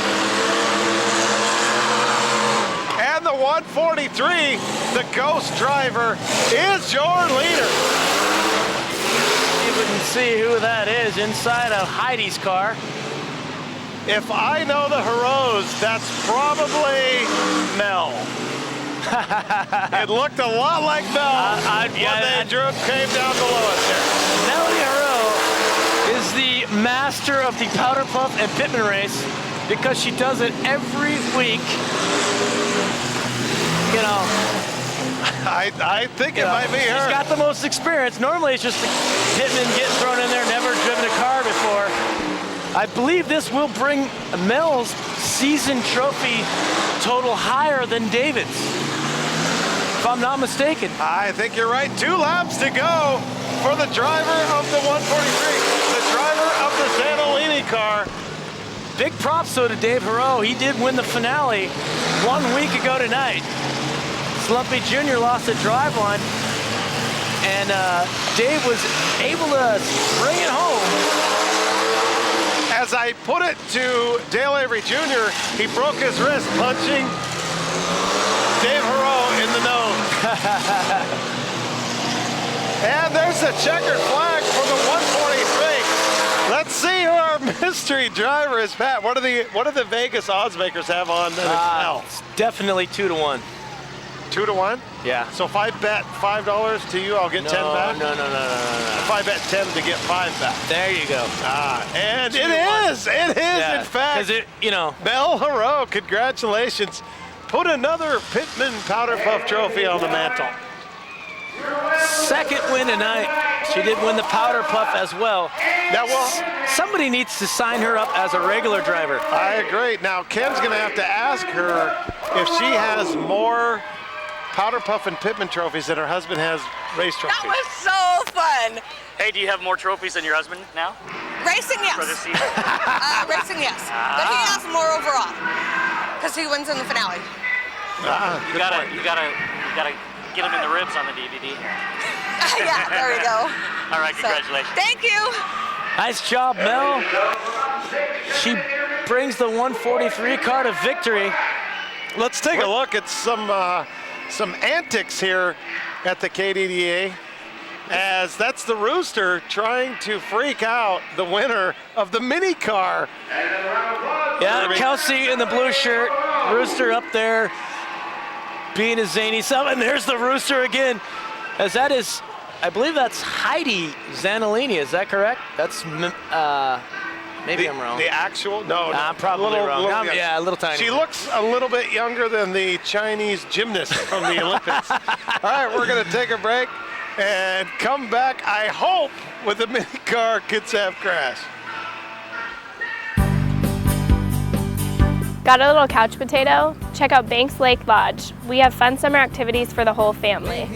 A: And the 143, the ghost driver, is your leader.
B: See if we can see who that is inside of Heidi's car.
A: If I know the heroes, that's probably Mel. It looked a lot like Mel when they came down below us here.
B: Melody Haro is the master of the Powder Puff and Pittman race because she does it every week. You know,
A: I think it might be her.
B: She's got the most experience. Normally it's just the Pittman getting thrown in there, never driven a car before. I believe this will bring Mel's season trophy total higher than David's, if I'm not mistaken.
A: I think you're right. 2 laps to go for the driver of the 143, the driver of the Zanolini car.
B: Big props though to Dave Haro. He did win the finale 1 week ago tonight. Slumpy Jr. lost the drive line, and Dave was able to bring it home.
A: As I put it to Dale Avery Jr., he broke his wrist punching Dave Haro in the nose. And there's the checkered flag for the 143. Let's see who our mystery driver is, Pat. What do the Vegas odds makers have on the
B: It's definitely 2-1.
A: 2-1?
B: Yeah.
A: So if I bet $5 to you, I'll get 10 back?
B: No.
A: If I bet 10 to get 5 back.
B: There you go.
A: And it is,
B: Yeah,
A: in fact.
B: 'cause
A: Mel Haro, congratulations. Put another Pittman Powder Puff trophy on the mantle.
B: Second win tonight. She did win the Powder Puff as well.
A: Now,
B: somebody needs to sign her up as a regular driver.
A: I agree. Now, Ken's going to have to ask her if she has more Powder Puff and Pittman trophies than her husband has race trophies.
K: That was so fun.
C: Hey, do you have more trophies than your husband now?
K: Racing, yes.
C: For this season?
K: Racing, yes. But he has more overall because he wins in the finale.
C: You gotta get him in the ribs on the DVD.
K: Yeah, there we go.
C: All right,
K: So,
C: congratulations.
K: thank you.
B: Nice job, Mel. She brings the 143 car to victory.
A: Let's take a look at some antics here at the KDDA, as that's the Rooster trying to freak out the winner of the mini car.
B: Yeah, Kelsey in the blue shirt, Rooster up there being a zany self, and there's the Rooster again, as that is, I believe that's Heidi Zanolini, is that correct? That's, maybe I'm wrong.
A: The actual? No,
B: I'm probably wrong. Yeah, a little tiny.
A: She looks a little bit younger than the Chinese gymnast from the Olympics. All right, we're going to take a break and come back, I hope, with the mini car Kitsap crash.
V: Got a little couch potato? Check out Banks Lake Lodge. We have fun summer activities for the whole family.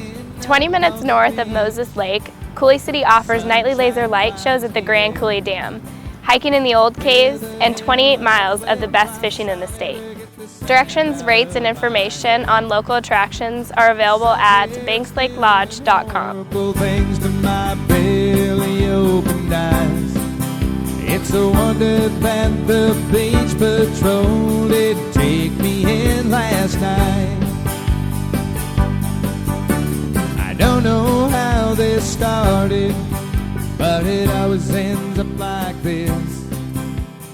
V: 20 minutes north of Moses Lake, Coulee City offers nightly laser light shows at the Grand Coulee Dam, hiking in the old caves, and 28 miles of the best fishing in the state. Directions, rates, and information on local attractions are available at bankslakelodge.com.
L: Things to my belly opened eyes. It's a wonder that the beach patrol did take me in last night. I don't know how this started, but it always ends up like this,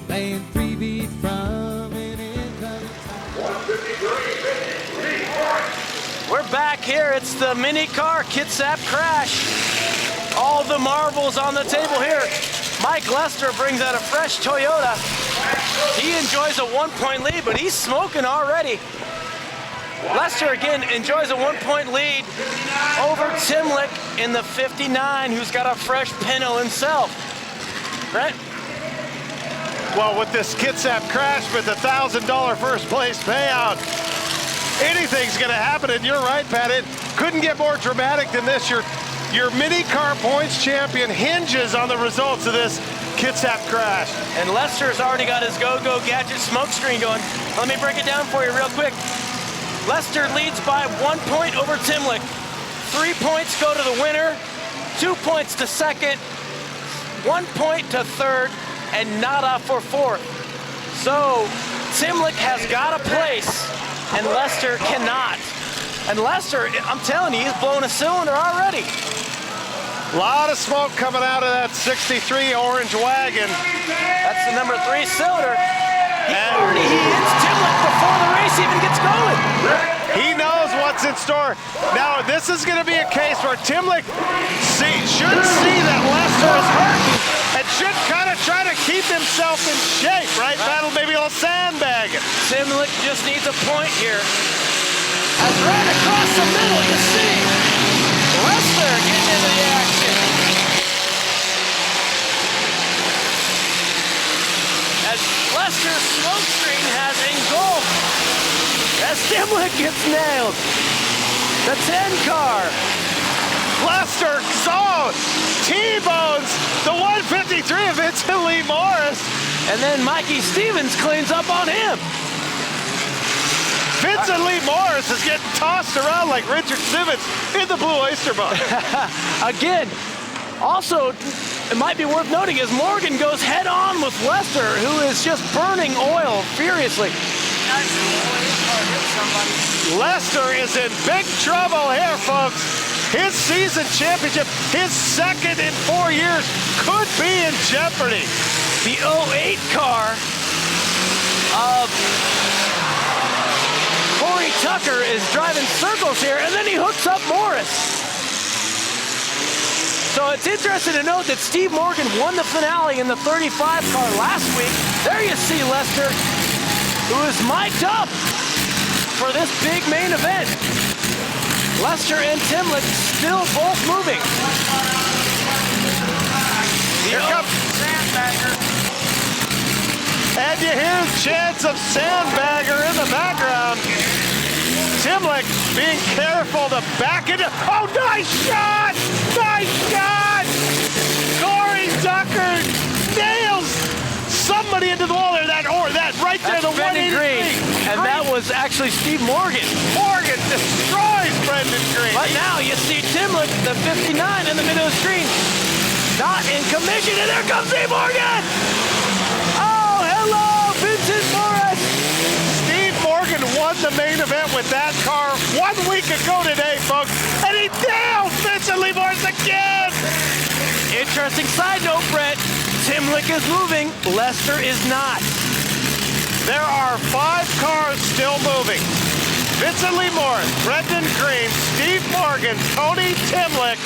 L: laying 3 feet from an incoming time.
B: We're back here. It's the mini car Kitsap crash. All the marbles on the table here. Mike Lester brings out a fresh Toyota. He enjoys a 1-point lead, but he's smoking already. Lester again enjoys a 1-point lead over Timlick in the 59, who's got a fresh Pinto himself. Brent?
A: Well, with this Kitsap crash with a $1,000 first place payout, anything's going to happen, and you're right, Pat. It couldn't get more dramatic than this. Your mini car points champion hinges on the results of this Kitsap crash.
B: And Lester's already got his go-go gadget smoke screen going. Let me break it down for you real quick. Lester leads by 1 point over Timlick. 3 points go to the winner, 2 points to second, 1 point to third, and nada for fourth. So Timlick has got a place, and Lester cannot. And Lester, I'm telling you, he's blowing a cylinder already.
A: A lot of smoke coming out of that 63 orange wagon.
B: That's the number 3 cylinder. He hits Timlick before the race even gets going.
A: He knows what's in store. Now, this is going to be a case where Timlick should see that Lester is hurting and should kind of try to keep himself in shape, right? Battle maybe a little sandbag.
B: Timlick just needs a point here. As right across the middle, you see Lester getting into the action. As Lester's smoke screen has engulfed, as Timlick gets nailed. The 10 car.
A: Lester T-bones the 153 of Vincent Lee Morris.
B: And then Mikey Stevens cleans up on him.
A: Vincent Lee Morris is getting tossed around like Richard Simmons in the Blue Oyster Bar.
B: Again, also, it might be worth noting as Morgan goes head on with Lester, who is just burning oil furiously.
A: Lester is in big trouble here, folks. His season championship, his second in 4 years, could be in jeopardy.
E: The 08 car of Corey Tucker is driving circles here, and then he hooks up Morris. So it's interesting to note that Steve Morgan won the finale in the 35 car last week. There you see Lester, who is mic'd up for this big main event. Lester and Timlick still both moving.
A: Here comes Sandbagger. And you hear chants of Sandbagger in the background. Timlick being careful to back it. Oh, nice shot! Nice shot! Corey Tucker nails somebody into the wall there. That right there,
E: that's
A: the 183.
E: Green. And that was actually Steve Morgan.
A: Morgan destroys Brendan Green.
E: But now you see Timlick, the 59 in the middle of the screen, not in commission, and there comes Steve Morgan! Oh, hello, Vincent Morris!
A: Steve Morgan won the main event with that car 1 week ago today, folks, and he nailed Vincent Lee Morris again!
E: Interesting side note, Brett. Timlick is moving, Lester is not.
A: There are 5 cars still moving. Vincent Lee Morris, Brendan Green, Steve Morgan, Tony Timlick,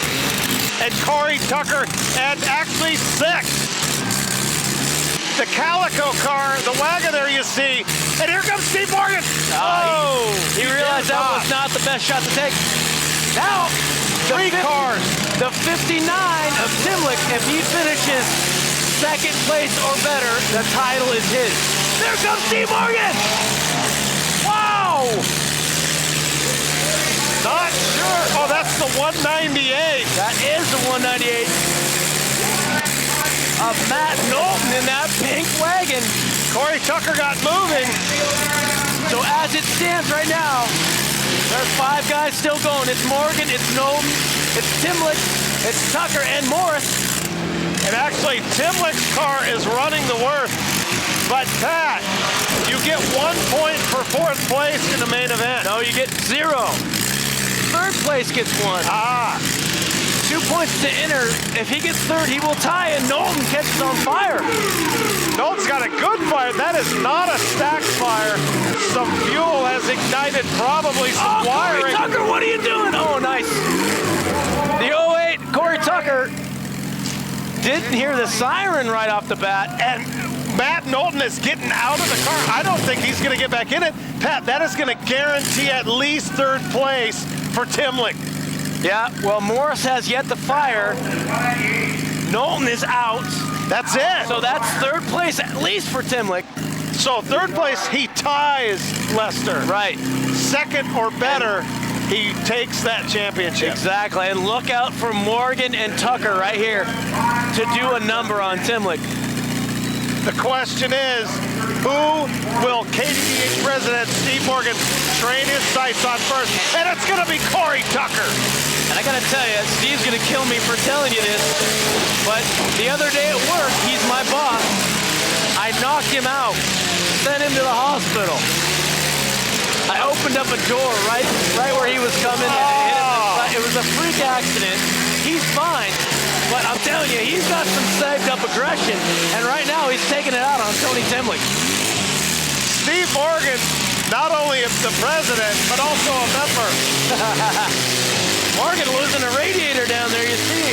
A: and Corey Tucker, and actually 6. The Calico car, the wagon there you see, and here comes Steve Morgan.
E: He realized that was not the best shot to take. Now,
A: 3 cars.
E: The 59 of Timlick, if he finishes second place or better, the title is his. There comes Steve Morgan! Wow!
A: Not sure. Oh, that's the 198.
E: That is the 198 of Matt Knowlton in that pink wagon.
A: Corey Tucker got moving.
E: So as it stands right now, there's 5 guys still going. It's Morgan, it's Knowlton, it's Timlick, it's Tucker, and Morris.
A: And actually, Timlick's car is running the worst. But Pat, you get 1 point for 4th place in the main event.
E: No, you get 0. 3rd place gets 1. 2 points to enter. If he gets 3rd, he will tie, and Knowlton catches on fire.
A: Knowlton's got a good fire. That is not a stacked fire. Some fuel has ignited, probably some wiring.
E: Corey Tucker, what are you doing? Oh, nice. The 08, Corey Tucker didn't hear the siren right off the bat.
A: And Matt Knowlton is getting out of the car. I don't think he's going to get back in it. Pat, that is going to guarantee at least 3rd place for Timlick.
E: Yeah, well, Morris has yet to fire. Knowlton is out.
A: That's it.
E: So that's 3rd place at least for Timlick.
A: So 3rd place, he ties Lester.
E: Right.
A: 2nd or better, he takes that championship.
E: Exactly, and look out for Morgan and Tucker right here to do a number on Timlick.
A: The question is, who will KDDA President Steve Morgan train his sights on first? And it's going to be Corey Tucker.
E: And I got to tell you, Steve's going to kill me for telling you this, but the other day at work, he's my boss. I knocked him out, sent him to the hospital. I opened up a door right where he was coming and hit him. It was a freak accident. He's fine. But I'm telling you, he's got some saved up aggression, and right now he's taking it out on Tony Timlick.
A: Steve Morgan, not only is the president, but also a member.
E: Morgan losing a radiator down there, you see.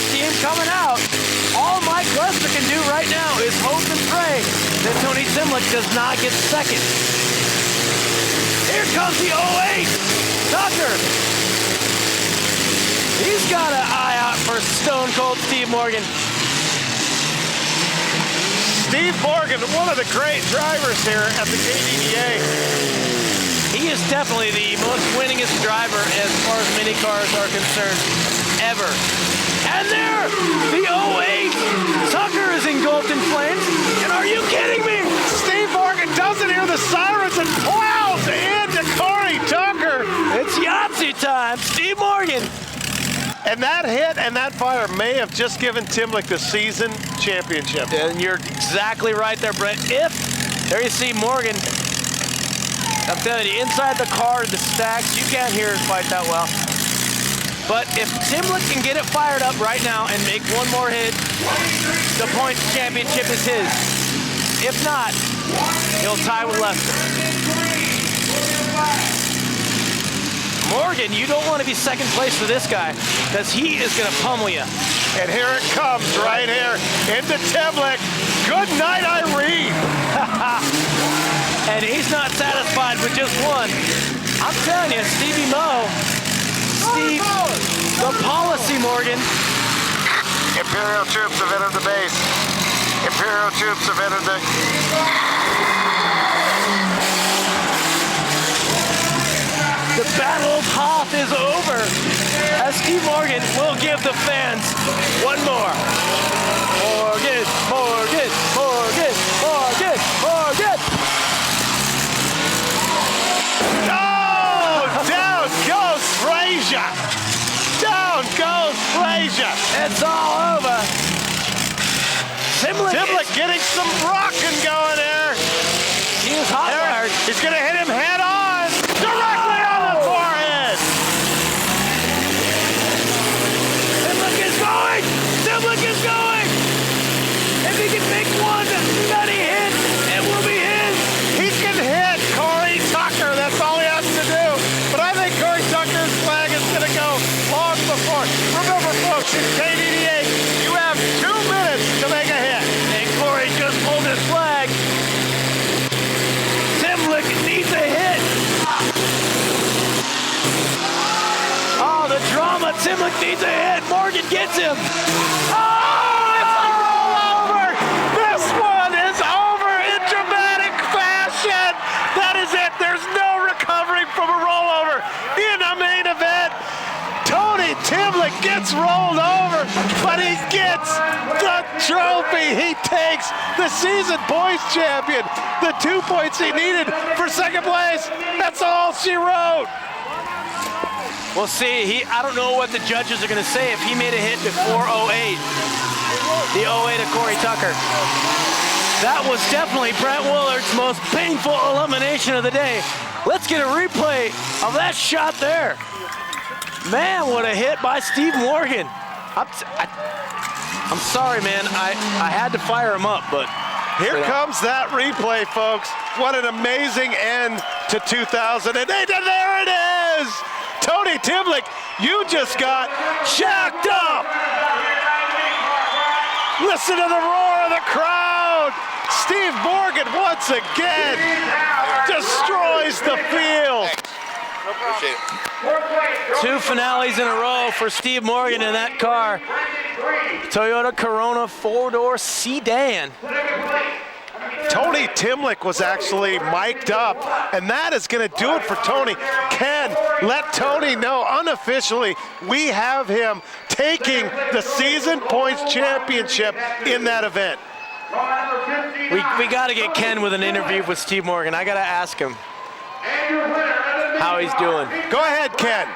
E: See him coming out. All Mike Lester can do right now is hope and pray that Tony Timlick does not get 2nd. Here comes the 08, Tucker. He's got an eye out for Stone Cold Steve Morgan.
A: Steve Morgan, one of the great drivers here at the KDDA.
E: He is definitely the most winningest driver as far as mini cars are concerned ever. And there, the 08, Tucker is engulfed in flames. And are you kidding me?
A: Steve Morgan doesn't hear the sirens and plows into Corey Tucker.
E: It's Yahtzee time, Steve Morgan.
A: And that hit and that fire may have just given Timlick the season championship.
E: And you're exactly right there, Brett. If, there you see Morgan, I'm telling you, inside the car, the stacks, you can't hear it quite that well. But if Timlick can get it fired up right now and make one more hit, the points championship is his. If not, he'll tie with Lester. Morgan, you don't want to be second place for this guy because he is going to pummel you.
A: And here it comes right here into Timlick. Good night, Irene.
E: And he's not satisfied with just one. I'm telling you, Stevie Mo, Steve, the policy, Morgan.
A: Imperial troops have entered the base. Imperial troops have entered the...
E: The Battle of Hoth is over as Steve Morgan will give the fans one more. Morgan, Morgan, Morgan, Morgan, Morgan.
A: Oh, down goes Frazier. Down goes Frazier.
E: It's all over.
A: Timlick getting some rocking going there.
E: He was hot wired.
A: He's going to hit him head on. Directly on the forehead.
E: Timlick is going. Timlick is going. If he can make one nutty hit, it will be his.
A: He can hit Corey Tucker. That's all he has to do. But I think Corey Tucker's flag is going to go long before. Remember, folks, in KDDA, you have 2 minutes to make a hit.
E: And Corey just pulled his flag. Timlick needs a hit. Oh, the drama. Timlick needs a hit. Morgan gets him.
A: Oh, it's a rollover. This one is over in dramatic fashion. That is it. There's no recovering from a rollover in a main event. Tony Timlick gets rolled over, but he gets the trophy. He takes the season points champion. The 2 points he needed for second place. That's all she wrote.
E: We'll see. I don't know what the judges are going to say if he made a hit before 08. The 08 of Corey Tucker. That was definitely Brent Willard's most painful elimination of the day. Let's get a replay of that shot there. Man, what a hit by Steve Morgan. I'm sorry, man. I had to fire him up, but...
A: Here comes that replay, folks. What an amazing end to 2008. And there it is! Tony Timlick, you just got shacked up! Listen to the roar of the crowd! Steve Morgan once again destroys the field.
R: Appreciate it.
E: 2 finales in a row for Steve Morgan in that car. Toyota Corona 4-door sedan.
A: Tony Timlick was actually mic'd up, and that is going to do it for Tony. Ken, let Tony know unofficially we have him taking the season points championship in that event.
E: We got to get Ken with an interview with Steve Morgan. I got to ask him how he's doing.
A: Go ahead, Ken.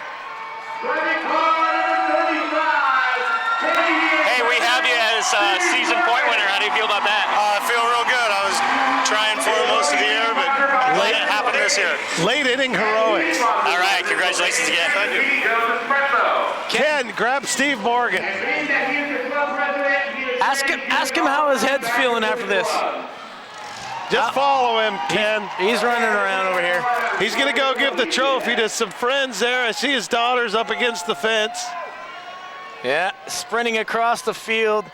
C: Hey, we have you as season point winner. How do you feel about that?
O: I feel real good. I was trying for it most of the year, but glad it happened this year.
A: Late inning heroics.
C: All right, congratulations again.
A: Ken, grab Steve Morgan.
E: Ask him how his head's feeling after this.
A: Just follow him, Ken.
E: He's running around over here.
A: He's going to go give the trophy to some friends there. I see his daughter's up against the fence.
E: Yeah, sprinting across the field.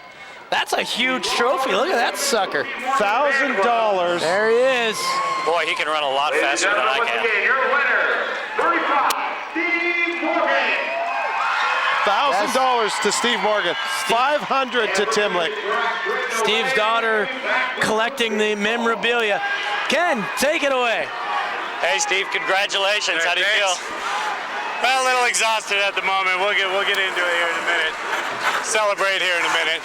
E: That's a huge trophy. Look at that sucker.
A: $1,000.
E: There he is.
C: Boy, he can run a lot faster than I can.
L: Your winner, 35, Steve Morgan.
A: $1,000 to Steve Morgan. $500 to Timlick.
E: Steve's daughter collecting the memorabilia. Ken, take it away.
C: Hey, Steve, congratulations. How do you feel?
O: Well, a little exhausted at the moment. We'll get into it here in a minute. Celebrate here in a minute.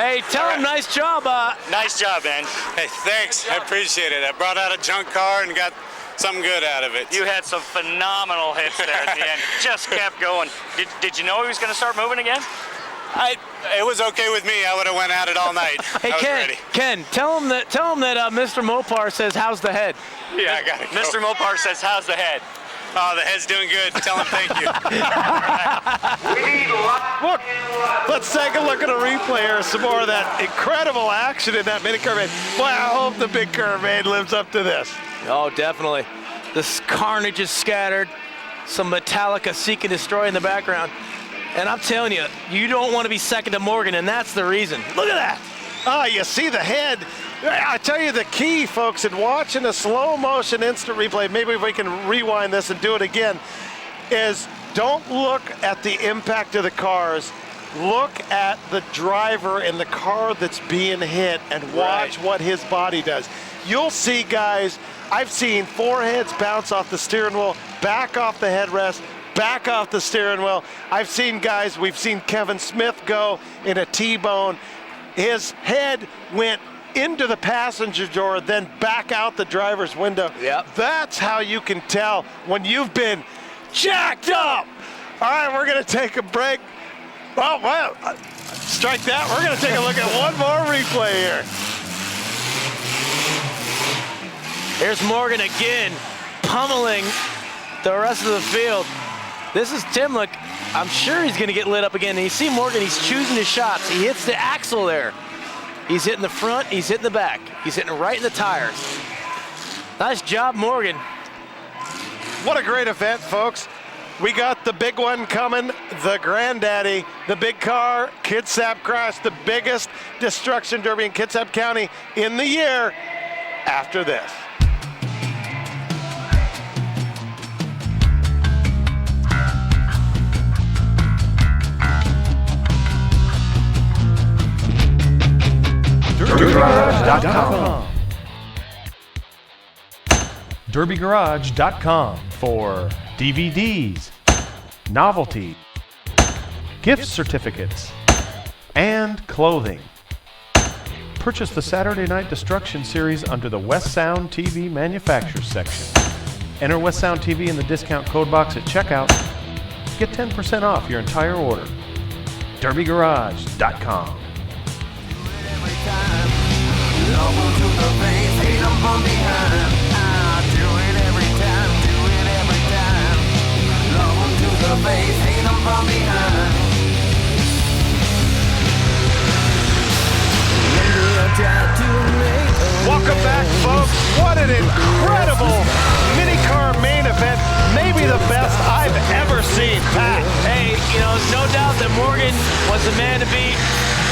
E: Hey, tell him nice job.
C: Nice job, man.
O: Hey, thanks. I appreciate it. I brought out a junk car and got something good out of it.
C: You had some phenomenal hits there at the end. Just kept going. Did you know he was going to start moving again?
M: It was okay with me. I would have went at it all night.
E: Hey,
M: I was
E: Ken,
M: ready.
E: Ken, tell him that Mr. Mopar says, how's the head?
M: Yeah, I got it.
C: Mr. Mopar says, how's the head?
M: Oh, the head's doing good. Tell him thank you.
A: Look, let's take a look at a replay here. Some more of that incredible action in that mini curve maid. Boy, I hope the big curve maid lives up to this.
E: Oh, definitely. This carnage is scattered. Some Metallica Seek and Destroy in the background. And I'm telling you, you don't want to be second to Morgan, and that's the reason. Look at that.
A: Ah, you see the head. I tell you the key, folks, in watching a slow motion instant replay, maybe if we can rewind this and do it again, is don't look at the impact of the cars. Look at the driver in the car that's being hit and watch what his body does. You'll see, guys, I've seen foreheads bounce off the steering wheel, back off the headrest, back off the steering wheel. I've seen guys, we've seen Kevin Smith go in a T-bone. His head went into the passenger door, then back out the driver's window.
E: Yep.
A: That's how you can tell when you've been jacked up. All right, we're going to take a break. Oh, well, strike that. We're going to take a look at one more replay here.
E: Here's Morgan again, pummeling the rest of the field. This is Timlick. I'm sure he's going to get lit up again. And you see Morgan, he's choosing his shots. He hits the axle there. He's hitting the front, he's hitting the back. He's hitting right in the tires. Nice job, Morgan.
A: What a great event, folks. We got the big one coming, the granddaddy, the big car, Kitsap Crash, the biggest destruction derby in Kitsap County in the year after this.
J: DerbyGarage.com. DerbyGarage.com for DVDs, novelty, gift certificates, and clothing. Purchase the Saturday Night Destruction series under the West Sound TV Manufacturers section. Enter West Sound TV in the discount code box at checkout. Get 10% off your entire order. DerbyGarage.com.
L: Elbow to the face, hate 'em from behind. I do it every time, do it every time. Elbow to the face, hate 'em from behind.
A: Welcome back, folks. What an incredible mini car main event. Maybe the best I've ever seen, Pat.
E: Hey, you know, no doubt that Morgan was the man to beat,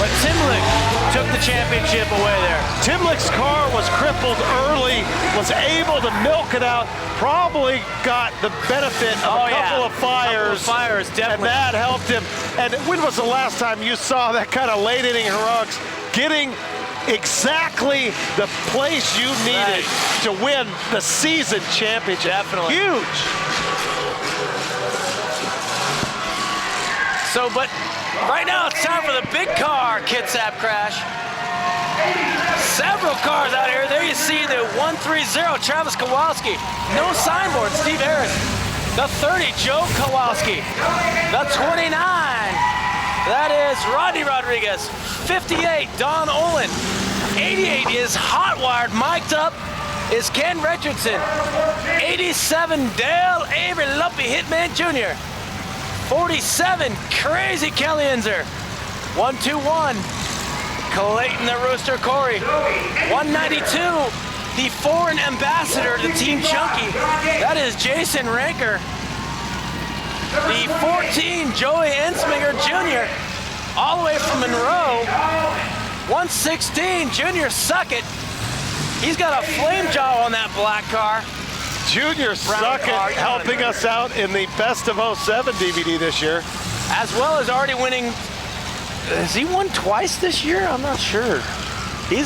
E: but Timlick took the championship away there.
A: Timlick's car was crippled early, was able to milk it out, probably got the benefit of a couple of fires.
E: Definitely.
A: And that helped him. And when was the last time you saw that kind of late inning heroics getting exactly the place you needed to win the season championship?
E: Definitely.
A: Huge.
E: So, but right now it's time for the big car Kitsap Crash. Several cars out here. There you see the 130 Travis Kowalski. No signboard, Steve Harris. The 30, Joe Kowalski. The 29, that is Rodney Rodriguez. 58, Don Olin. 88 is hot-wired, mic'd up, is Ken Richardson. 87, Dale Avery Lumpy Hitman Jr. 47, Crazy Kelly Enzer. 121, Clayton the Rooster Corey. 192, the foreign ambassador to Team Chunky. That is Jason Ranker. The 14, Joey Ensminger Jr. all the way from Monroe. 116, Junior Suckett. He's got a flame jaw on that black car.
A: Junior Suckett helping us out in the Best of 07 DVD this year.
E: As well as already winning. Has he won twice this year? I'm not sure. He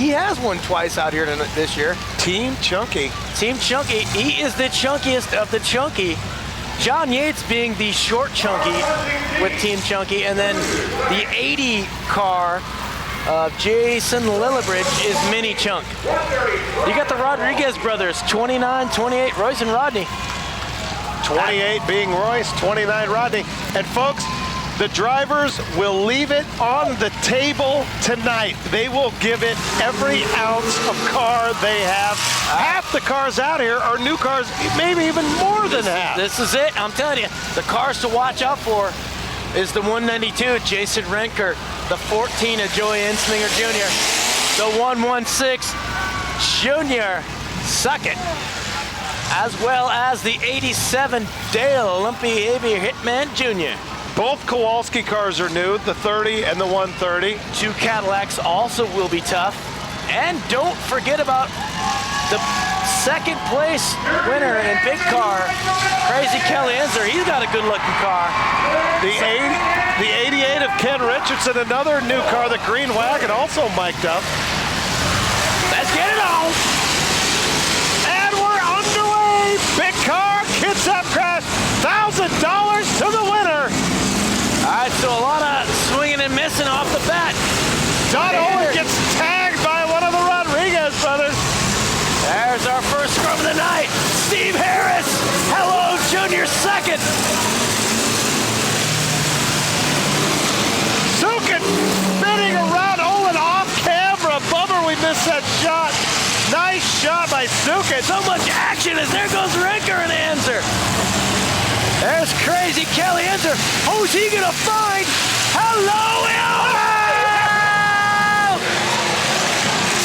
E: has won twice out here this year.
A: Team Chunky.
E: Team Chunky. He is the chunkiest of the chunky. John Yates being the short chunky with Team Chunky, and then the 80 car of Jason Lillibridge is mini chunk. You got the Rodriguez brothers, 29, 28, Royce and Rodney.
A: 28 being Royce, 29 Rodney. And folks, The drivers will leave it on the table tonight. They will give it every ounce of car they have. Half the cars out here are new cars, maybe even more than half.
E: This is it. I'm telling you, the cars to watch out for is the 192, Jason Renker, the 14 of Joey Ensminger Jr., the 116, Junior Suckett, as well as the 87 Dale Olympia Hitman Jr.
A: Both Kowalski cars are new, the 30 and the 130.
E: 2 Cadillacs also will be tough. And don't forget about the second place winner in big car, Crazy Kelly Enzer. He's got a good looking car.
A: The 88 of Ken Richardson, another new car, the green wagon, also mic'd up.
E: Let's get it on.
A: And we're underway. Big car, Kitsap crash, $1,000 to the winner.
E: All right, so a lot of swinging and missing off the bat.
A: Don Owen gets tagged by one of the Rodriguez brothers.
E: There's our first scrub of the night. Steve Harris. Hello, Junior Second.
A: Sukin spinning around Owen off camera. Bummer we missed that shot. Nice shot by Sukin.
E: So much action as there goes Renker and Enzer. There's Crazy Kelly Enzer. Who's he gonna find? Hello,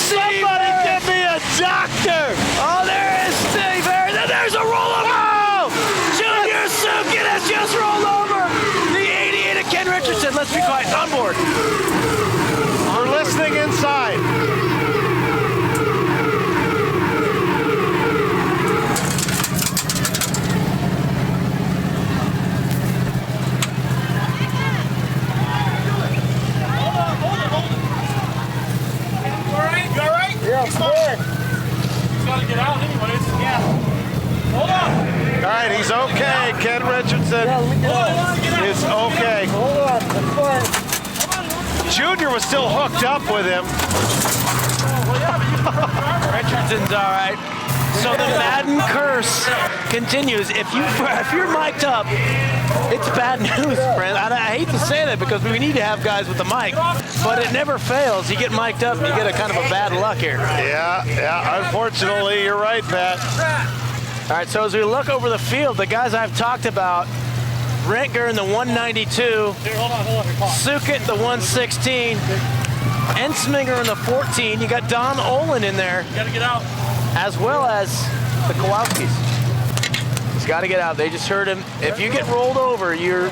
A: Somebody give me a doctor.
E: Oh, there is Steve Harris. And there's a rollover. Oh! Junior Sukin has just rolled over. The 88 of Ken Richardson. Let's be quiet. On board.
A: We're listening inside. All right, he's okay. Ken Richardson is okay. Junior was still hooked up with him.
E: Richardson's all right. So the Madden curse continues. If you're mic'd up, it's bad news, friend. I hate to say that because we need to have guys with the mic, but it never fails. You get mic'd up, you get a kind of a bad luck here.
A: Yeah. Unfortunately, you're right, Pat.
E: All right, so as we look over the field, the guys I've talked about, Renker in the 192, Sukin the 116, Ensminger in the 14. You got Don Olin in there.
O: You gotta get out.
E: As well as the Kowalskis. He's got to get out. They just heard him. If you get rolled over, you're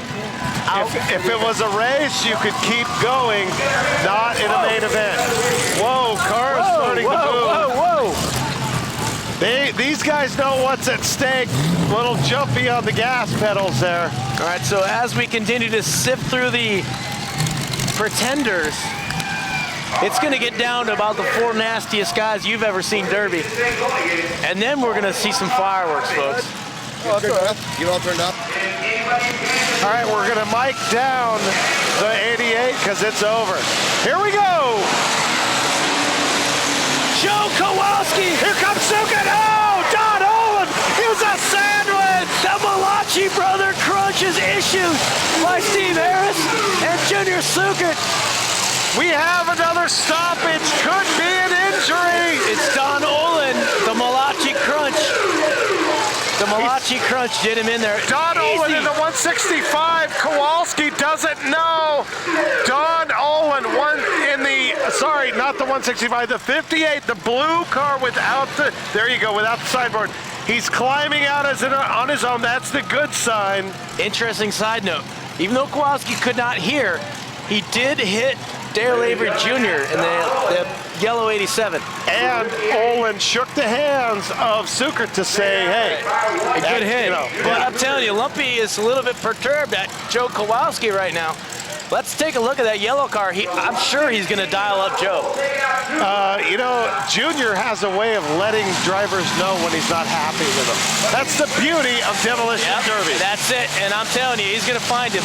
E: out.
A: If it was a race, you could keep going, not in a main event. Whoa, cars starting to move.
E: Whoa.
A: These guys know what's at stake. A little jumpy on the gas pedals there.
E: All right, so as we continue to sift through the pretenders, it's going to get down to about the 4 nastiest guys you've ever seen Derby. And then we're going to see some fireworks, folks.
I: Oh, that's all right. Get all turned up.
A: All right, we're going to mic down the 88 because it's over. Here we go.
E: Joe Kowalski.
A: Here comes Sukin. Oh, Don Olin. Here's a sandwich.
E: The Malachi brother crunches issued by Steve Harris and Junior Sukin.
A: We have another stoppage. Could be an injury.
E: It's Don Olin, the Malachi crunch. The Malachi crunch did him in there.
A: Don Olin in the 165. Kowalski doesn't know. Don Olin sorry, not the 165, the 58, the blue car without the, there you go, without the sideboard. He's climbing out on his own. That's the good sign.
E: Interesting side note. Even though Kowalski could not hear, he did hit Dale Avery Jr. in the yellow 87.
A: And Olin shook the hands of Sukin to say, hey.
E: A good hit. But I'm telling you, Lumpy is a little bit perturbed at Joe Kowalski right now. Let's take a look at that yellow car. I'm sure he's going to dial up Joe.
A: Junior has a way of letting drivers know when he's not happy with them. That's the beauty of Demolition Derby.
E: That's it. And I'm telling you, he's going to find him.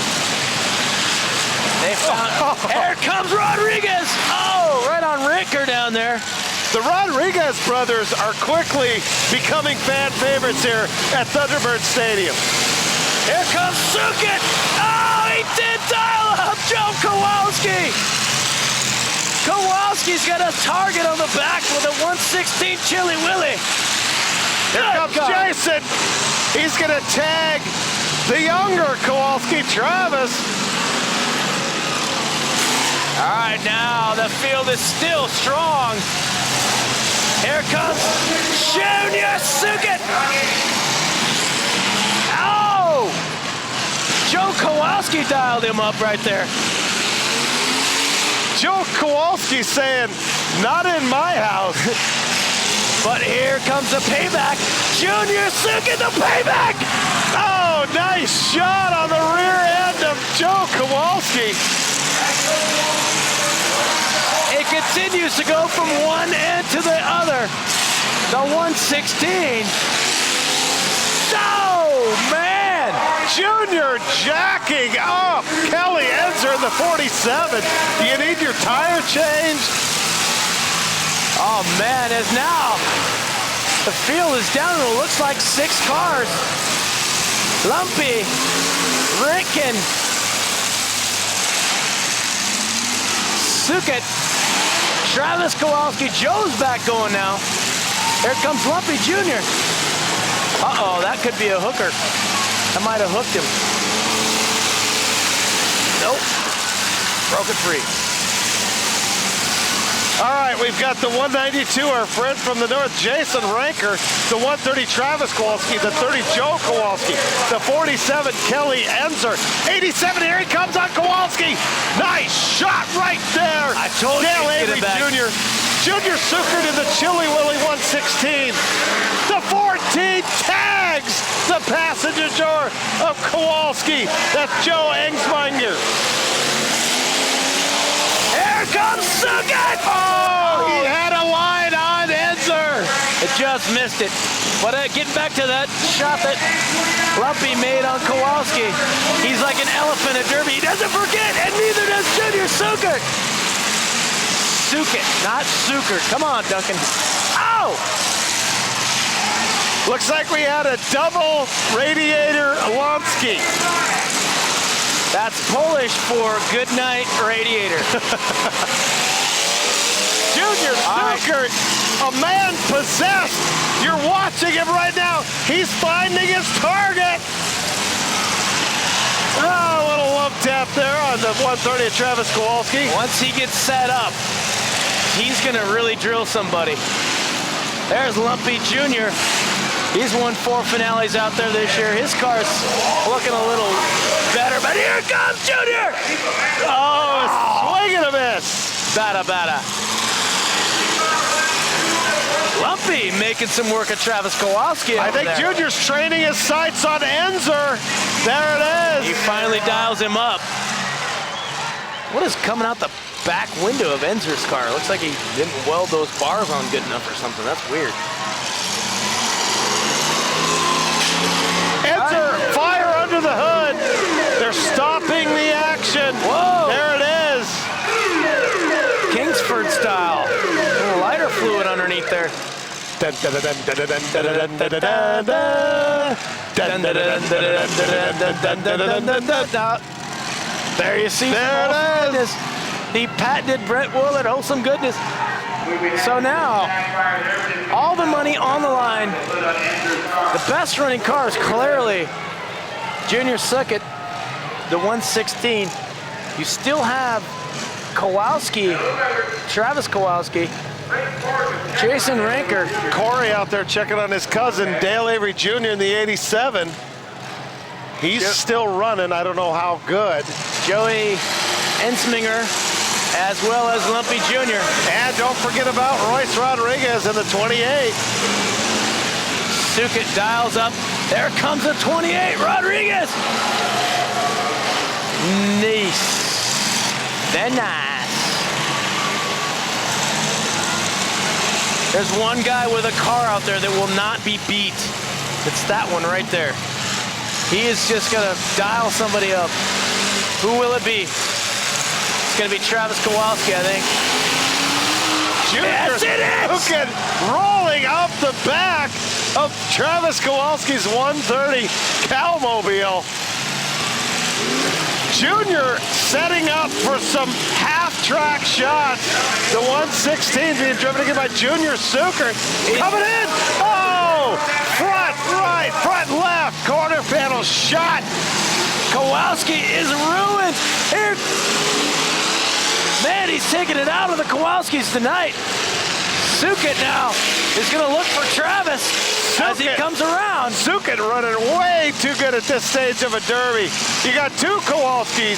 E: Here comes Rodriguez. Oh, right on Renker down there.
A: The Rodriguez brothers are quickly becoming fan favorites here at Thunderbird Stadium.
E: Here comes Sukin. Oh, he He did dial up Joe Kowalski. Kowalski's got a target on the back with a 116 Chili Willy.
A: Here comes Jason. He's going to tag the younger Kowalski, Travis.
E: All right, now the field is still strong. Here comes Junior Suket. Oh! Joe Kowalski dialed him up right there.
A: Joe Kowalski saying, not in my house.
E: But here comes the payback. Junior Suket, the payback!
A: Oh, nice shot on the rear end of Joe Kowalski.
E: It continues to go from one end to the other. The 116. Oh, man!
A: Junior jacking up Kelly Enzer in the 47. Do you need your tire changed?
E: Oh, man, as now the field is down to, it looks like 6 cars. Lumpy, Ricken, Suket, Travis Kowalski. Joe's back going now. Here comes Lumpy Jr. Uh-oh, that could be a hooker. I might have hooked him. Nope. Broke it free.
A: All right, we've got the 192, our friend from the north, Jason Ranker, the 130, Travis Kowalski, the 30, Joe Kowalski, the 47, Kelly Enzer, 87, here he comes on Kowalski. Nice shot right there.
E: I told you
A: Dale
E: to get
A: Avery
E: it back.
A: Jr. Junior Suker to the Chili Willy 116. The 14 tags the passenger door of Kowalski. That's Joe Engsminger.
E: Here comes Suket!
A: Oh, he had a line on Enzer.
E: It just missed it. But getting back to that shot that Lumpy made on Kowalski. He's like an elephant at Derby. He doesn't forget, and neither does Junior Suket. Suket, not Suker. Come on, Duncan. Ow!
A: Looks like we had a double radiator Lonsky.
E: That's Polish for good night radiator.
A: Junior Suker, a man possessed. You're watching him right now. He's finding his target. Oh, a little lump tap there on the 130 of Travis Kowalski.
E: Once he gets set up, he's going to really drill somebody. There's Lumpy Jr. He's won 4 finales out there this year. His car's looking a little better, but here comes Junior!
A: Oh, swing and a miss.
E: Bada, bada. Lumpy making some work of Travis Kowalski.
A: I think
E: there.
A: Junior's training his sights on Enzer. There it is.
E: He finally dials him up. What is coming out the back window of Enzer's car? Looks like he didn't weld those bars on good enough or something. That's weird.
A: Enzer, fire under the hood. They're stopping the action.
E: Whoa.
A: There it is.
E: Kingsford style. A little lighter fluid underneath there. There you see.
A: There it is.
E: The patented Brent Willard wholesome goodness. So now, all the money on the line. The best running car is clearly Junior Suket, the 116. You still have Kowalski, Travis Kowalski, Jason Ranker.
A: Corey out there checking on his cousin, Dale Avery Jr. in the 87. He's still running. I don't know how good.
E: Joey Ensminger, as well as Lumpy Jr.
A: And don't forget about Royce Rodriguez in the 28.
E: Suket dials up. There comes the 28, Rodriguez. Nice. Very nice. There's one guy with a car out there that will not be beat. It's that one right there. He is just gonna dial somebody up. Who will it be? It's gonna be Travis Kowalski, I think.
A: Junior Suket rolling up the back of Travis Kowalski's 130 Cowmobile. Junior setting up for some half-track shots. The 116 being driven again by Junior Suker. Coming in. Oh! Front right, front left, corner panel shot.
E: Kowalski is ruined. Here. Man, he's taking it out of the Kowalskis tonight. Sukit now is going to look for Travis as he comes around.
A: Sukit running way too good at this stage of a derby. You got two Kowalskis.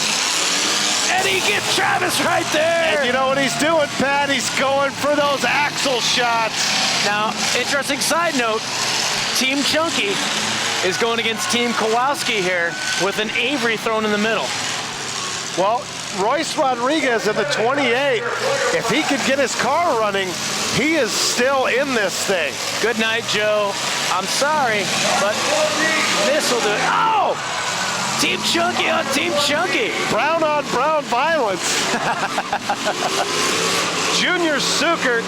E: And he gets Travis right there.
A: And you know what he's doing, Pat? He's going for those axle shots.
E: Now, interesting side note, Team Chunky is going against Team Kowalski here with an Avery thrown in the middle.
A: Well, Royce Rodriguez in the 28, if he could get his car running, he is still in this thing.
E: Good night, Joe. I'm sorry, but this will do it. Oh! Team Chunky on Team Chunky.
A: Brown on brown violence. Junior Suker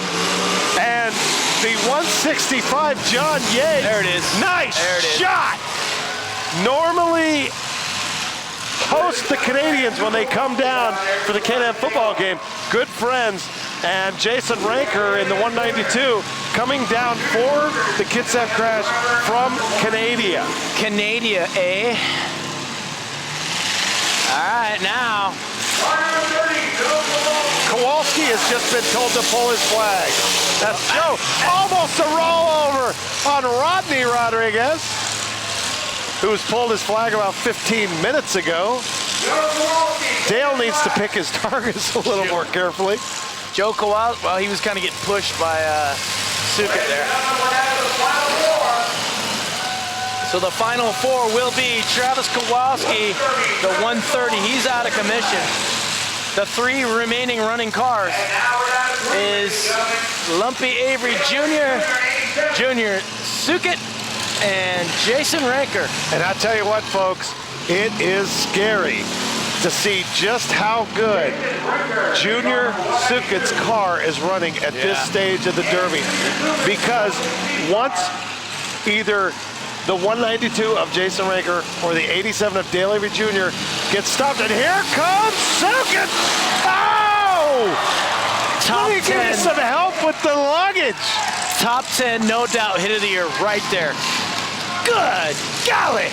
A: and the 165 John Yates.
E: There it is.
A: Nice
E: there it is.
A: Shot. Normally, host the Canadians when they come down for the Can-Am football game. Good friends. And Jason Ranker in the 192 coming down for the Kitsap crash from Canada.
E: Canada, eh? All right, now.
A: Kowalski has just been told to pull his flag. That's Joe. Almost a rollover on Rodney Rodriguez, who's pulled his flag about 15 minutes ago. Dale needs to pick his targets a little more carefully.
E: Joe Kowalski, well, he was kind of getting pushed by Sukit there. So the final four will be Travis Kowalski, the 130. He's out of commission. The three remaining running cars is Lumpy Avery Jr., Junior Sukit, and Jason Ranker.
A: And I tell you what, folks, it is scary to see just how good Junior Sukit's car is running at this stage of the Derby. Because once either the 192 of Jason Ranker or the 87 of Dale Avery Jr. gets stopped, and here comes Sukit! Oh!
E: Top 10.
A: Give me some help with the luggage.
E: Top 10, no doubt, hit of the year right there. Good golly.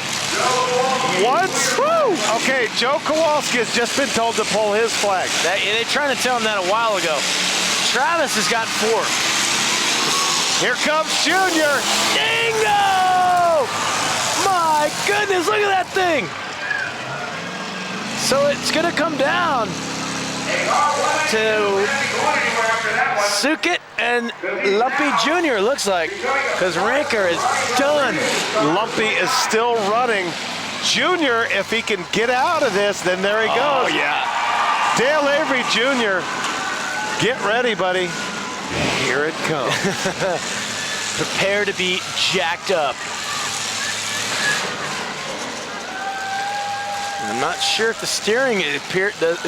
A: Once? Woo! Okay, Joe Kowalski has just been told to pull his flag.
E: They're trying to tell him that a while ago. Travis has got four.
A: Here comes Junior.
E: Dingo! My goodness, look at that thing. So it's going to come down to Sukit and Lumpy Jr., looks like, because Ranker is done.
A: Lumpy is still running. Junior, if he can get out of this, then there he goes.
E: Oh, yeah.
A: Dale Avery Jr., get ready, buddy. Here it comes.
E: Prepare to be jacked up. I'm not sure if the steering is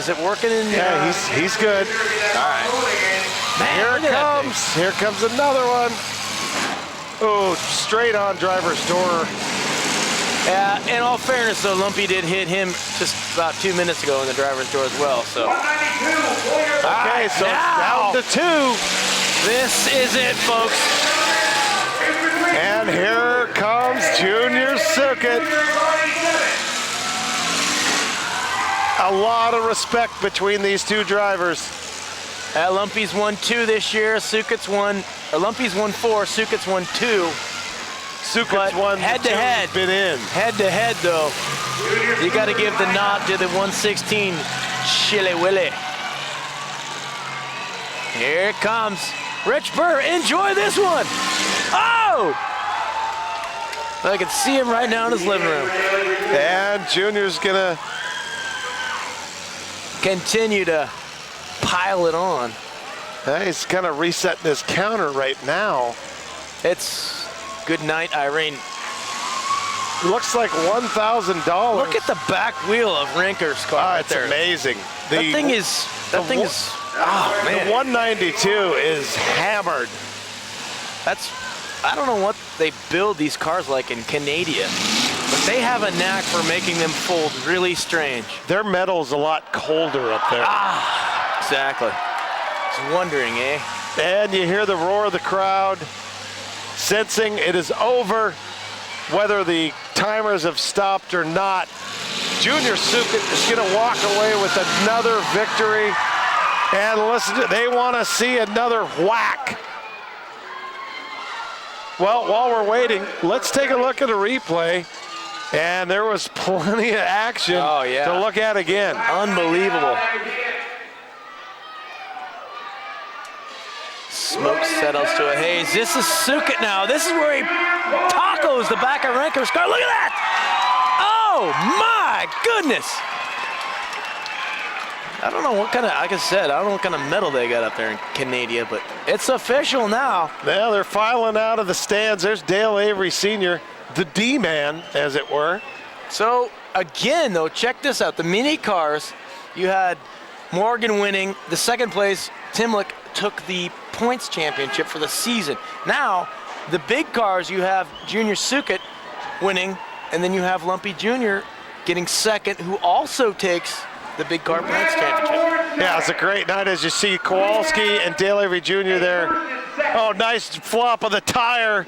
E: it working in?
A: Yeah, he's good.
E: All right. Man,
A: here it comes. Here comes another one. Oh, straight on driver's door.
E: Yeah, in all fairness, though, Lumpy did hit him just about 2 minutes ago in the driver's door as well. So.
A: Okay, so down to two.
E: This is it, folks.
A: And here comes Junior Sukit. A lot of respect between these two drivers.
E: Lumpy's won 2 this year. Sukit's won, or Lumpy's won 4. Sukit's won 2.
A: Sukit's won
E: head to head.
A: Been in.
E: Head to head, though. You got to give the nod to the 116 Chili Willy. Here it comes. Rich Burr, enjoy this one. Oh! I can see him right now in his living room.
A: And Junior's gonna
E: continue to pile it on.
A: He's kind of resetting his counter right now.
E: It's good night, Irene.
A: Looks like $1,000.
E: Look at the back wheel of Ranker's car right
A: it's
E: there.
A: Amazing.
E: That thing is, oh man.
A: The 192 is hammered.
E: I don't know what they build these cars like in Canada.
B: but they have a knack for making them fold really strange.
A: Their metal's a lot colder up there.
B: Exactly. Just wondering, eh?
A: And you hear the roar of the crowd, sensing it is over, whether the timers have stopped or not. Junior Sukut is going to walk away with another victory. And listen, they want to see another whack. Well, while we're waiting, let's take a look at a replay. And there was plenty of action to look at again.
B: Unbelievable. Smoke settles to a haze. This is Sukut now. This is where he tacos the back of Ranker's car. Look at that! Oh my goodness! I don't know what kind of, like I said, I don't know what kind of metal they got up there in Canada, but it's official now.
A: Well, they're filing out of the stands. There's Dale Avery Sr., the D-man, as it were.
B: So, again, though, check this out. The mini cars, you had Morgan winning. The second place, Timlick took the points championship for the season. Now, the big cars, you have Junior Sukut winning, and then you have Lumpy Jr. getting second, who also takes the big car points championship.
A: Yeah, it's a great night as you see Kowalski and Dale Avery Jr. there. Oh, nice flop of the tire.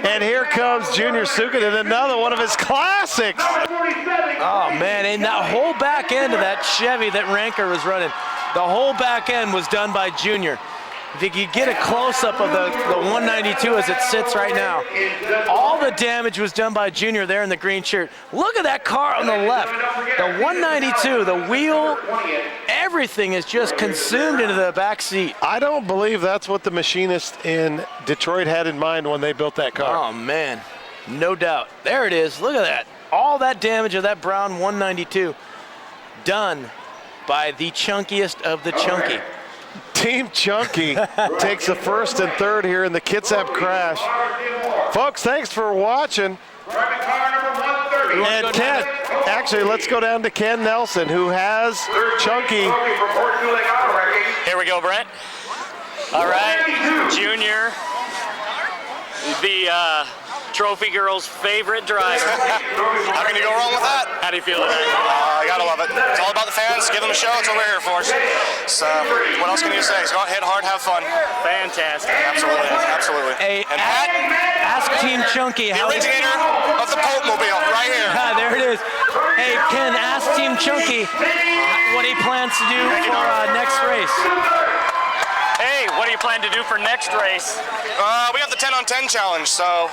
A: And here comes Junior Sukut and another one of his classics.
B: Oh, man, and that whole back end of that Chevy that Ranker was running, the whole back end was done by Junior. If you could get a close-up of the 192 as it sits right now, all the damage was done by Junior there in the green shirt. Look at that car on the left. The 192, the wheel, everything is just consumed into the back seat.
A: I don't believe that's what the machinist in Detroit had in mind when they built that car.
B: Oh, man, no doubt. There it is. Look at that. All that damage of that brown 192 done by the chunkiest of the chunky.
A: Team Chunky takes the first and third here in the Kitsap crash. Folks, thanks for watching. And Ken, actually, let's go down to Ken Nelson, who has Chunky.
C: Here we go, Brent. All right, Junior, the Trophy Girl's favorite driver.
R: How can you go wrong with that?
C: How do you feel about it?
R: I gotta love it. It's all about the fans. Give them a show. It's what we're here for. So, what else can you say? Just go out, hit hard, have fun.
C: Fantastic.
R: Absolutely, absolutely.
B: Hey,
R: and Pat,
B: ask Team Chunky
R: the
B: how
R: originator of the Pope Mobile, right here.
B: There it is. Hey, Ken, ask Team Chunky what he plans to do for next race.
C: Hey, what do you plan to do for next race?
R: We have the 10-on-10 challenge, so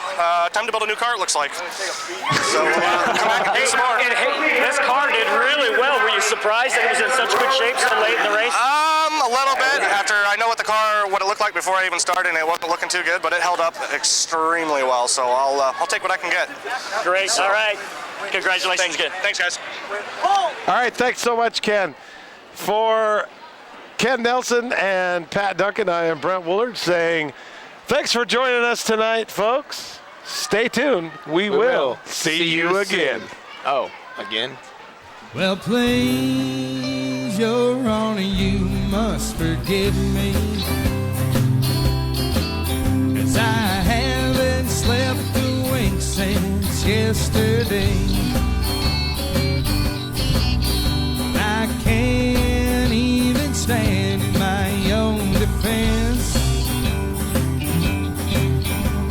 R: time to build a new car, it looks like. So come back and get some more.
C: Hey, this car did really well. Were you surprised that it was in such good shape so late in the race?
R: A little bit. After I know what it looked like before I even started, and it wasn't looking too good, but it held up extremely well. So I'll take what I can get.
C: Great. So, all right. Congratulations.
R: Thanks, guys.
A: All right, thanks so much, Ken. For Ken Nelson and Pat Duncan, I am Brent Woolard saying thanks for joining us tonight, folks. Stay tuned. We will see you again.
B: Oh, again?
L: Well, please, Your Honor, you must forgive me, as I haven't slept a wink since yesterday. I can't even stand in my own defense,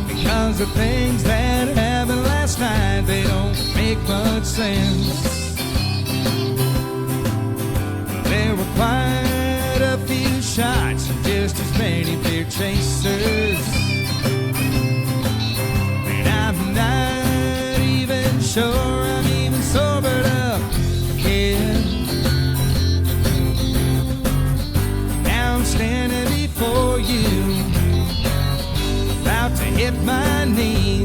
L: because the things that happened last night, they don't make much sense. There were quite a few shots and just as many beer chasers, and I'm not even sure I'm even sobered up yet. Now I'm standing before you, about to hit my knees.